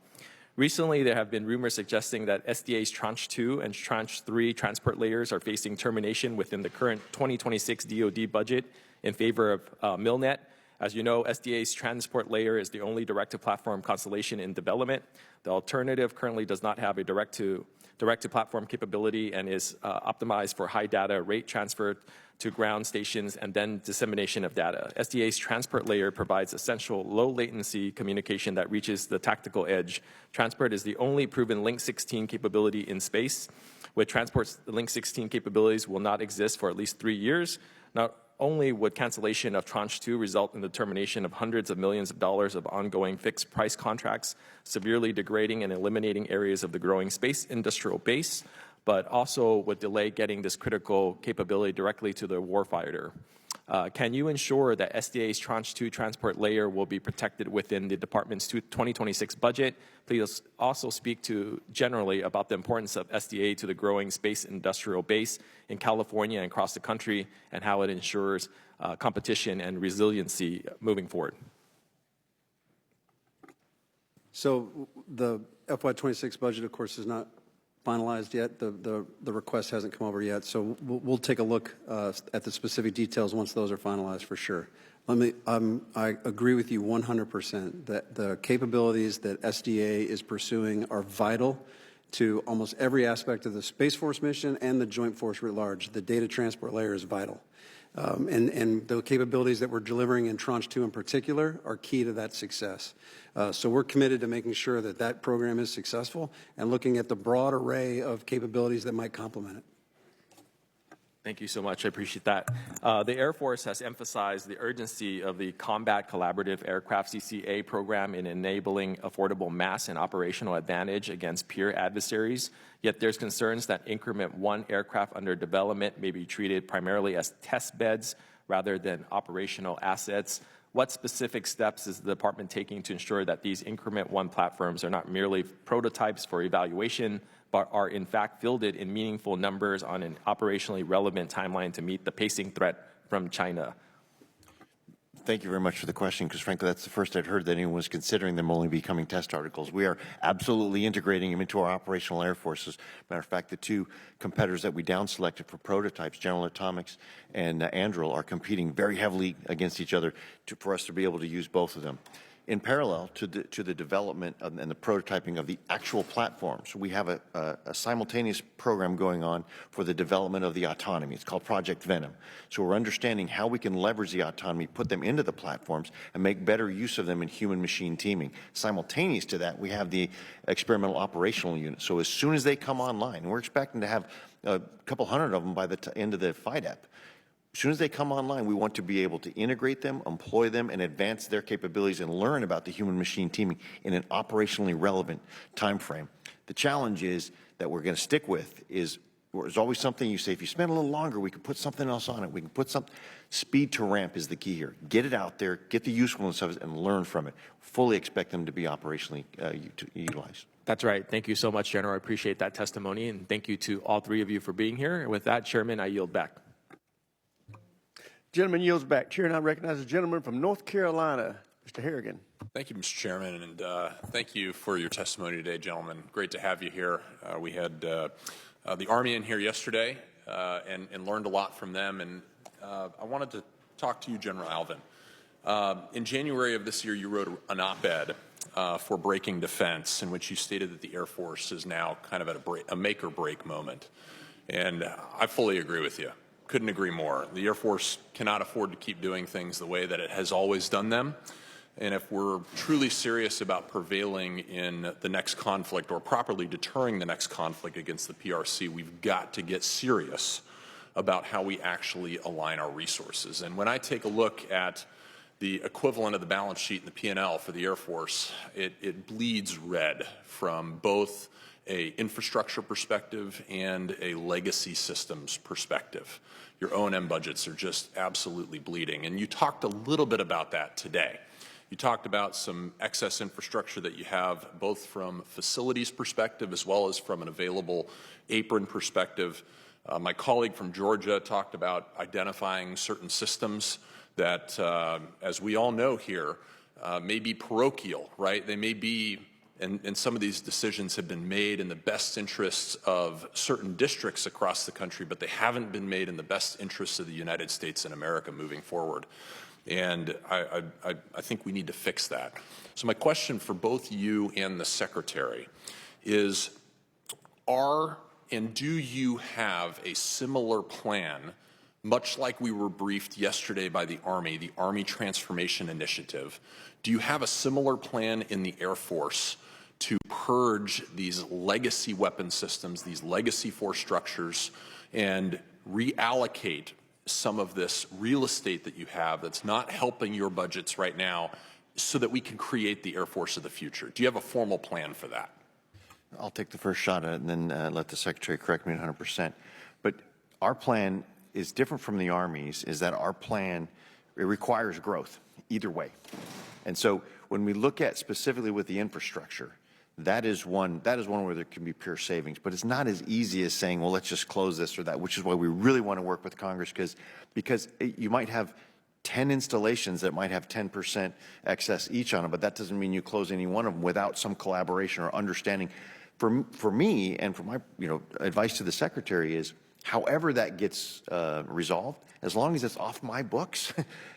Recently, there have been rumors suggesting that SDA's Tranche 2 and Tranche 3 transport layers are facing termination within the current 2026 DoD budget in favor of MILNET. As you know, SDA's transport layer is the only direct-to-platform constellation in development. The alternative currently does not have a direct-to-platform capability and is optimized for high data rate transfer to ground stations and then dissemination of data. SDA's transport layer provides essential low-latency communication that reaches the tactical edge. Transport is the only proven Link 16 capability in space. With transport's Link 16 capabilities will not exist for at least 3 years. Not only would cancellation of Tranche 2 result in the termination of hundreds of millions of dollars of ongoing fixed price contracts, severely degrading and eliminating areas of the growing space industrial base, but also would delay getting this critical capability directly to the warfighter. Can you ensure that SDA's Tranche 2 transport layer will be protected within the department's 2026 budget? Please also speak to generally about the importance of SDA to the growing space industrial base in California and across the country and how it ensures competition and resiliency moving forward. So the FY26 budget, of course, is not finalized yet. The request hasn't come over yet. So we'll take a look at the specific details once those are finalized for sure. I agree with you 100% that the capabilities that SDA is pursuing are vital to almost every aspect of the Space Force mission and the Joint Force writ large. The data transport layer is vital. And the capabilities that we're delivering in Tranche 2 in particular are key to that success. So we're committed to making sure that that program is successful and looking at the broad array of capabilities that might complement it. Thank you so much. I appreciate that. The Air Force has emphasized the urgency of the Combat Collaborative Aircraft CCA program in enabling affordable mass and operational advantage against peer adversaries. Yet there's concerns that Increment 1 aircraft under development may be treated primarily as test beds rather than operational assets. What specific steps is the department taking to ensure that these Increment 1 platforms are not merely prototypes for evaluation, but are in fact fielded in meaningful numbers on an operationally relevant timeline to meet the pacing threat from China? Thank you very much for the question, because frankly, that's the first I'd heard that anyone was considering them only becoming test articles. We are absolutely integrating them into our operational air forces. Matter of fact, the two competitors that we down selected for prototypes, General Atomics and Anduril, are competing very heavily against each other for us to be able to use both of them. In parallel to the development and the prototyping of the actual platforms, we have a simultaneous program going on for the development of the autonomy. It's called Project Venom. So we're understanding how we can leverage the autonomy, put them into the platforms, and make better use of them in human-machine teaming. Simultaneous to that, we have the experimental operational unit. So as soon as they come online, and we're expecting to have a couple hundred of them by the end of the FIDEP, as soon as they come online, we want to be able to integrate them, employ them, and advance their capabilities and learn about the human-machine teaming in an operationally relevant time frame. The challenge is that we're going to stick with is there's always something you say, if you spend a little longer, we can put something else on it. We can put some speed to ramp is the key here. Get it out there, get the usefulness of it, and learn from it. Fully expect them to be operationally utilized. That's right. Thank you so much, General. I appreciate that testimony, and thank you to all three of you for being here. And with that, Chairman, I yield back. Gentleman yields back. Chair, and I recognize the gentleman from North Carolina, Mr. Harrigan. Thank you, Mr. Chairman, and thank you for your testimony today, gentlemen. Great to have you here. We had the Army in here yesterday and learned a lot from them, and I wanted to talk to you, General Alvin. In January of this year, you wrote an op-ed for Breaking Defense, in which you stated that the Air Force is now kind of at a make-or-break moment, and I fully agree with you. Couldn't agree more. The Air Force cannot afford to keep doing things the way that it has always done them. And if we're truly serious about prevailing in the next conflict or properly deterring the next conflict against the PRC, we've got to get serious about how we actually align our resources. And when I take a look at the equivalent of the balance sheet and the P&L for the Air Force, it bleeds red from both an infrastructure perspective and a legacy systems perspective. Your O&M budgets are just absolutely bleeding. And you talked a little bit about that today. You talked about some excess infrastructure that you have both from facilities perspective as well as from an available apron perspective. My colleague from Georgia talked about identifying certain systems that, as we all know here, may be parochial, right? They may be, and some of these decisions have been made in the best interests of certain districts across the country, but they haven't been made in the best interests of the United States and America moving forward. And I think we need to fix that. So my question for both you and the Secretary is, do you have a similar plan, much like we were briefed yesterday by the Army Transformation Initiative? Do you have a similar plan in the Air Force to purge these legacy weapon systems, these legacy force structures, and reallocate some of this real estate that you have that's not helping your budgets right now so that we can create the Air Force of the future? Do you have a formal plan for that? I'll take the first shot at it and then let the Secretary correct me 100%. But our plan is different from the Army's, is that our plan, it requires growth either way. And so when we look at specifically with the infrastructure, that is one where there can be pure savings, but it's not as easy as saying, well, let's just close this or that, which is why we really want to work with Congress, because you might have 10 installations that might have 10% excess each on them, but that doesn't mean you close any one of them without some collaboration or understanding. For me and for my advice to the Secretary is, however that gets resolved, as long as it's off my books,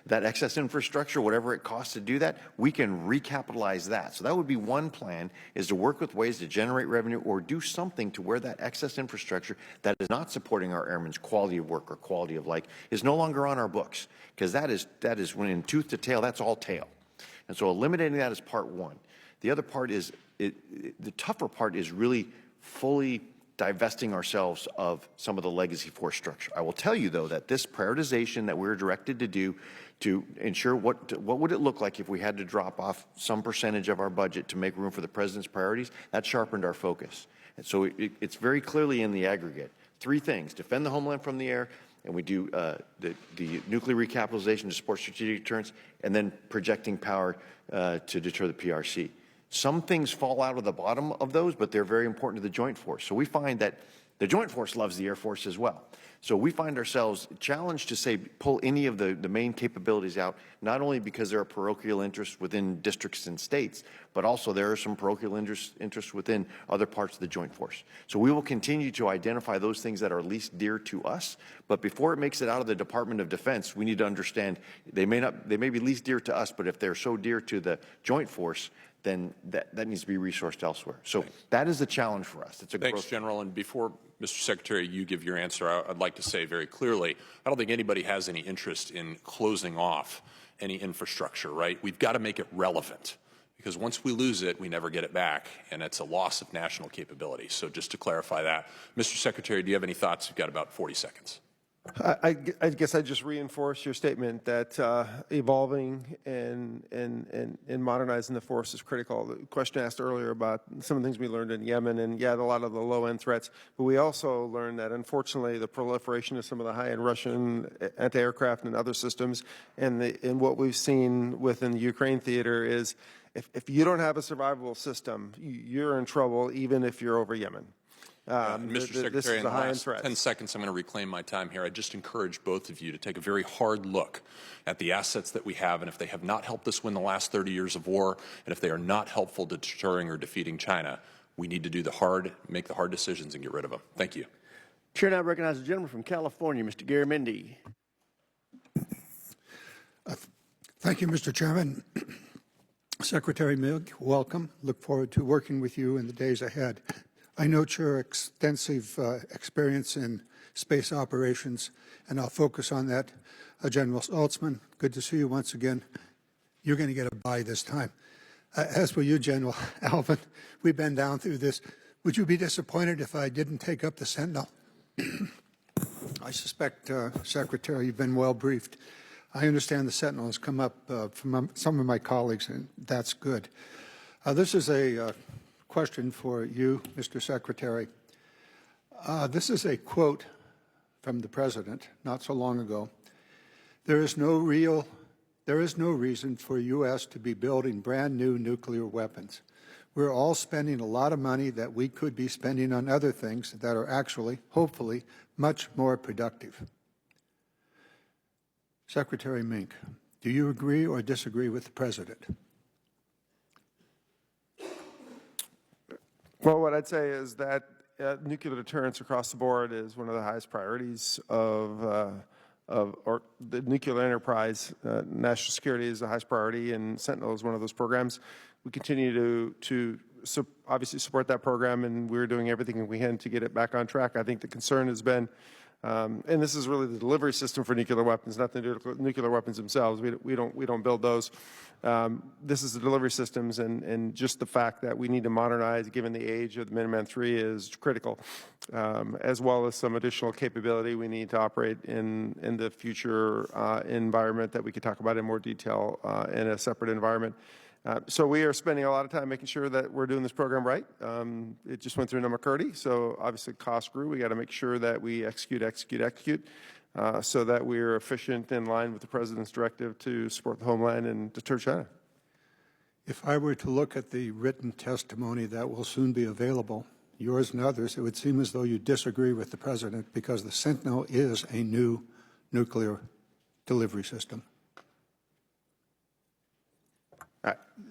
that excess infrastructure, whatever it costs to do that, we can recapitalize that. So that would be one plan, is to work with ways to generate revenue or do something to where that excess infrastructure that is not supporting our airmen's quality of work or quality of life is no longer on our books, because that is when in tooth to tail, that's all tail. And so eliminating that is part one. The other part is, the tougher part is really fully divesting ourselves of some of the legacy force structure. I will tell you, though, that this prioritization that we're directed to do to ensure what would it look like if we had to drop off some percentage of our budget to make room for the President's priorities, that sharpened our focus. And so it's very clearly in the aggregate. Three things: defend the homeland from the air, and we do the nuclear recapitalization to support strategic deterrence, and then projecting power to deter the PRC. Some things fall out of the bottom of those, but they're very important to the joint force. So we find that The Joint Force loves the Air Force as well. So we find ourselves challenged to say, pull any of the main capabilities out, not only because there are parochial interests within districts and states, but also there are some parochial interests within other parts of the Joint Force. So we will continue to identify those things that are least dear to us, but before it makes it out of the Department of Defense, we need to understand they may be least dear to us, but if they're so dear to the Joint Force, then that needs to be resourced elsewhere. So that is the challenge for us. It's a Thanks, growth. General. And before, Mr. Secretary, you give your answer, I'd like to say very clearly, I don't think anybody has any interest in closing off any infrastructure, right? We've got to make it relevant, because once we lose it, we never get it back, and it's a loss of national capability. So just to clarify that, Mr. Secretary, do you have any thoughts? You've got about 40 seconds. I guess I just reinforce your statement that evolving and modernizing the force is critical. The question asked earlier about some of the things we learned in Yemen, and yeah, a lot of the low-end threats, but we also learned that unfortunately the proliferation of some of the high-end Russian anti-aircraft and other systems, and what we've seen within the Ukraine theater is if you don't have a survivable system, you're in trouble even if you're over Yemen. Mr. Secretary, in the last 10 seconds, I'm going to reclaim my time here. I just encourage both of you to take a very hard look at the assets that we have, and if they have not helped us win the last 30 years of war, and if they are not helpful to deterring or defeating China, we need to make the hard decisions and get rid of them. Thank you. Chair now recognizes the gentleman from California, Mr. Gary Mendy. Thank you, Mr. Chairman. Secretary Meink, welcome. Look forward to working with you in the days ahead. I note your extensive experience in space operations, and I'll focus on that. General Saltzman, good to see you once again. You're going to get a bye this time. As for you, General Alvin, we've been down through this. Would you be disappointed if I didn't take up the Sentinel? I suspect, Secretary, you've been well briefed. I understand the Sentinel has come up from some of my colleagues, and that's good. This is a question for you, Mr. Secretary. This is a quote from the President not so long ago. There is no reason for U.S. to be building brand new nuclear weapons. We're all spending a lot of money that we could be spending on other things that are actually, hopefully, much more productive. Secretary Meink, do you agree or disagree with the President? Well, what I'd say is that nuclear deterrence across the board is one of the highest priorities of the nuclear enterprise. National security is the highest priority, and Sentinel is one of those programs. We continue to obviously support that program, and we're doing everything we can to get it back on track. I think the concern has been, and this is really the delivery system for nuclear weapons, not the nuclear weapons themselves. We don't build those. This is the delivery systems, and just the fact that we need to modernize, given the age of the Minuteman III, is critical, as well as some additional capability we need to operate in the future environment that we could talk about in more detail in a separate environment. So we are spending a lot of time making sure that we're doing this program right. It just went through McCurdy, so obviously costs grew. We got to make sure that we execute, so that we're efficient in line with the President's directive to support the homeland and deter China. If I were to look at the written testimony that will soon be available, yours and others, it would seem as though you disagree with the President because the Sentinel is a new nuclear delivery system.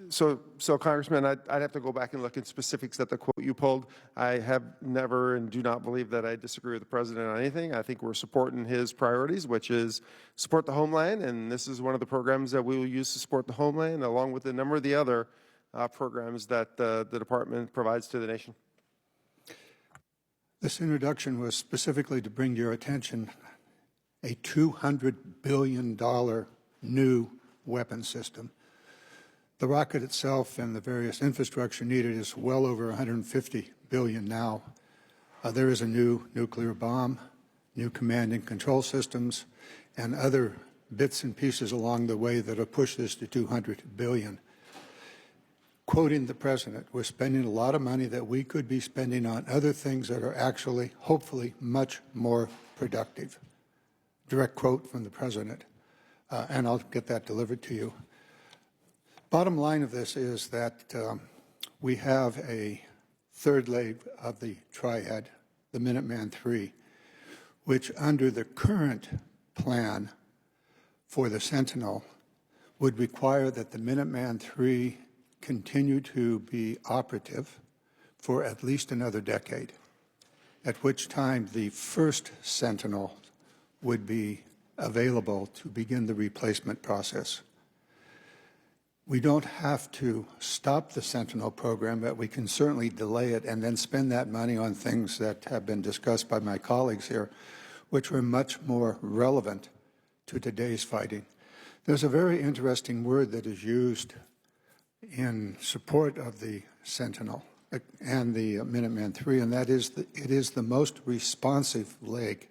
So Congressman, I'd have to go back and look at specifics at the quote you pulled. I have never and do not believe that I disagree with the President on anything. I think we're supporting his priorities, which is support the homeland, and this is one of the programs that we will use to support the homeland, along with a number of the other programs that the Department provides to the nation. This introduction was specifically to bring to your attention a $200 billion new weapon system. The rocket itself and the various infrastructure needed is well over $150 billion now. There is a new nuclear bomb, new command and control systems, and other bits and pieces along the way that have pushed this to $200 billion. Quoting the President, we're spending a lot of money that we could be spending on other things that are actually, hopefully, much more productive. Direct quote from the President, and I'll get that delivered to you. Bottom line of this is that we have a third leg of the triad, the Minuteman III, which under the current plan for the Sentinel would require that the Minuteman III continue to be operative for at least another decade, at which time the first Sentinel would be available to begin the replacement process. We don't have to stop the Sentinel program, but we can certainly delay it and then spend that money on things that have been discussed by my colleagues here, which are much more relevant to today's fighting. There's a very interesting word that is used in support of the Sentinel and the Minuteman III, and that is it is the most responsive leg.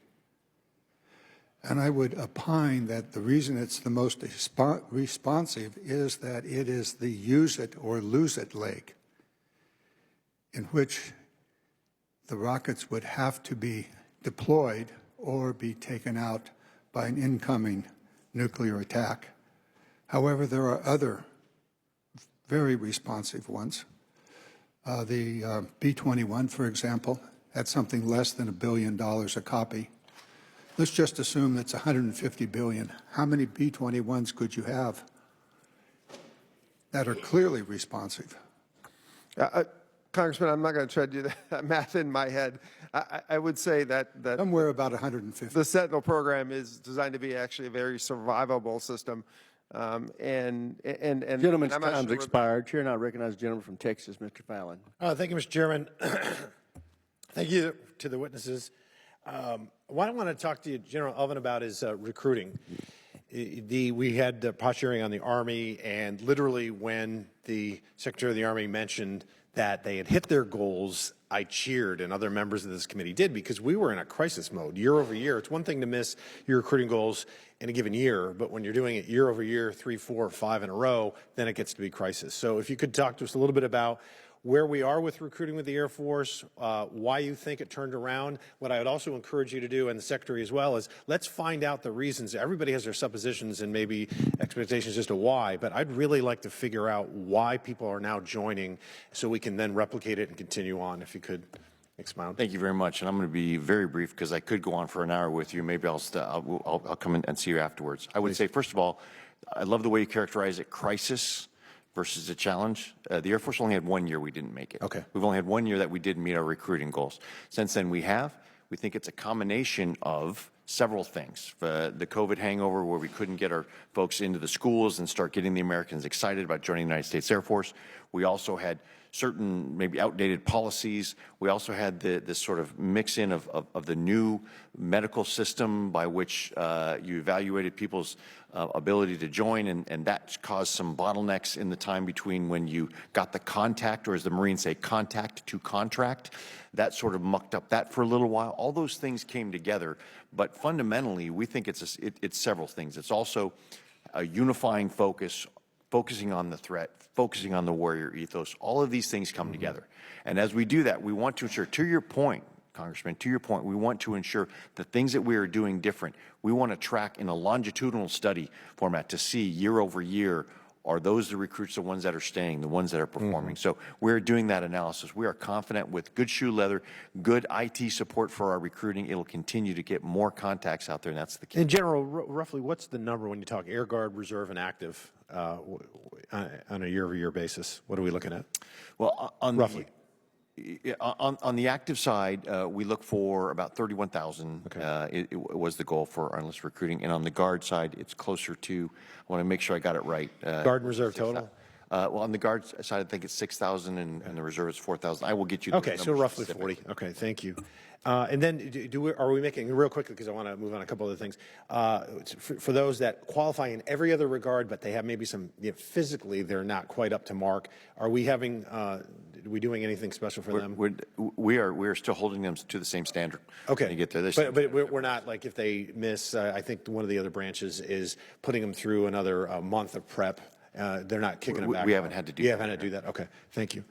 And I would opine that the reason it's the most responsive is that it is the use it or lose it leg, in which the rockets would have to be deployed or be taken out by an incoming nuclear attack. However, there are other very responsive ones. The B-21, for example, had something less than $1 billion a copy. Let's just assume that's 150 billion. How many B-21s could you have that are clearly responsive? Congressman, I'm not going to try to do that math in my head. I would say that somewhere about 150. The Sentinel program is designed to be actually a very survivable system. Gentleman's time's expired. Chair now recognizes the gentleman from Texas, Mr. Fallon. Thank you, Mr. Chairman. Thank you to the witnesses. What I want to talk to you, General Elvin, about is recruiting. We had the posturing on the Army, and literally when the Secretary of the Army mentioned that they had hit their goals, I cheered, and other members of this committee did, because we were in a crisis mode year over year. It's one thing to miss your recruiting goals in a given year, but when you're doing it year over year, 3, 4, 5 in a row, then it gets to be crisis. So if you could talk to us a little bit about where we are with recruiting with the Air Force, why you think it turned around. What I would also encourage you to do, and the Secretary as well, is let's find out the reasons. Everybody has their suppositions and maybe expectations as to why, but I'd really like to figure out why people are now joining so we can then replicate it and continue on, if you could expound. Thank you very much, and I'm going to be very brief because I could go on for an hour with you. Maybe I'll come in and see you afterwards. I would say, first of all, I love the way you characterize it, crisis versus a challenge. The Air Force only had 1 year we didn't make it. Okay. We've only had 1 year that we didn't meet our recruiting goals. Since then we have. We think it's a combination of several things. The COVID hangover where we couldn't get our folks into the schools and start getting the Americans excited about joining the United States Air Force. We also had certain maybe outdated policies. We also had this sort of mix-in of the new medical system by which you evaluated people's ability to join, and that caused some bottlenecks in the time between when you got the contact, or as the Marines say, contact to contract. That sort of mucked up that for a little while. All those things came together, but fundamentally, we think it's several things. It's also a unifying focus, focusing on the threat, focusing on the warrior ethos. All of these things come together. And as we do that, we want to ensure, to your point, Congressman, to your point, we want to ensure the things that we are doing different. We want to track in a longitudinal study format to see year over year, are those the recruits, the ones that are staying, the ones that are performing? So we're doing that analysis. We are confident with good shoe leather, good IT support for our recruiting, it'll continue to get more contacts out there, and that's the key. In general, roughly, what's the number when you talk Air Guard, Reserve, and Active on a year-over-year basis? What are we looking at? Well, roughly. On the active side, we look for about 31,000. Okay. It was the goal for our enlisted recruiting. And on the Guard side, it's closer to, I want to make sure I got it right. Guard and Reserve total? Well, on the Guard side, I think it's 6,000, and the Reserve is 4,000. I will get you the okay, so roughly 40. Okay, thank you. And then are we making, real quickly, because I want to move on a couple other things, for those that qualify in every other regard, but they have maybe some, physically they're not quite up to mark, are we having, are we doing anything special for them? We're still holding them to the same standard. Okay. When you get there. But we're not, like, if they miss, I think one of the other branches is putting them through another month of prep. They're not kicking them back. We haven't had to do that. You haven't had to do that. Okay, thank you.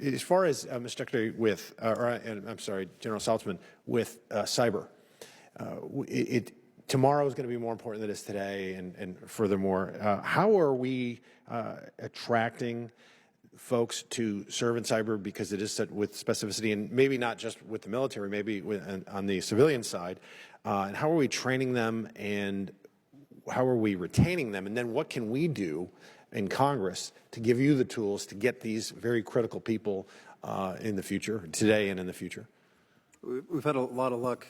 As far as, Mr. Secretary, with, I'm sorry, General Saltzman, with cyber, tomorrow is going to be more important than it is today, and furthermore, how are we attracting folks to serve in cyber because it is set with specificity, and maybe not just with the military, maybe on the civilian side? And how are we training them, and how are we retaining them? And then what can we do in Congress to give you the tools to get these very critical people in the future, today and in the future? We've had a lot of luck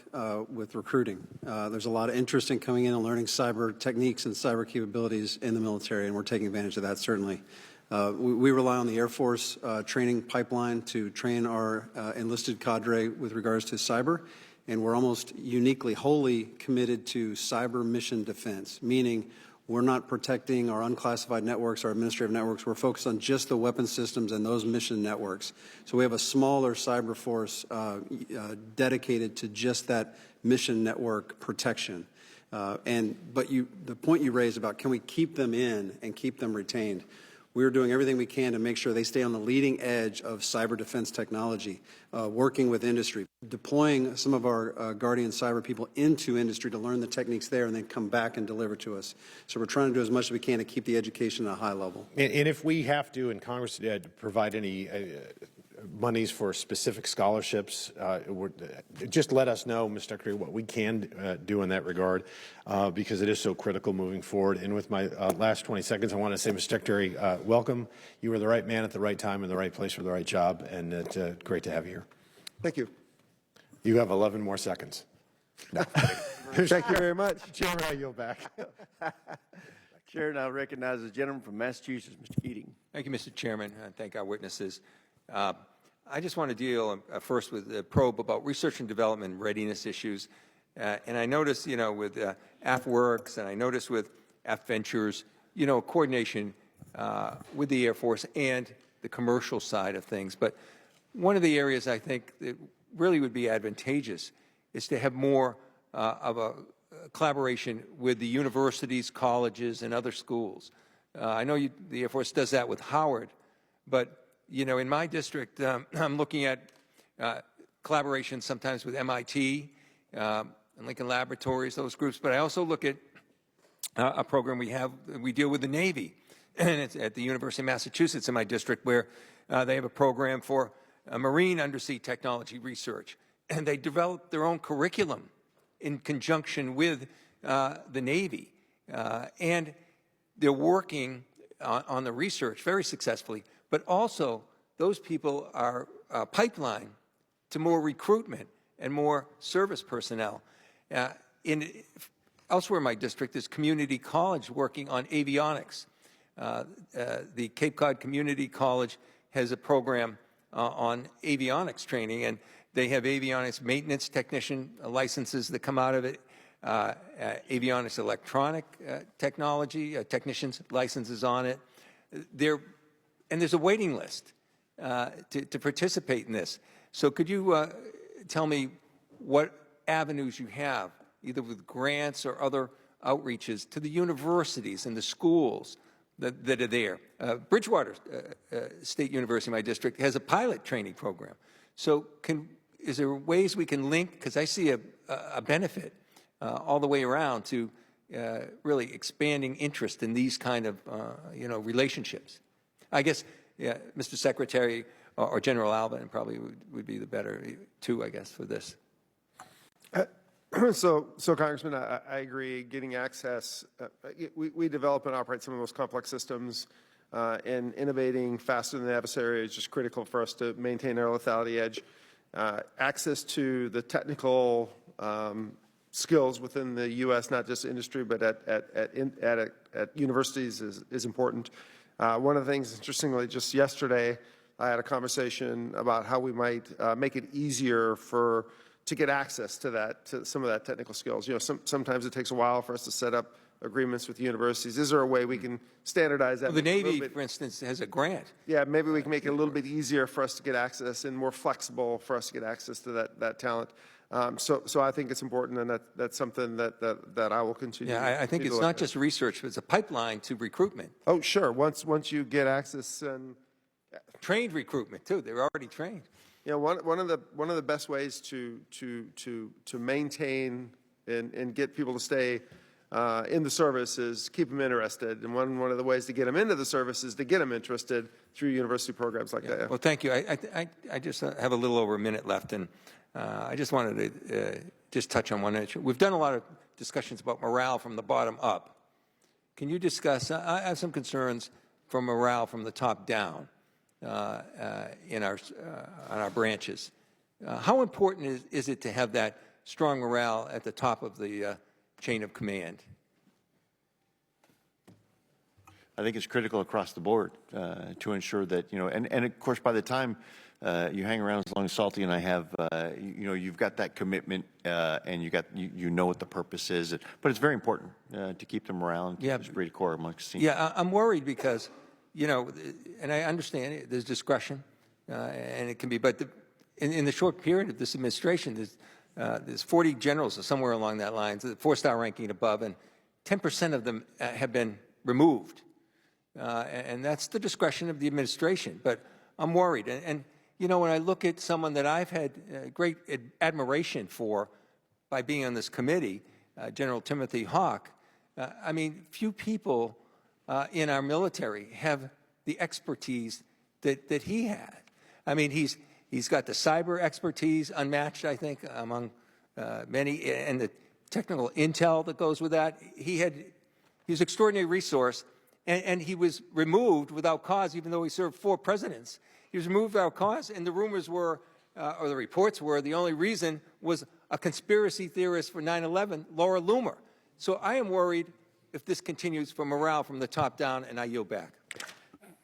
with recruiting. There's a lot of interest in coming in and learning cyber techniques and cyber capabilities in the military, and we're taking advantage of that, certainly. We rely on the Air Force training pipeline to train our enlisted cadre with regards to cyber, and we're almost uniquely, wholly committed to cyber mission defense, meaning we're not protecting our unclassified networks, our administrative networks. We're focused on just the weapon systems and those mission networks. So we have a smaller cyber force dedicated to just that mission network protection. But the point you raised about can we keep them in and keep them retained, we're doing everything we can to make sure they stay on the leading edge of cyber defense technology, working with industry, deploying some of our Guardian cyber people into industry to learn the techniques there and then come back and deliver to us. So we're trying to do as much as we can to keep the education at a high level. And if we have to, in Congress, provide any monies for specific scholarships, just let us know, Mr. Secretary, what we can do in that regard, because it is so critical moving forward. And with my last 20 seconds, I want to say, Mr. Secretary, welcome. You were the right man at the right time in the right place for the right job, and it's great to have you here. Thank you. You have 11 more seconds. No. Thank you very much. Chairman, I yield back. Chair now recognizes the gentleman from Massachusetts, Mr. Keating. Thank you, Mr. Chairman, and thank our witnesses. I just want to deal first with the probe about research and development readiness issues. And I noticed, with AFWorks, and I noticed with AFVentures, coordination with the Air Force and the commercial side of things. But one of the areas I think that really would be advantageous is to have more of a collaboration with the universities, colleges, and other schools. I know the Air Force does that with Howard, but in my district, I'm looking at collaboration sometimes with MIT and Lincoln Laboratories, those groups, but I also look at a program we deal with the Navy, and it's at the University of Massachusetts in my district, where they have a program for marine undersea technology research, and they develop their own curriculum in conjunction with the Navy, and they're working on the research very successfully. But also, those people are a pipeline to more recruitment and more service personnel. Elsewhere in my district, there's community college working on avionics. The Cape Cod Community College has a program on avionics training, and they have avionics maintenance technician licenses that come out of it, avionics electronic technology, technicians licenses on it. And there's a waiting list to participate in this. So could you tell me what avenues you have, either with grants or other outreaches to the universities and the schools that are there? Bridgewater State University, my district, has a pilot training program. So is there ways we can link? Because I see a benefit all the way around to really expanding interest in these kind of relationships. I guess, Mr. Secretary or General Alvin probably would be the better two, I guess, for this. So Congressman, I agree. Getting access, we develop and operate some of the most complex systems, and innovating faster than the adversary is just critical for us to maintain our lethality edge. Access to the technical skills within the U.S., not just industry, but at universities is important. One of the things, interestingly, just yesterday, I had a conversation about how we might make it easier to get access to some of that technical skills. Sometimes it takes a while for us to set up agreements with universities. Is there a way we can standardize that? Well, the Navy, for instance, has a grant. Yeah, maybe we can make it a little bit easier for us to get access and more flexible for us to get access to that talent. So I think it's important, and that's something that I will continue. Yeah, I think it's not just research, but it's a pipeline to recruitment. Oh, sure. Once you get access and trained recruitment too, they're already trained. One of the best ways to maintain and get people to stay in the service is keep them interested. And one of the ways to get them into the service is to get them interested through university programs like that. Well, thank you. I just have a little over a minute left, and I just wanted to just touch on one issue. We've done a lot of discussions about morale from the bottom up. Can you discuss, I have some concerns for morale from the top down on our branches. How important is it to have that strong morale at the top of the chain of command? I think it's critical across the board to ensure that, and of course, by the time you hang around as long as Salty and I have, you've got that commitment and you know what the purpose is. But it's very important to keep them around, keep the esprit de corps amongst the team. Yeah, I'm worried because, and I understand it, there's discretion and it can be, but in the short period of this administration, there's 40 generals or somewhere along that line, the 4-star ranking above, and 10% of them have been removed. And that's the discretion of the administration. But I'm worried. And when I look at someone that I've had great admiration for by being on this committee, General Timothy Hawk, few people in our military have the expertise that he had. He's got the cyber expertise unmatched, I think, among many, and the technical intel that goes with that. He's an extraordinary resource, and he was removed without cause, even though he served 4 presidents. He was removed without cause, and the rumors were, or the reports were, the only reason was a conspiracy theorist for 9/11, Laura Loomer. So I am worried if this continues for morale from the top down, and I yield back.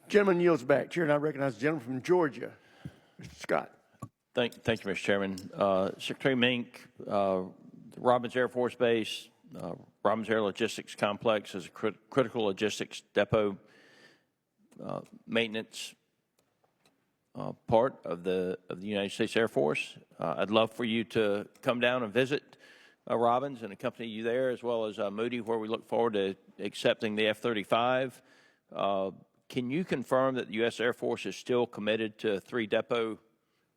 Gentleman yields back. Chair, and I recognize the gentleman from Georgia, Mr. Scott. Thank you, Mr. Chairman. Secretary Meink, Robbins Air Force Base, Robbins Air Logistics Complex is a critical logistics depot maintenance part of the United States Air Force. I'd love for you to come down and visit Robbins and accompany you there, as well as Moody, where we look forward to accepting the F-35. Can you confirm that the U.S. Air Force is still committed to a 3-depot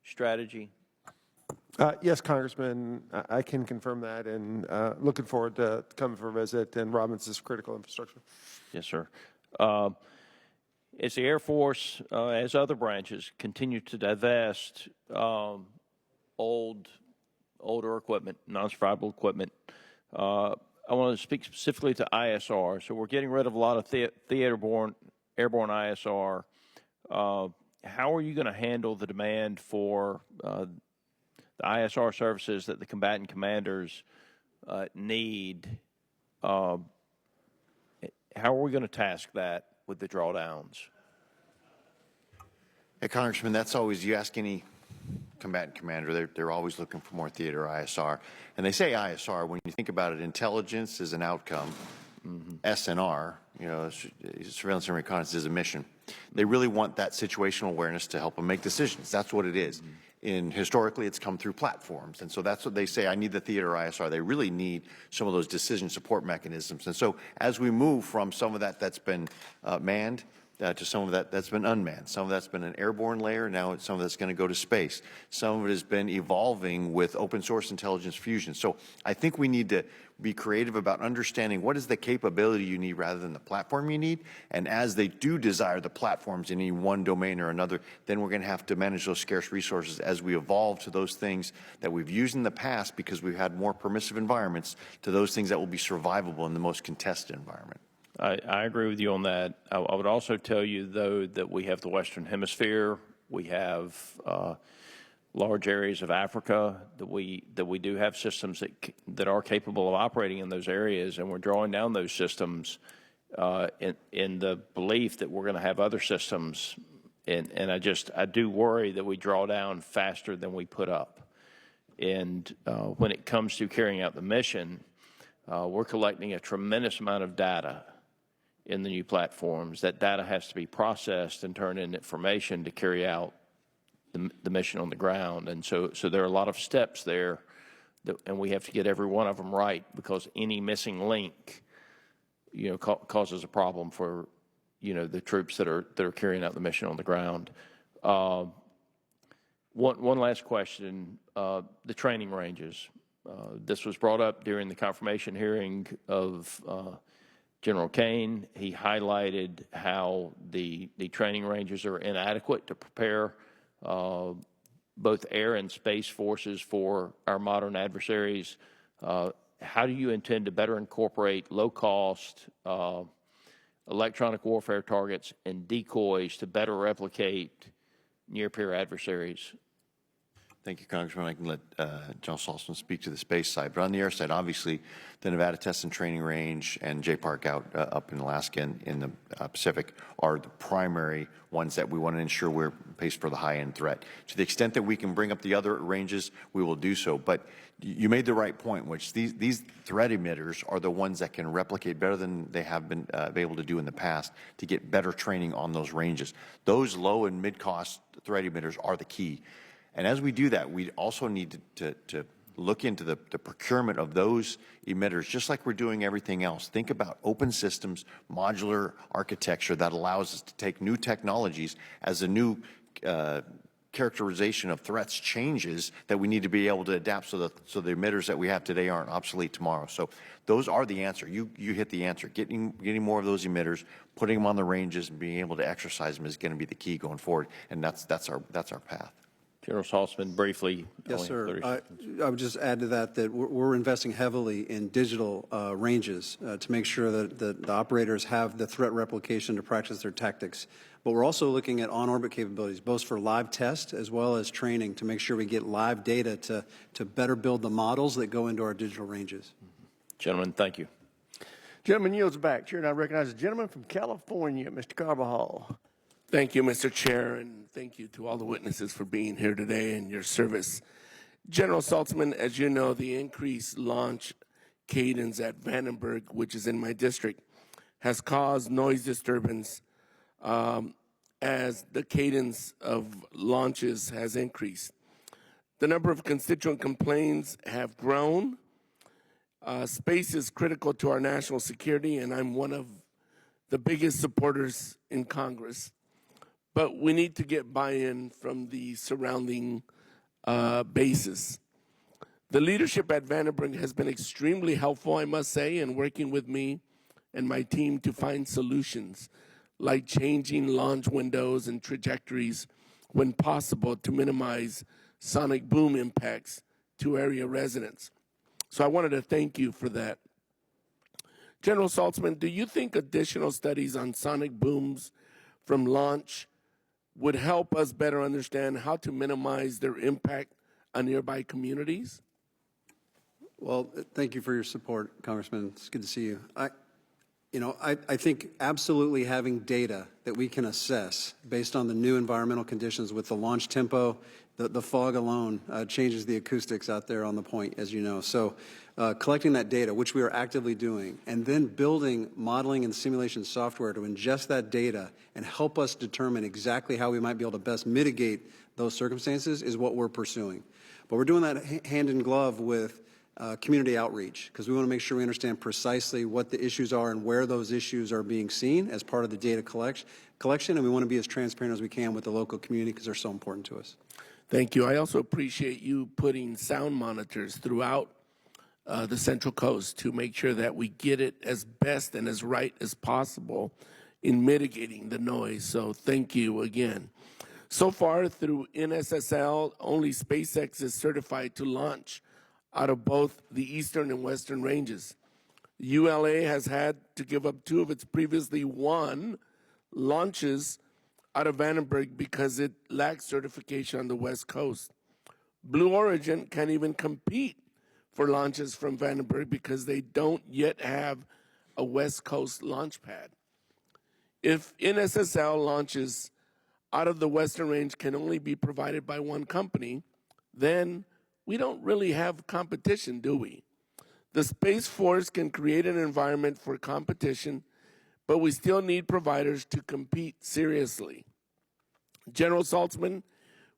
strategy? Yes, Congressman, I can confirm that, and looking forward to coming for a visit, and Robbins is critical infrastructure. Yes, sir. As the Air Force, as other branches, continue to divest older equipment, non-survivable equipment, I want to speak specifically to ISR. So we're getting rid of a lot of airborne ISR. How are you going to handle the demand for the ISR services that the combatant commanders need? How are we going to task that with the drawdowns? Hey, Congressman, that's always, you ask any combatant commander, they're always looking for more theater ISR. And they say ISR, when you think about it, intelligence is an outcome, SNR, surveillance and reconnaissance is a mission. They really want that situational awareness to help them make decisions. That's what it is. Historically, it's come through platforms. And so that's what they say, I need the theater ISR. They really need some of those decision support mechanisms. And so as we move from some of that that's been manned to some of that that's been unmanned, some of that's been an airborne layer, now some of that's going to go to space. Some of it has been evolving with open source intelligence fusion. So I think we need to be creative about understanding what is the capability you need rather than the platform you need. And as they do desire the platforms in any one domain or another, then we're going to have to manage those scarce resources as we evolve to those things that we've used in the past because we've had more permissive environments to those things that will be survivable in the most contested environment. I agree with you on that. I would also tell you, though, that we have the Western Hemisphere. We have large areas of Africa that we do have systems that are capable of operating in those areas, and we're drawing down those systems in the belief that we're going to have other systems. And I do worry that we draw down faster than we put up. And when it comes to carrying out the mission, we're collecting a tremendous amount of data in the new platforms. That data has to be processed and turned into information to carry out the mission on the ground. And so there are a lot of steps there, and we have to get every one of them right, because any missing link, causes a problem for, the troops that are carrying out the mission on the ground. One last question, the training ranges. This was brought up during the confirmation hearing of General Kane. He highlighted how the training ranges are inadequate to prepare both air and space forces for our modern adversaries. How do you intend to better incorporate low-cost electronic warfare targets and decoys to better replicate near-peer adversaries? Thank you, Congressman. I can let General Saltzman speak to the space side. But on the air side, obviously, the Nevada Test and Training Range and J-Park out up in Alaska and in the Pacific are the primary ones that we want to ensure we're paced for the high-end threat. To the extent that we can bring up the other ranges, we will do so. But you made the right point, which these threat emitters are the ones that can replicate better than they have been able to do in the past to get better training on those ranges. Those low and mid-cost threat emitters are the key. And as we do that, we also need to look into the procurement of those emitters, just like we're doing everything else. Think about open systems, modular architecture that allows us to take new technologies as a new characterization of threats changes, that we need to be able to adapt so the emitters that we have today aren't obsolete tomorrow. So those are the answer. You hit the answer. Getting more of those emitters, putting them on the ranges, and being able to exercise them is going to be the key going forward. And that's our path. General Saltzman, briefly. Yes, sir. I would just add to that we're investing heavily in digital ranges to make sure that the operators have the threat replication to practice their tactics. But we're also looking at on-orbit capabilities, both for live test as well as training, to make sure we get live data to better build the models that go into our digital ranges. Gentlemen, thank you. Gentleman yields back. Chair, and I recognize the gentleman from California, Mr. Carbajal. Thank you, Mr. Chair, and thank you to all the witnesses for being here today and your service. General Saltzman, as you know, the increased launch cadence at Vandenberg, which is in my district, has caused noise disturbance as the cadence of launches has increased. The number of constituent complaints have grown. Space is critical to our national security, and I'm one of the biggest supporters in Congress. But we need to get buy-in from the surrounding bases. The leadership at Vandenberg has been extremely helpful, I must say, in working with me and my team to find solutions, like changing launch windows and trajectories when possible to minimize sonic boom impacts to area residents. So I wanted to thank you for that. General Saltzman, do you think additional studies on sonic booms from launch would help us better understand how to minimize their impact on nearby communities? Well, thank you for your support, Congressman. It's good to see you. I think absolutely having data that we can assess based on the new environmental conditions with the launch tempo, the fog alone changes the acoustics out there on the point, as you know. So collecting that data, which we are actively doing, and then building modeling and simulation software to ingest that data and help us determine exactly how we might be able to best mitigate those circumstances is what we're pursuing. But we're doing that hand in glove with community outreach, because we want to make sure we understand precisely what the issues are and where those issues are being seen as part of the data collection, and we want to be as transparent as we can with the local community because they're so important to us. Thank you. I also appreciate you putting sound monitors throughout the Central Coast to make sure that we get it as best and as right as possible in mitigating the noise. So thank you again. So far through NSSL, only SpaceX is certified to launch out of both the eastern and western ranges. ULA has had to give up 2 of its previously 1 launches out of Vandenberg because it lacks certification on the West Coast. Blue Origin can't even compete for launches from Vandenberg because they don't yet have a West Coast launch pad. If NSSL launches out of the Western Range can only be provided by one company, then we don't really have competition, do we? The Space Force can create an environment for competition, but we still need providers to compete seriously. General Saltzman,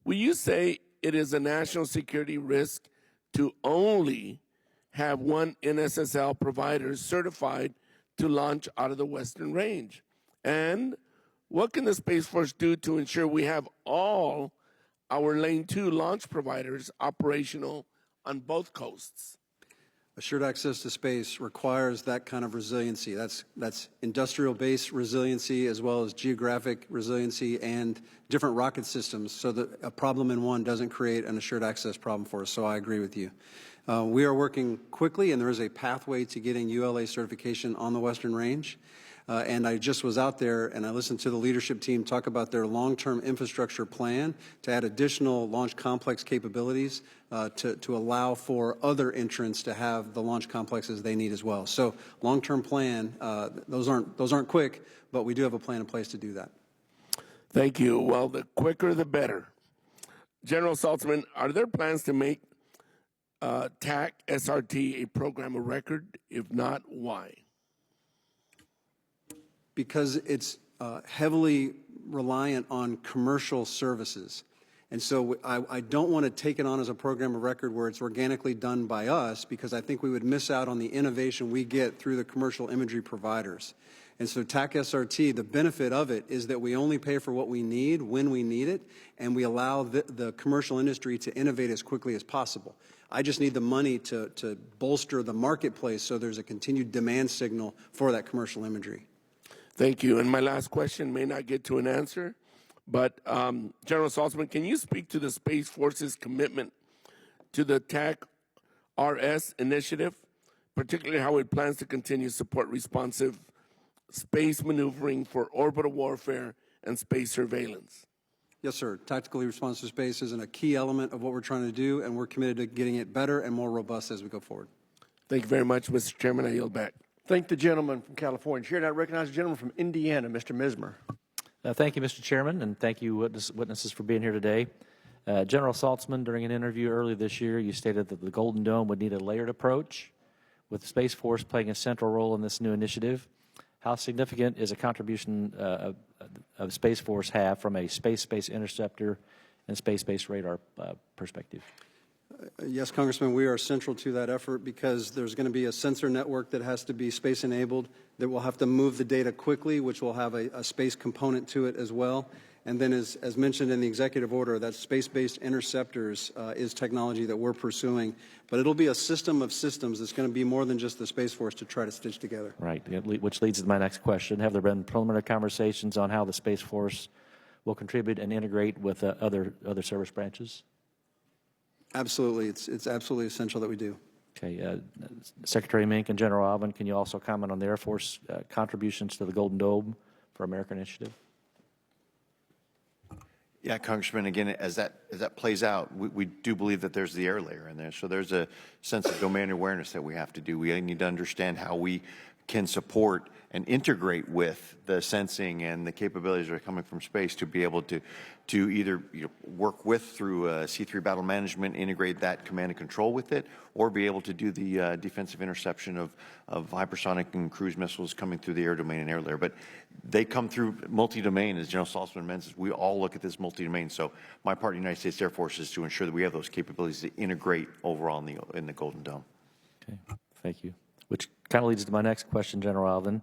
will you say it is a national security risk to only have one NSSL provider certified to launch out of the Western Range? And what can the Space Force do to ensure we have all our Lane 2 launch providers operational on both coasts? Assured access to space requires that kind of resiliency. That's industrial-based resiliency as well as geographic resiliency and different rocket systems, so that a problem in one doesn't create an assured access problem for us. So I agree with you. We are working quickly, and there is a pathway to getting ULA certification on the Western Range. And I just was out there and I listened to the leadership team talk about their long-term infrastructure plan to add additional launch complex capabilities to allow for other entrants to have the launch complexes they need as well. So long-term plan, those aren't quick, but we do have a plan in place to do that. Thank you. Well, the quicker the better. General Saltzman, are there plans to make TAC SRT a program of record? If not, why? Because it's heavily reliant on commercial services. And so I don't want to take it on as a program of record where it's organically done by us, because I think we would miss out on the innovation we get through the commercial imagery providers. And so TAC SRT, the benefit of it is that we only pay for what we need when we need it, and we allow the commercial industry to innovate as quickly as possible. I just need the money to bolster the marketplace so there's a continued demand signal for that commercial imagery. Thank you. And my last question may not get to an answer, but General Saltzman, can you speak to the Space Force's commitment to the TAC-RS initiative, particularly how it plans to continue to support responsive space maneuvering for orbital warfare and space surveillance? Yes, sir. Tactically responsive space is a key element of what we're trying to do, and we're committed to getting it better and more robust as we go forward. Thank you very much, Mr. Chairman. I yield back. Thank the gentleman from California. Chair, I recognize the gentleman from Indiana, Mr. Mismer. Thank you, Mr. Chairman, and thank you, witnesses, for being here today. General Saltzman, during an interview earlier this year, you stated that the Golden Dome would need a layered approach, with the Space Force playing a central role in this new initiative. How significant is a contribution of Space Force have from a space-based interceptor and space-based radar perspective? Yes, Congressman, we are central to that effort because there's going to be a sensor network that has to be space-enabled, that will have to move the data quickly, which will have a space component to it as well. And then, as mentioned in the executive order, that space-based interceptors is technology that we're pursuing. But it'll be a system of systems that's going to be more than just the Space Force to try to stitch together. Right, which leads to my next question. Have there been preliminary conversations on how the Space Force will contribute and integrate with other service branches? Absolutely. It's absolutely essential that we do. Okay. Secretary Meink and General Alvin, can you also comment on the Air Force contributions to the Golden Dome for American Initiative? Yeah, Congressman, again, as that plays out, we do believe that there's the air layer in there. So there's a sense of domain awareness that we have to do. We need to understand how we can support and integrate with the sensing and the capabilities that are coming from space to be able to either work with through C3 battle management, integrate that command and control with it, or be able to do the defensive interception of hypersonic and cruise missiles coming through the air domain and air layer. But they come through multi-domain, as General Saltzman mentions. We all look at this multi-domain. So my part of the United States Air Force is to ensure that we have those capabilities to integrate overall in the Golden Dome. Okay, thank you. Which kind of leads to my next question, General Alvin.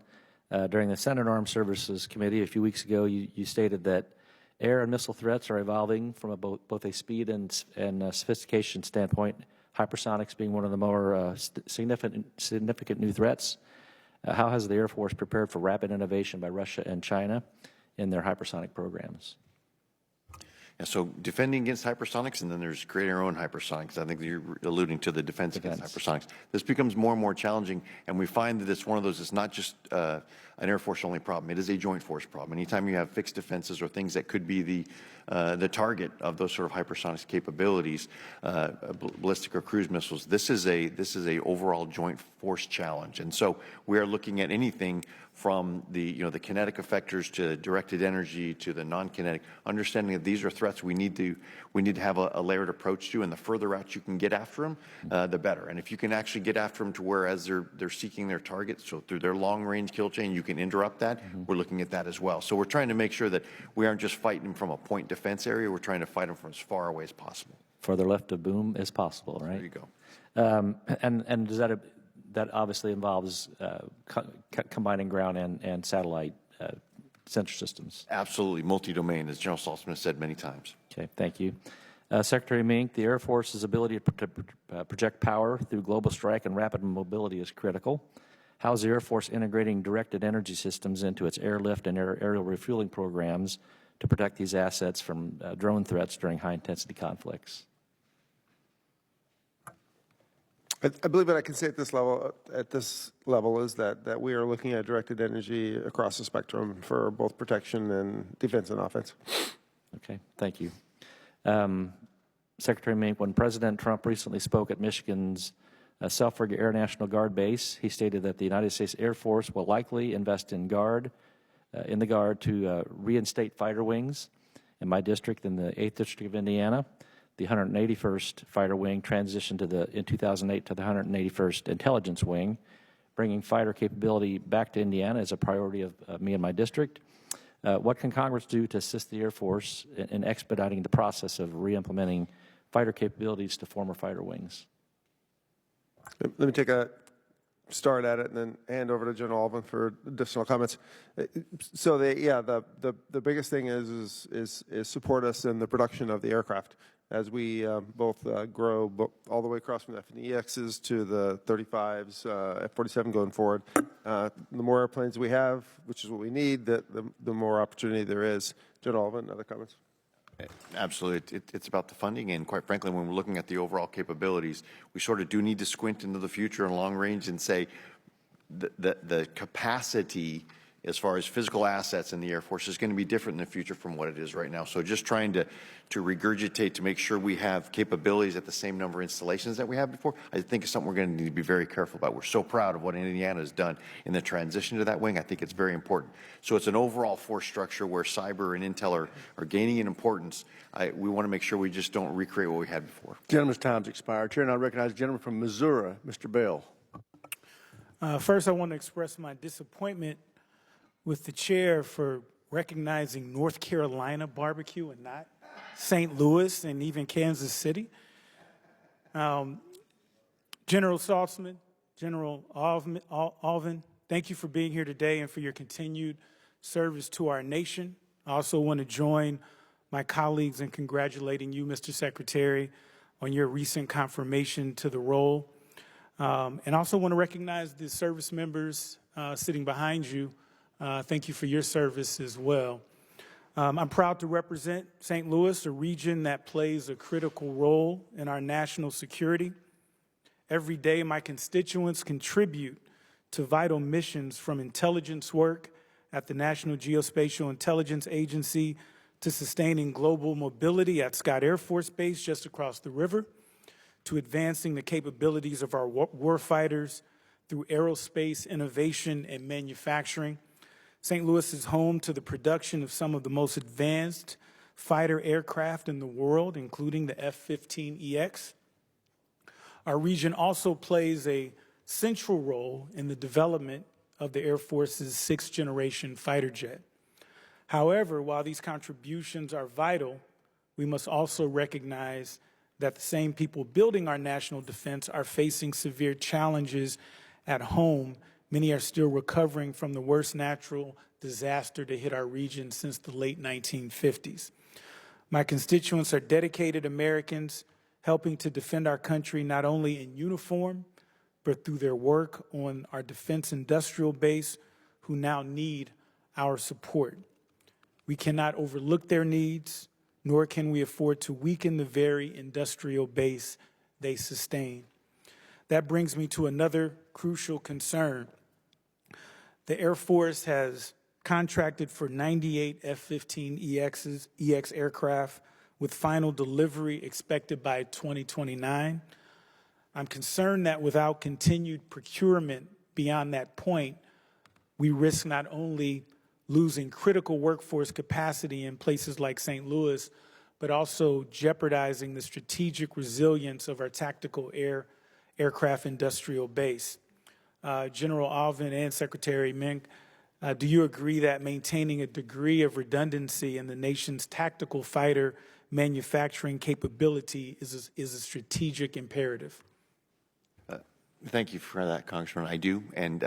During the Senate Armed Services Committee a few weeks ago, you stated that air and missile threats are evolving from both a speed and sophistication standpoint, hypersonics being one of the more significant new threats. How has the Air Force prepared for rapid innovation by Russia and China in their hypersonic programs? Yeah, so defending against hypersonics, and then there's creating our own hypersonics. I think you're alluding to the defense against hypersonics. This becomes more and more challenging, and we find that it's one of those, it's not just an Air Force-only problem. It is a joint force problem. Anytime you have fixed defenses or things that could be the target of those sort of hypersonic capabilities, ballistic or cruise missiles, this is a overall joint force challenge. And so we are looking at anything from the kinetic effectors to directed energy to the non-kinetic, understanding that these are threats we need to have a layered approach to, and the further out you can get after them, the better. And if you can actually get after them to where as they're seeking their targets, so through their long-range kill chain, you can interrupt that, we're looking at that as well. So we're trying to make sure that we aren't just fighting them from a point defense area, we're trying to fight them from as far away as possible. Further left of boom as possible, right? There you go. And does that obviously involves combining ground and satellite sensor systems? Absolutely, multi-domain, as General Saltzman has said many times. Okay, thank you. Secretary Meink, the Air Force's ability to project power through global strike and rapid mobility is critical. How is the Air Force integrating directed energy systems into its airlift and aerial refueling programs to protect these assets from drone threats during high-intensity conflicts? I believe what I can say at this level is that we are looking at directed energy across the spectrum for both protection and defense and offense. Okay, thank you. Secretary Meink, when President Trump recently spoke at Michigan's Selfridge Air National Guard base, he stated that the United States Air Force will likely invest in the Guard to reinstate fighter wings. In my district, in the 8th District of Indiana, the 181st Fighter Wing transitioned in 2008 to the 181st Intelligence Wing. Bringing fighter capability back to Indiana is a priority of me and my district. What can Congress do to assist the Air Force in expediting the process of re-implementing fighter capabilities to former fighter wings? Let me take a start at it and then hand over to General Alvin for additional comments. So the biggest thing is support us in the production of the aircraft as we both grow all the way across from the F&EXs to the 35s, F-47 going forward. The more airplanes we have, which is what we need, the more opportunity there is. General Alvin, other comments? Absolutely. It's about the funding, and quite frankly, when we're looking at the overall capabilities, we sort of do need to squint into the future and long range and say the capacity as far as physical assets in the Air Force is going to be different in the future from what it is right now. So just trying to regurgitate to make sure we have capabilities at the same number of installations that we had before, I think is something we're going to need to be very careful about. We're so proud of what Indiana has done in the transition to that wing. I think it's very important. So it's an overall force structure where cyber and intel are gaining in importance. We want to make sure we just don't recreate what we had before. Gentleman's time's expired. Chair, and I recognize the gentleman from Missouri, Mr. Bell. First, I want to express my disappointment with the chair for recognizing North Carolina barbecue and not St. Louis and even Kansas City. General Saltzman, General Alvin, thank you for being here today and for your continued service to our nation. I also want to join my colleagues in congratulating you, Mr. Secretary, on your recent confirmation to the role. And also want to recognize the service members sitting behind you. Thank you for your service as well. I'm proud to represent St. Louis, a region that plays a critical role in our national security. Every day, my constituents contribute to vital missions from intelligence work at the National Geospatial Intelligence Agency to sustaining global mobility at Scott Air Force Base just across the river, to advancing the capabilities of our warfighters through aerospace innovation and manufacturing. St. Louis is home to the production of some of the most advanced fighter aircraft in the world, including the F-15EX. Our region also plays a central role in the development of the Air Force's sixth-generation fighter jet. However, while these contributions are vital, we must also recognize that the same people building our national defense are facing severe challenges at home. Many are still recovering from the worst natural disaster to hit our region since the late 1950s. My constituents are dedicated Americans helping to defend our country not only in uniform, but through their work on our defense industrial base, who now need our support. We cannot overlook their needs, nor can we afford to weaken the very industrial base they sustain. That brings me to another crucial concern. The Air Force has contracted for 98 F-15EX aircraft with final delivery expected by 2029. I'm concerned that without continued procurement beyond that point, we risk not only losing critical workforce capacity in places like St. Louis, but also jeopardizing the strategic resilience of our tactical aircraft industrial base. General Alvin and Secretary Meink, do you agree that maintaining a degree of redundancy in the nation's tactical fighter manufacturing capability is a strategic imperative? Thank you for that, Congressman. I do, and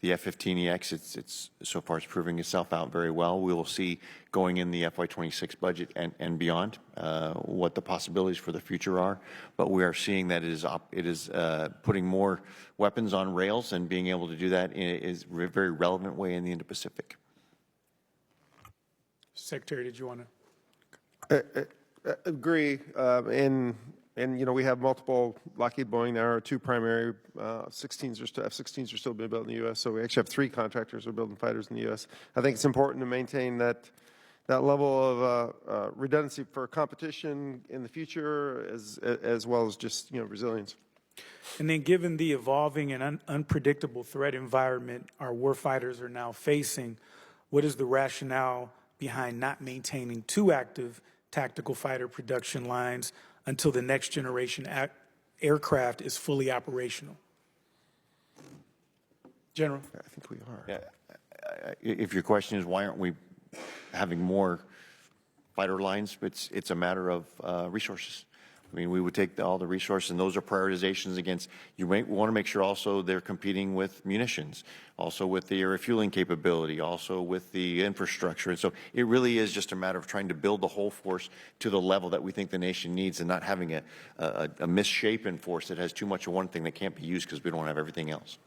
the F-15EX, it's so far it's proving itself out very well. We will see going in the FY26 budget and beyond what the possibilities for the future are. But we are seeing that it is putting more weapons on rails, and being able to do that is a very relevant way in the Indo-Pacific. Secretary, did you want to? Agree. And you know, we have multiple Lockheed Boeing. There are two primary F-16s are still being built in the U.S. So we actually have 3 contractors who are building fighters in the U.S. I think it's important to maintain that level of redundancy for competition in the future, as well as just, you know, resilience. And then, given the evolving and unpredictable threat environment our warfighters are now facing, what is the rationale behind not maintaining 2 active tactical fighter production lines until the next generation aircraft is fully operational? General? I think we are. Yeah. If your question is why aren't we having more fighter lines, it's a matter of resources. I mean, we would take all the resources, and those are prioritizations against, you want to make sure also they're competing with munitions, also with the refueling capability, also with the infrastructure. And so it really is just a matter of trying to build the whole force to the level that we think the nation needs, and not having a misshapen force that has too much of one thing that can't be used because we don't have everything else.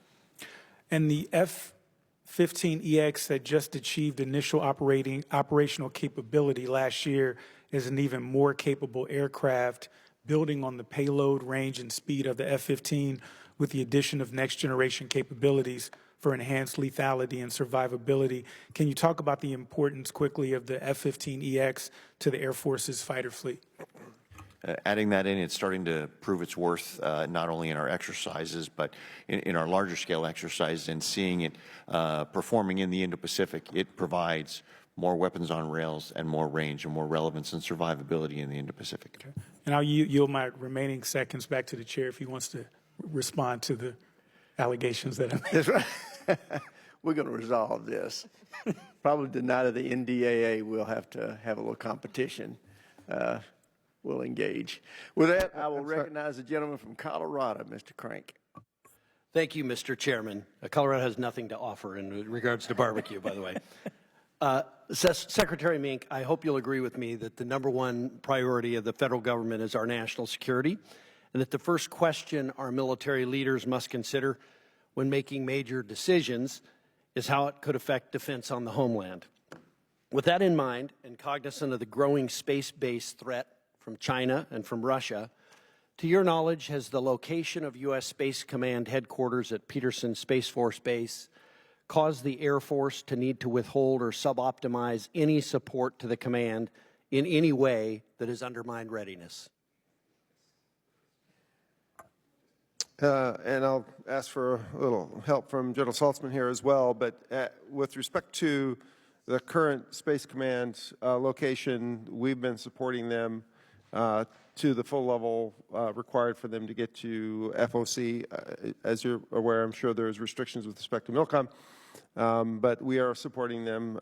And the F-15EX that just achieved initial operational capability last year is an even more capable aircraft, building on the payload, range, and speed of the F-15 with the addition of next-generation capabilities for enhanced lethality and survivability. Can you talk about the importance quickly of the F-15EX to the Air Force's fighter fleet? Adding that in, it's starting to prove its worth, not only in our exercises, but in our larger scale exercises, and seeing it performing in the Indo-Pacific. It provides more weapons on rails and more range and more relevance and survivability in the Indo-Pacific. Okay. And I'll yield my remaining seconds back to the chair if he wants to respond to the allegations that I made. That's right. We're going to resolve this. Probably the night of the NDAA, we'll have to have a little competition. We'll engage. With that, I will recognize the gentleman from Colorado, Mr. Crank. Thank you, Mr. Chairman. Colorado has nothing to offer in regards to barbecue, by the way. Secretary Meink, I hope you'll agree with me that the #1 priority of the federal government is our national security, and that the first question our military leaders must consider when making major decisions is how it could affect defense on the homeland. With that in mind, and cognizant of the growing space-based threat from China and from Russia, to your knowledge, has the location of U.S. Space Command headquarters at Peterson Space Force Base caused the Air Force to need to withhold or suboptimize any support to the command in any way that has undermined readiness? And I'll ask for a little help from General Saltzman here as well. But with respect to the current Space Command location, we've been supporting them to the full level required for them to get to FOC. As you're aware, I'm sure there's restrictions with respect to MILCOM, but we are supporting them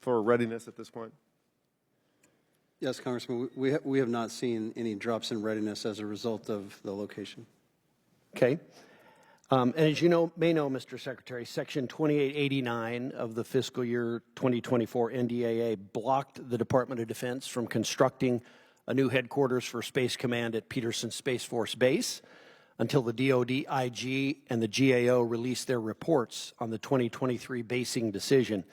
for readiness at this point. Yes, Congressman, we have not seen any drops in readiness as a result of the location. Okay. And as you may know, Mr. Secretary, Section 2889 of the fiscal year 2024 NDAA blocked the Department of Defense from constructing a new headquarters for Space Command at Peterson Space Force Base until the DoD IG and the GAO released their reports on the 2023 basing decision,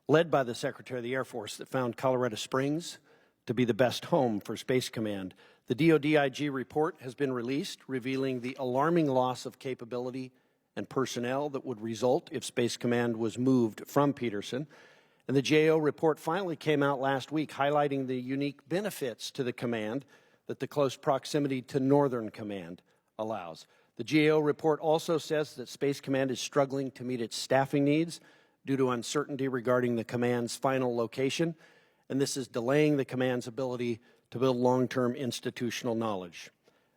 led by the Secretary of the Air Force, that found Colorado Springs to be the best home for Space Command. The DoD IG report has been released, revealing the alarming loss of capability and personnel that would result if Space Command was moved from Peterson. And the GAO report finally came out last week, highlighting the unique benefits to the command that the close proximity to Northern Command allows. The GAO report also says that Space Command is struggling to meet its staffing needs due to uncertainty regarding the command's final location, and this is delaying the command's ability to build long-term institutional knowledge.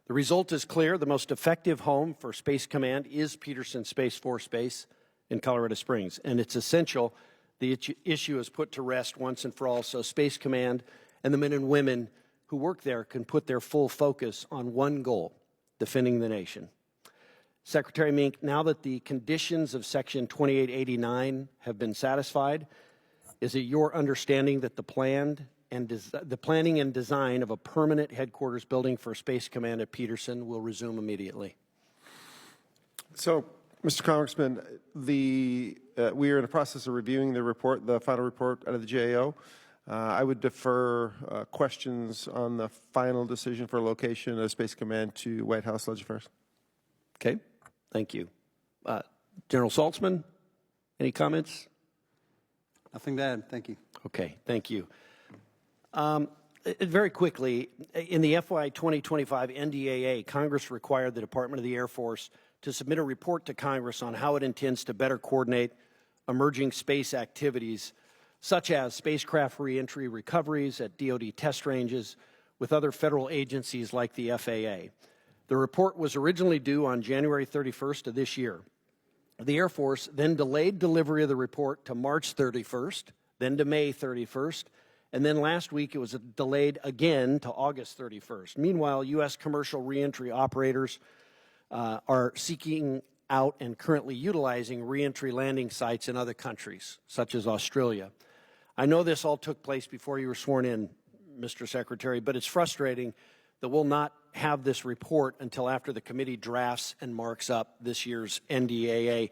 The result is clear. The most effective home for Space Command is Peterson Space Force Base in Colorado Springs, and it's essential the issue is put to rest once and for all, so Space Command and the men and women who work there can put their full focus on one goal: defending the nation. Secretary Meink, now that the conditions of Section 2889 have been satisfied, is it your understanding that the planning and design of a permanent headquarters building for Space Command at Peterson will resume immediately? So, Mr. Congressman, we are in the process of reviewing the report, the final report out of the GAO. I would defer questions on the final decision for location of Space Command to White House Legislative Affairs. Okay, thank you. General Saltzman, any comments? Nothing to add. Thank you. Okay, thank you. Very quickly, in the FY 2025 NDAA, Congress required the Department of the Air Force to submit a report to Congress on how it intends to better coordinate emerging space activities, such as spacecraft reentry recoveries at DoD test ranges with other federal agencies like the FAA. The report was originally due on January 31st of this year. The Air Force then delayed delivery of the report to March 31st, then to May 31st, and then last week it was delayed again to August 31st. Meanwhile, U.S. commercial reentry operators are seeking out and currently utilizing reentry landing sites in other countries, such as Australia. I know this all took place before you were sworn in, Mr. Secretary, but it's frustrating that we'll not have this report until after the committee drafts and marks up this year's NDAA.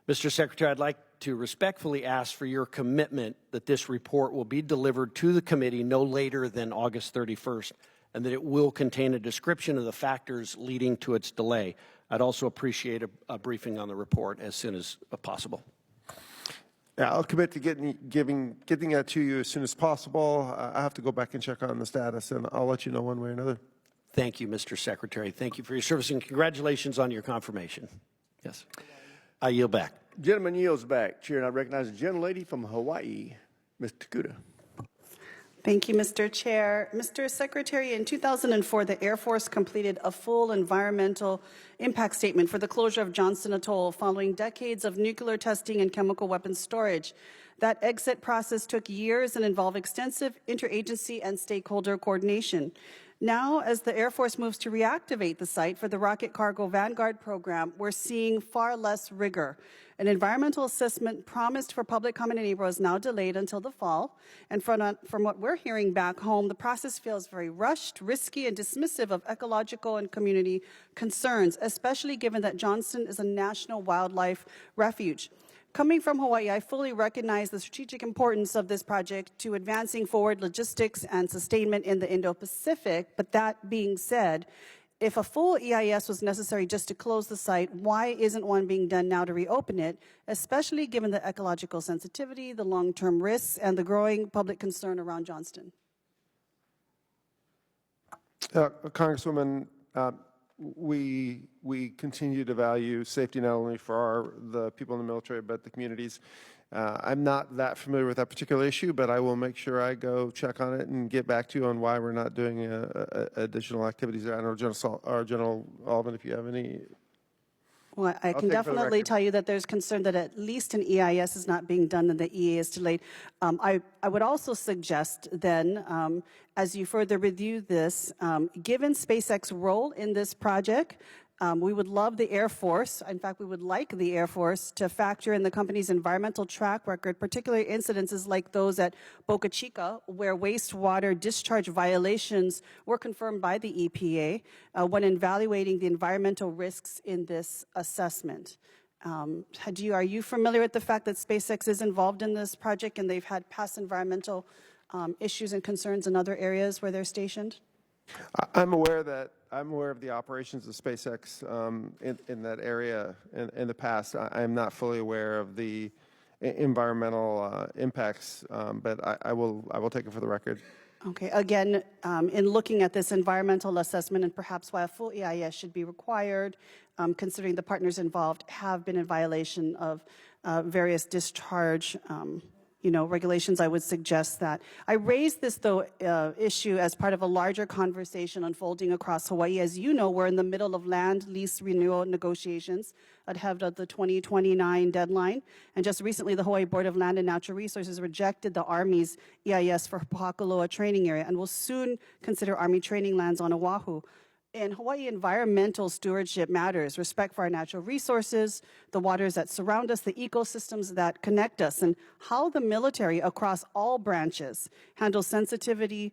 Mr. Secretary, I'd like to respectfully ask for your commitment that this report will be delivered to the committee no later than August 31st, and that it will contain a description of the factors leading to its delay. I'd also appreciate a briefing on the report as soon as possible. Yeah, I'll commit to getting that to you as soon as possible. I have to go back and check on the status, and I'll let you know one way or another. Thank you, Mr. Secretary. Thank you for your service, and congratulations on your confirmation. Yes. I yield back. Gentleman yields back. Chair, and I recognize the gentlelady from Hawaii, Ms. Takuda. Thank you, Mr. Chair. Mr. Secretary, in 2004, the Air Force completed a full environmental impact statement for the closure of Johnston Atoll following decades of nuclear testing and chemical weapons storage. That exit process took years and involved extensive interagency and stakeholder coordination. Now, as the Air Force moves to reactivate the site for the Rocket Cargo Vanguard program, we're seeing far less rigor. An environmental assessment promised for public comment in April is now delayed until the fall. And from what we're hearing back home, the process feels very rushed, risky, and dismissive of ecological and community concerns, especially given that Johnston is a national wildlife refuge. Coming from Hawaii, I fully recognize the strategic importance of this project to advancing forward logistics and sustainment in the Indo-Pacific. But that being said, if a full EIS was necessary just to close the site, why isn't one being done now to reopen it, especially given the ecological sensitivity, the long-term risks, and the growing public concern around Johnston? Congresswoman, we continue to value safety not only for the people in the military, but the communities. I'm not that familiar with that particular issue, but I will make sure I go check on it and get back to you on why we're not doing additional activities there. I know General Alvin, if you have any. Well, I can definitely tell you that there's concern that at least an EIS is not being done and the EA is delayed. I would also suggest then, as you further review this, given SpaceX's role in this project, we would love the Air Force, in fact, we would like the Air Force to factor in the company's environmental track record, particularly incidences like those at Boca Chica, where wastewater discharge violations were confirmed by the EPA when evaluating the environmental risks in this assessment. Are you familiar with the fact that SpaceX is involved in this project and they've had past environmental issues and concerns in other areas where they're stationed? I'm aware of the operations of SpaceX in that area in the past. I'm not fully aware of the environmental impacts, but I will take it for the record. Okay. Again, in looking at this environmental assessment and perhaps why a full EIS should be required, considering the partners involved have been in violation of various discharge regulations, I would suggest that. I raised this, though, issue as part of a larger conversation unfolding across Hawaii. As you know, we're in the middle of land lease renewal negotiations ahead of the 2029 deadline. And just recently, the Hawaii Board of Land and Natural Resources rejected the Army's EIS for Pakuloa training area and will soon consider Army training lands on Oahu. In Hawaii, environmental stewardship matters. Respect for our natural resources, the waters that surround us, the ecosystems that connect us, and how the military across all branches handles sensitivity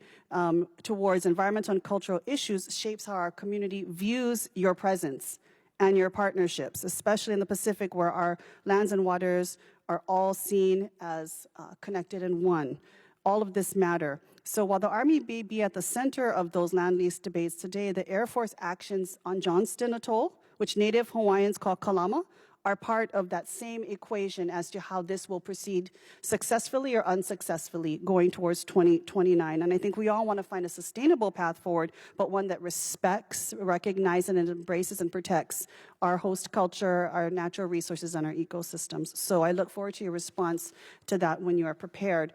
towards environmental and cultural issues shapes how our community views your presence and your partnerships, especially in the Pacific, where our lands and waters are all seen as connected in one. All of this matter. So while the Army may be at the center of those land lease debates today, the Air Force actions on Johnston Atoll, which Native Hawaiians call Kalama, are part of that same equation as to how this will proceed successfully or unsuccessfully going towards 2029. And I think we all want to find a sustainable path forward, but one that respects, recognizes, and embraces and protects our host culture, our natural resources, and our ecosystems. So I look forward to your response to that when you are prepared.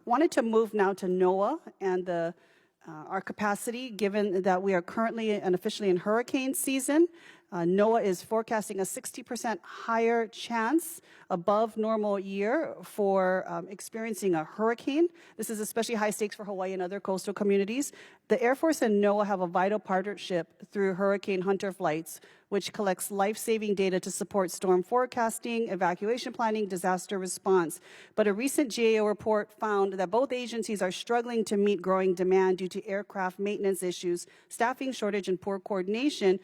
Wanted to move now to NOAA and our capacity, given that we are currently and officially in hurricane season. NOAA is forecasting a 60% higher chance above normal year for experiencing a hurricane. This is especially high stakes for Hawaii and other coastal communities. The Air Force and NOAA have a vital partnership through Hurricane Hunter flights, which collects life-saving data to support storm forecasting, evacuation planning, disaster response. But a recent GAO report found that both agencies are struggling to meet growing demand due to aircraft maintenance issues, staffing shortage, and poor coordination.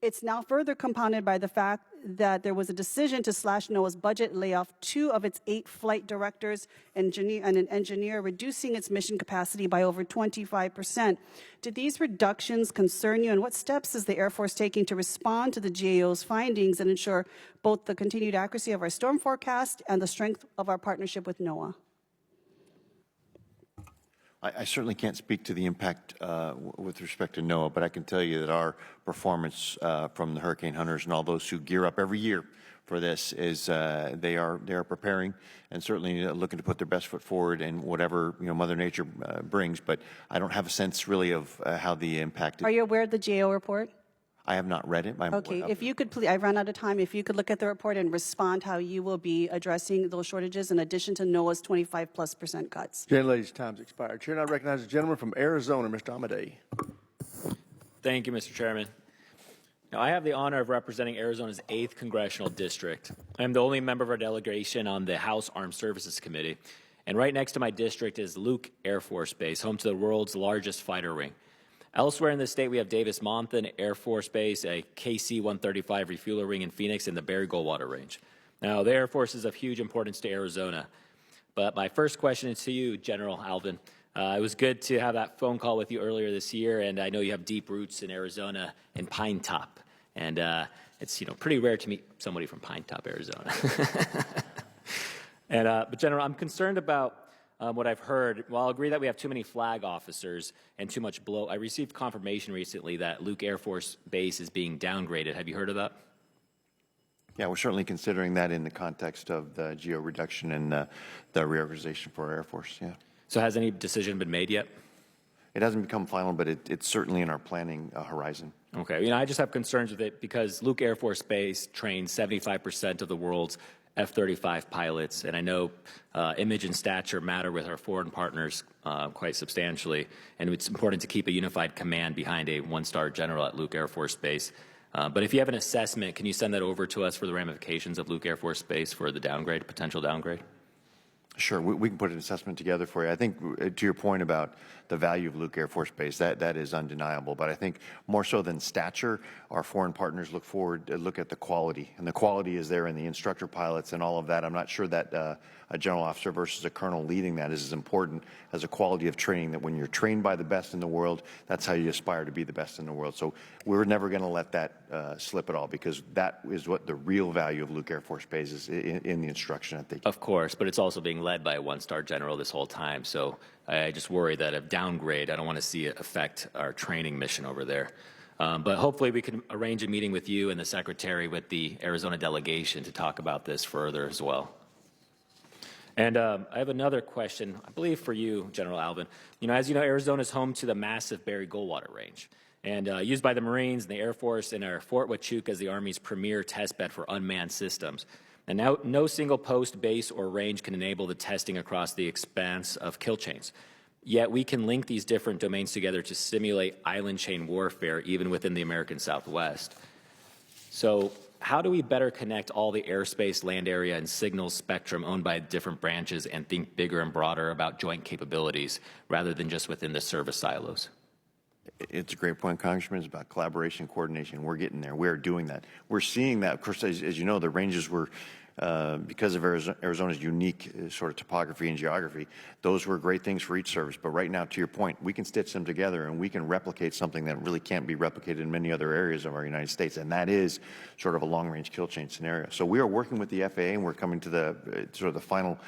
It's now further compounded by the fact that there was a decision to slash NOAA's budget, lay off 2 of its 8 flight directors and an engineer, reducing its mission capacity by over 25%. Do these reductions concern you, and what steps is the Air Force taking to respond to the GAO's findings and ensure both the continued accuracy of our storm forecast and the strength of our partnership with NOAA? I certainly can't speak to the impact with respect to NOAA, but I can tell you that our performance from the Hurricane Hunters and all those who gear up every year for this is they are preparing and certainly looking to put their best foot forward in whatever Mother Nature brings. But I don't have a sense really of how the impact. Are you aware of the GAO report? I have not read it. Okay, if you could please, I've run out of time. If you could look at the report and respond how you will be addressing those shortages in addition to NOAA's 25+% cuts. Gentlelady's time's expired. Chair, now recognize the gentleman from Arizona, Mr. Amadei. Thank you, Mr. Chairman. Now, I have the honor of representing Arizona's 8th Congressional District. I am the only member of our delegation on the House Armed Services Committee. And right next to my district is Luke Air Force Base, home to the world's largest fighter wing. Elsewhere in the state, we have Davis-Monthan Air Force Base, a KC-135 refueler wing in Phoenix, and the Barry-Goldwater Range. Now, the Air Force is of huge importance to Arizona. But my first question is to you, General Alvin. It was good to have that phone call with you earlier this year, and I know you have deep roots in Arizona and Pine Top. And it's pretty rare to meet somebody from Pine Top, Arizona. But General, I'm concerned about what I've heard. While I agree that we have too many flag officers and too much blow, I received confirmation recently that Luke Air Force Base is being downgraded. Have you heard of that? Yeah, we're certainly considering that in the context of the geo reduction and the reorganization for our Air Force, yeah. So has any decision been made yet? It hasn't become final, but it's certainly in our planning horizon. Okay, I just have concerns with it because Luke Air Force Base trains 75% of the world's F-35 pilots, and I know image and stature matter with our foreign partners quite substantially, and it's important to keep a unified command behind a one-star general at Luke Air Force Base. But if you have an assessment, can you send that over to us for the ramifications of Luke Air Force Base for the downgrade, potential downgrade? Sure, we can put an assessment together for you. I think to your point about the value of Luke Air Force Base, that is undeniable. But I think more so than stature, our foreign partners look at the quality, and the quality is there in the instructor pilots and all of that. I'm not sure that a general officer versus a colonel leading that is as important as a quality of training, that when you're trained by the best in the world, that's how you aspire to be the best in the world. So we're never going to let that slip at all, because that is what the real value of Luke Air Force Base is in the instruction that they give. Of course, but it's also being led by a one-star general this whole time. So I just worry that a downgrade, I don't want to see it affect our training mission over there. But hopefully we can arrange a meeting with you and the Secretary with the Arizona delegation to talk about this further as well. And I have another question, I believe for you, General Alvin. As you know, Arizona is home to the massive Barry-Goldwater Range, and used by the Marines and the Air Force, and our Fort Huachuca as the Army's premier test bed for unmanned systems. And now, no single post, base, or range can enable the testing across the expanse of kill chains. Yet we can link these different domains together to simulate island chain warfare even within the American Southwest. So how do we better connect all the airspace, land area, and signal spectrum owned by different branches and think bigger and broader about joint capabilities rather than just within the service silos? It's a great point, Congressman. It's about collaboration, coordination. We're getting there. We're doing that. We're seeing that. Of course, as you know, the ranges were, because of Arizona's unique sort of topography and geography, those were great things for each service. But right now, to your point, we can stitch them together and we can replicate something that really can't be replicated in many other areas of our United States, and that is sort of a long-range kill chain scenario. So we are working with the FAA, and we're coming to the sort of the final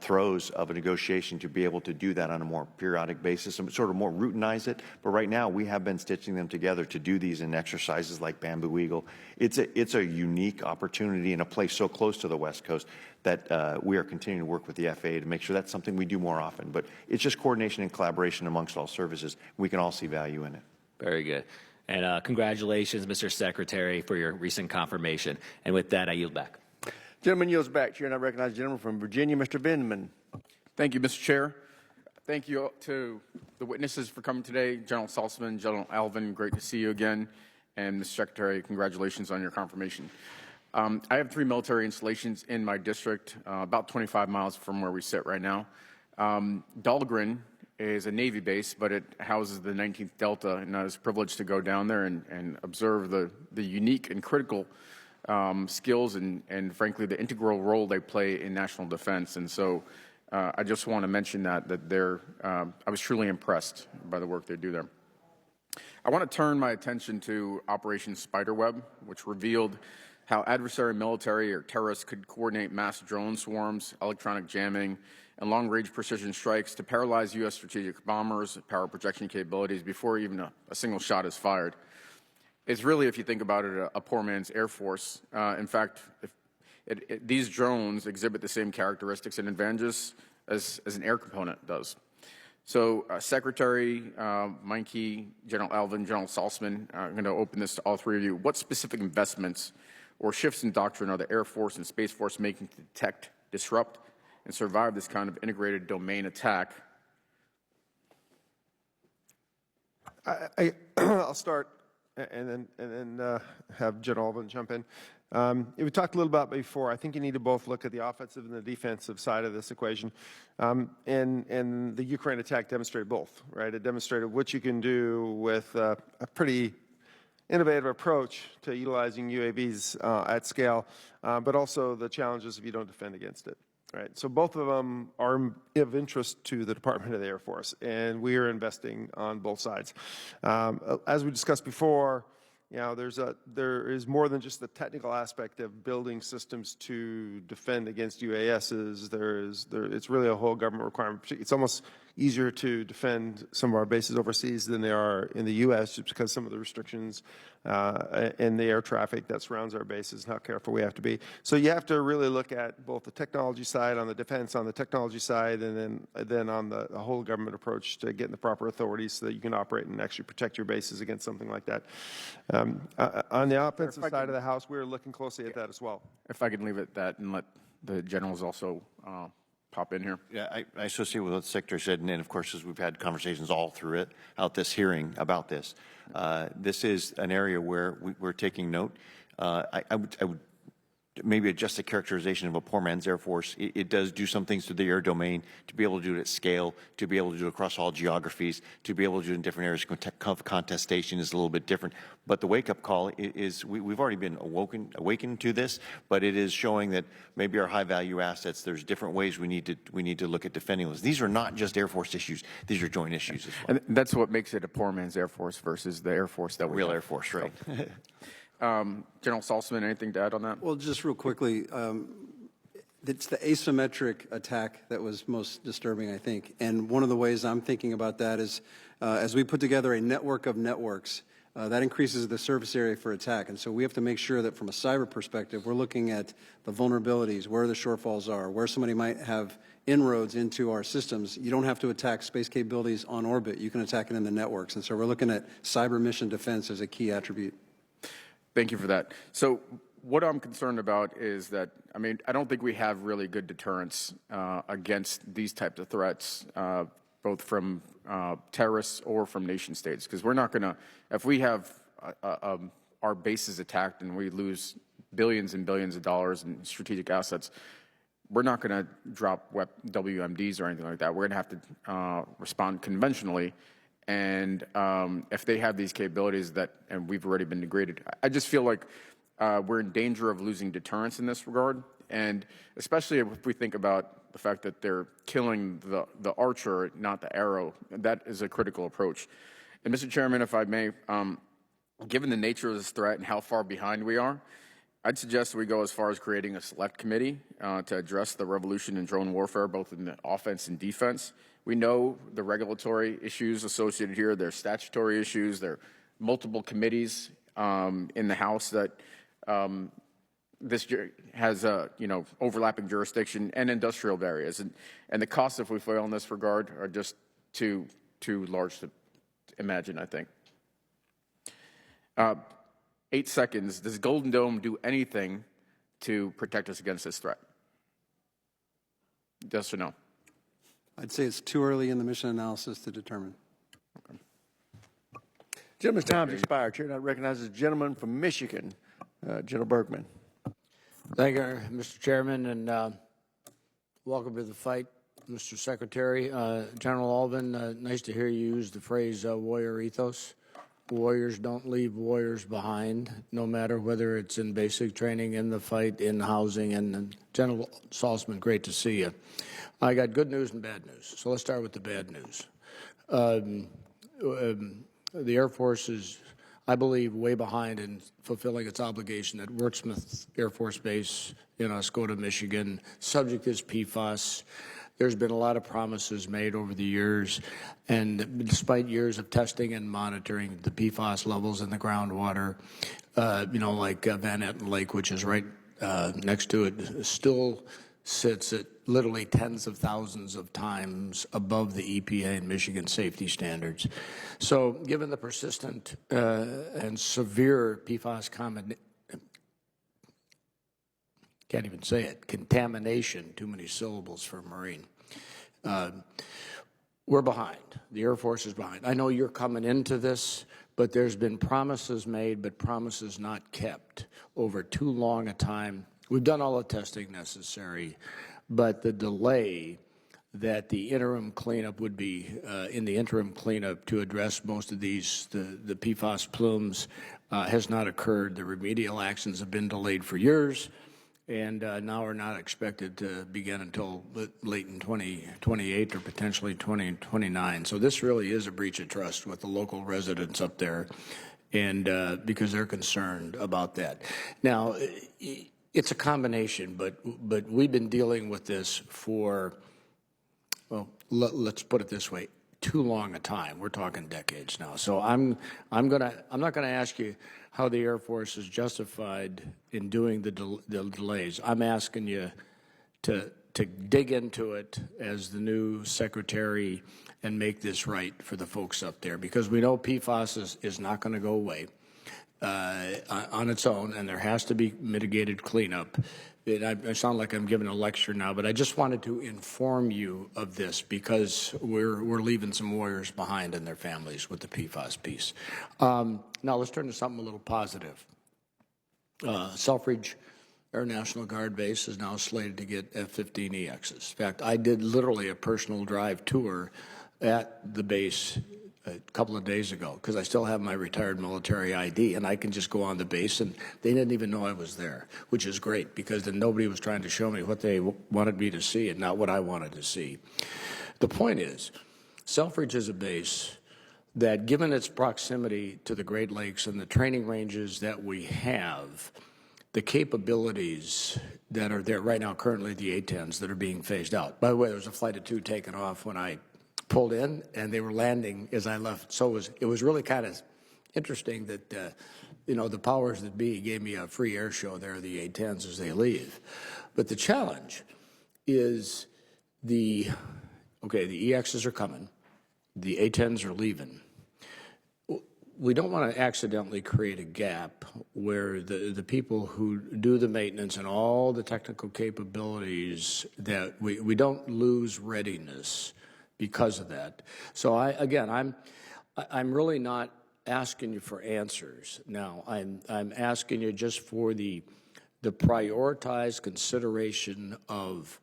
throes of a negotiation to be able to do that on a more periodic basis and sort of more routinize it. But right now, we have been stitching them together to do these in exercises like Bamboo Eagle. It's a unique opportunity in a place so close to the West Coast that we are continuing to work with the FAA to make sure that's something we do more often. But it's just coordination and collaboration amongst all services. We can all see value in it. Very good. And congratulations, Mr. Secretary, for your recent confirmation. And with that, I yield back. Gentleman yields back. Chair, and I recognize the gentleman from Virginia, Mr. Vindman. Thank you, Mr. Chair. Thank you to the witnesses for coming today. General Saltzman, General Alvin, great to see you again. And Mr. Secretary, congratulations on your confirmation. I have 3 military installations in my district, about 25 miles from where we sit right now. Dahlgren is a Navy base, but it houses the 19th Delta, and I was privileged to go down there and observe the unique and critical skills and frankly the integral role they play in national defense. And so I just want to mention that I was truly impressed by the work they do there. I want to turn my attention to Operation Spiderweb, which revealed how adversary military or terrorists could coordinate mass drone swarms, electronic jamming, and long-range precision strikes to paralyze U.S. strategic bombers, power projection capabilities before even a single shot is fired. It's really, if you think about it, a poor man's Air Force. In fact, these drones exhibit the same characteristics and advantages as an air component does. So Secretary Meink, General Alvin, General Saltzman, I'm going to open this to all 3 of you. What specific investments or shifts in doctrine are the Air Force and Space Force making to detect, disrupt, and survive this kind of integrated domain attack? I'll start and then have General Alvin jump in. We talked a little about before. I think you need to both look at the offensive and the defensive side of this equation. And the Ukraine attack demonstrated both, right? It demonstrated what you can do with a pretty innovative approach to utilizing UAVs at scale, but also the challenges if you don't defend against it. Right. So both of them are of interest to the Department of the Air Force, and we are investing on both sides. As we discussed before, there is more than just the technical aspect of building systems to defend against UASs. It's really a whole government requirement. It's almost easier to defend some of our bases overseas than they are in the U.S. just because some of the restrictions in the air traffic that surrounds our bases and how careful we have to be. So you have to really look at both the technology side on the defense, on the technology side, and then on the whole government approach to getting the proper authorities so that you can operate and actually protect your bases against something like that. On the offensive side of the house, we're looking closely at that as well. If I could leave it at that and let the generals also pop in here. Yeah, I associate with what the Secretary said, and then, of course, as we've had conversations all throughout this hearing about this, this is an area where we're taking note. I would maybe adjust the characterization of a poor man's Air Force. It does do some things to the air domain, to be able to do it at scale, to be able to do it across all geographies, to be able to do it in different areas. Contestation is a little bit different. But the wake-up call is we've already been awakened to this, but it is showing that maybe our high-value assets, there's different ways we need to look at defending those. These are not just Air Force issues. These are joint issues as well. And that's what makes it a poor man's Air Force versus the Air Force that we real have. Air Force, right? General Saltzman, anything to add on that? Well, just real quickly, it's the asymmetric attack that was most disturbing, I think. And one of the ways I'm thinking about that is as we put together a network of networks, that increases the surface area for attack. And so we have to make sure that from a cyber perspective, we're looking at the vulnerabilities, where the shortfalls are, where somebody might have inroads into our systems. You don't have to attack space capabilities on orbit. You can attack it in the networks. And so we're looking at cyber mission defense as a key attribute. Thank you for that. So what I'm concerned about is that, I mean, I don't think we have really good deterrence against these types of threats. both from terrorists or from nation states. Because we're not going to, if we have our bases attacked and we lose billions and billions of dollars in strategic assets, we're not going to drop WMDs or anything like that. We're going to have to respond conventionally. And if they have these capabilities and we've already been degraded, I just feel like we're in danger of losing deterrence in this regard. And especially if we think about the fact that they're killing the archer, not the arrow, that is a critical approach. And Mr. Chairman, if I may, given the nature of this threat and how far behind we are, I'd suggest we go as far as creating a select committee to address the revolution in drone warfare, both in the offense and defense. We know the regulatory issues associated here. There are statutory issues. There are multiple committees in the House that this has overlapping jurisdiction and industrial areas. And the costs, if we fail in this regard, are just too large to imagine, I think. 8 seconds. Does Golden Dome do anything to protect us against this threat? Yes or no? I'd say it's too early in the mission analysis to determine. Okay. Gentleman's time has expired. Chair now recognizes the gentleman from Michigan, General Bergman. Thank you, Mr. Chairman, and welcome to the fight, Mr. Secretary. General Alvin, nice to hear you use the phrase warrior ethos. Warriors don't leave warriors behind, no matter whether it's in basic training, in the fight, in housing. And General Saltzman, great to see you. I got good news and bad news. So let's start with the bad news. The Air Force is, I believe, way behind in fulfilling its obligation at Wurtsmith Air Force Base in Oscoda, Michigan. Subject is PFAS. There's been a lot of promises made over the years, and despite years of testing and monitoring the PFAS levels in the groundwater, like Van Etten Lake, which is right next to it, still sits at literally tens of thousands of times above the EPA and Michigan safety standards. So given the persistent and severe PFAS contamination, too many syllables for Marine. We're behind. The Air Force is behind. I know you're coming into this, but there's been promises made, but promises not kept over too long a time. We've done all the testing necessary, but the delay that the interim cleanup would be, in the interim cleanup to address most of these, the PFAS plumes, has not occurred. The remedial actions have been delayed for years, and now are not expected to begin until late in 2028 or potentially 2029. So this really is a breach of trust with the local residents up there, and because they're concerned about that. Now, it's a combination, but we've been dealing with this for, well, let's put it this way, too long a time. We're talking decades now. So I'm not gonna ask you how the Air Force is justified in doing the delays. I'm asking you to dig into it as the new secretary and make this right for the folks up there, because we know PFAS is not going to go away on its own, and there has to be mitigated cleanup. I sound like I'm giving a lecture now, but I just wanted to inform you of this because we're leaving some warriors behind and their families with the PFAS piece. Now let's turn to something a little positive. Selfridge Air National Guard Base is now slated to get F-15EXs. In fact, I did literally a personal drive tour at the base a couple of days ago because I still have my retired military ID, and I can just go on the base, and they didn't even know I was there, which is great because then nobody was trying to show me what they wanted me to see and not what I wanted to see. The point is, Selfridge is a base that, given its proximity to the Great Lakes and the training ranges that we have, the capabilities that are there right now, currently the A-10s that are being phased out. By the way, there was a flight of 2 taken off when I pulled in, and they were landing as I left. So it was really kind of interesting that, the powers that be gave me a free air show there, the A-10s, as they leave. But the challenge is the EXs are coming, the A-10s are leaving. We don't want to accidentally create a gap where the people who do the maintenance and all the technical capabilities, that we don't lose readiness because of that. So I'm really not asking you for answers now. I'm asking you just for the prioritized consideration of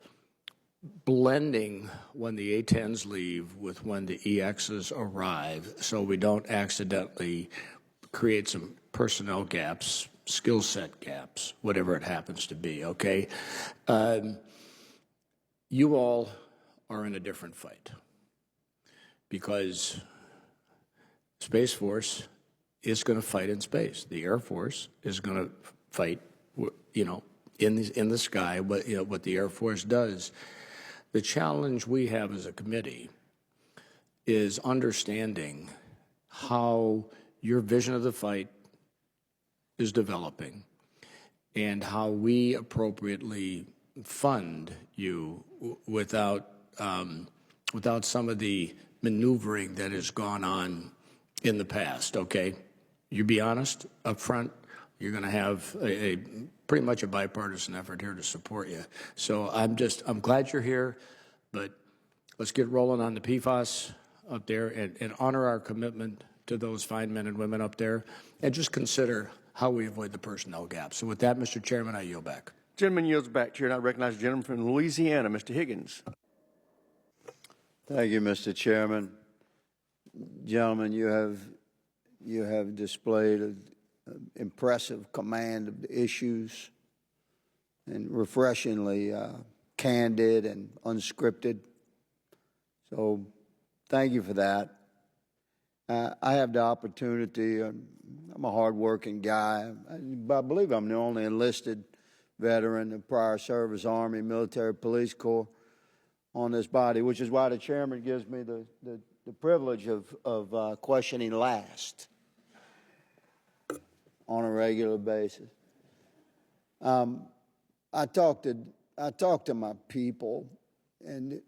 blending when the A-10s leave with when the EXs arrive, so we don't accidentally create some personnel gaps, skill set gaps, whatever it happens to be, okay? You all are in a different fight because Space Force is going to fight in space. The Air Force is going to fight, in the sky, what the Air Force does. The challenge we have as a committee is understanding how your vision of the fight is developing and how we appropriately fund you without some of the maneuvering that has gone on in the past, okay? You be honest up front, you're going to have a pretty much a bipartisan effort here to support you. So I'm glad you're here, but let's get rolling on the PFAS up there and honor our commitment to those fine men and women up there, and just consider how we avoid the personnel gap. So with that, Mr. Chairman, I yield back. Gentleman yields back. Chair, and I recognize the gentleman from Louisiana, Mr. Higgins. Thank you, Mr. Chairman. Gentlemen, you have displayed an impressive command of the issues and refreshingly candid and unscripted. So thank you for that. I have the opportunity, I'm a hardworking guy. I believe I'm the only enlisted veteran of prior service, Army, military, police corps on this body, which is why the chairman gives me the privilege of questioning last on a regular basis. I talk to my people and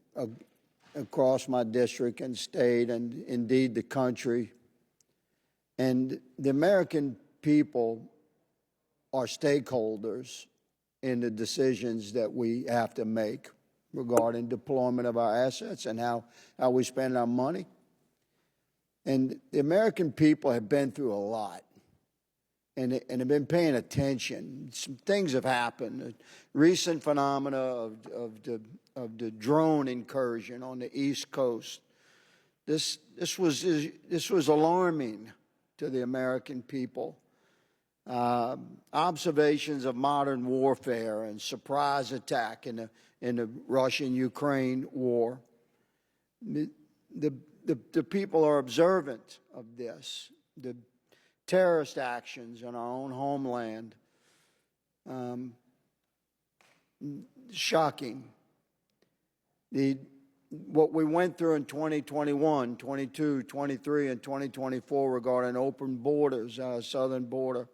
across my district and state and indeed the country, and the American people are stakeholders in the decisions that we have to make regarding deployment of our assets and how we spend our money. And the American people have been through a lot and have been paying attention. Some things have happened. A recent phenomena of the drone incursion on the East Coast. This was alarming to the American people. Observations of modern warfare and surprise attack in the Russian-Ukraine war. The people are observant of this. The terrorist actions in our own homeland, shocking. What we went through in 2021, 22, 23, and 2024 regarding open borders, our southern border,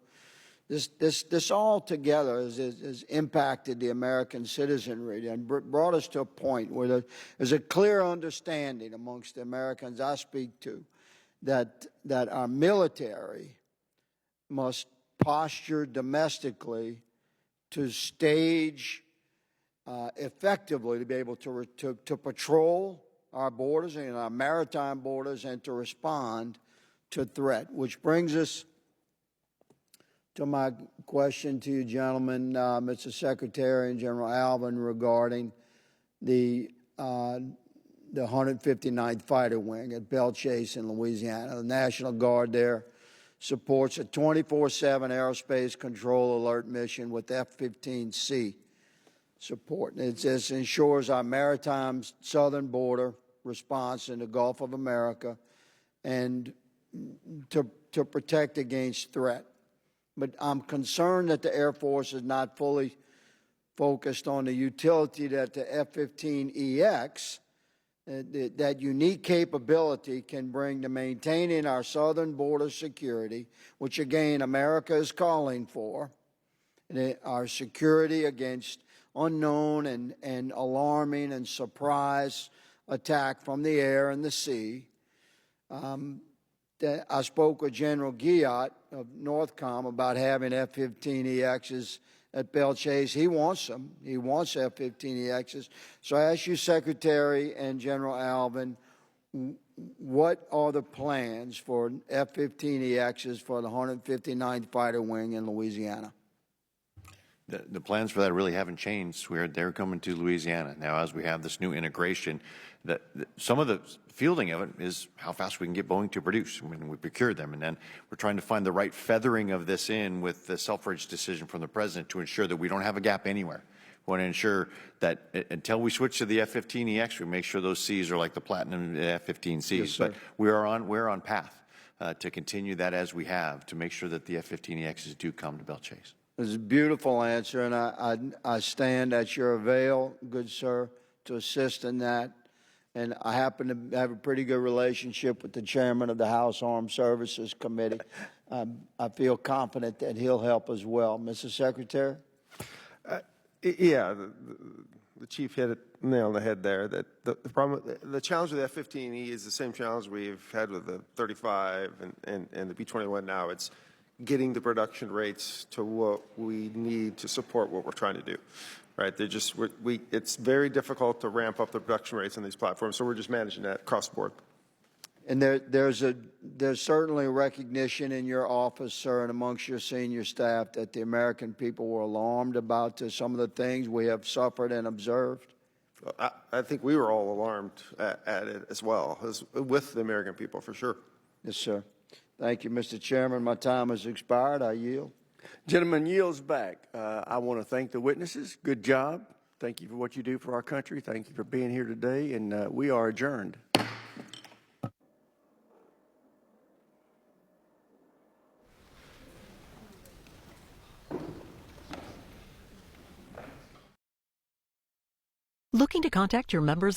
this all together has impacted the American citizenry and brought us to a point where there's a clear understanding amongst the Americans I speak to that our military must posture domestically to stage effectively to be able to patrol our borders and our maritime borders and to respond to threat, which brings us to my question to you, gentlemen, Mr. Secretary and General Alvin, regarding the 159th Fighter Wing at Belle Chase in Louisiana. The National Guard there supports a 24/7 aerospace control alert mission with F-15C support. It ensures our maritime southern border response in the Gulf of America and to protect against threat. But I'm concerned that the Air Force is not fully focused on the utility that the F-15EX, that unique capability, can bring to maintaining our southern border security, which again America is calling for, our security against unknown and alarming and surprise attack from the air and the sea. I spoke with General Guillotte of NORTHCOM about having F-15EXs at Belle Chase. He wants them. He wants F-15EXs. So I ask you, Secretary and General Alvin, what are the plans for F-15EXs for the 159th Fighter Wing in Louisiana? The plans for that really haven't changed. They're coming to Louisiana. Now, as we have this new integration, some of the fielding of it is how fast we can get Boeing to produce. I mean, we procured them, and then we're trying to find the right feathering of this in with the Selfridge decision from the President to ensure that we don't have a gap anywhere. We want to ensure that until we switch to the F-15EX, we make sure those Cs are like the Platinum F-15Cs. Yes, sir. But we're on path to continue that as we have to make sure that the F-15EXs do come to Belle Chase. It's a beautiful answer, and I stand at your avail, good sir, to assist in that. And I happen to have a pretty good relationship with the chairman of the House Armed Services Committee. I feel confident that he'll help as well. Mr. Secretary? Yeah, the chief hit it nail on the head there. That the challenge with the F-15E is the same challenge we've had with the 35 and the B-21 now. It's getting the production rates to what we need to support what we're trying to do, right? It's very difficult to ramp up the production rates on these platforms, so we're just managing that across the board. And there's certainly recognition in your office, sir, and amongst your senior staff that the American people were alarmed about some of the things we have suffered and observed. I think we were all alarmed at it as well, with the American people, for sure. Yes, sir. Thank you, Mr. Chairman. My time has expired. I yield. Gentleman yields back. I want to thank the witnesses. Good job. Thank you for what you do for our country. Thank you for being here today, and we are adjourned. Looking to contact your members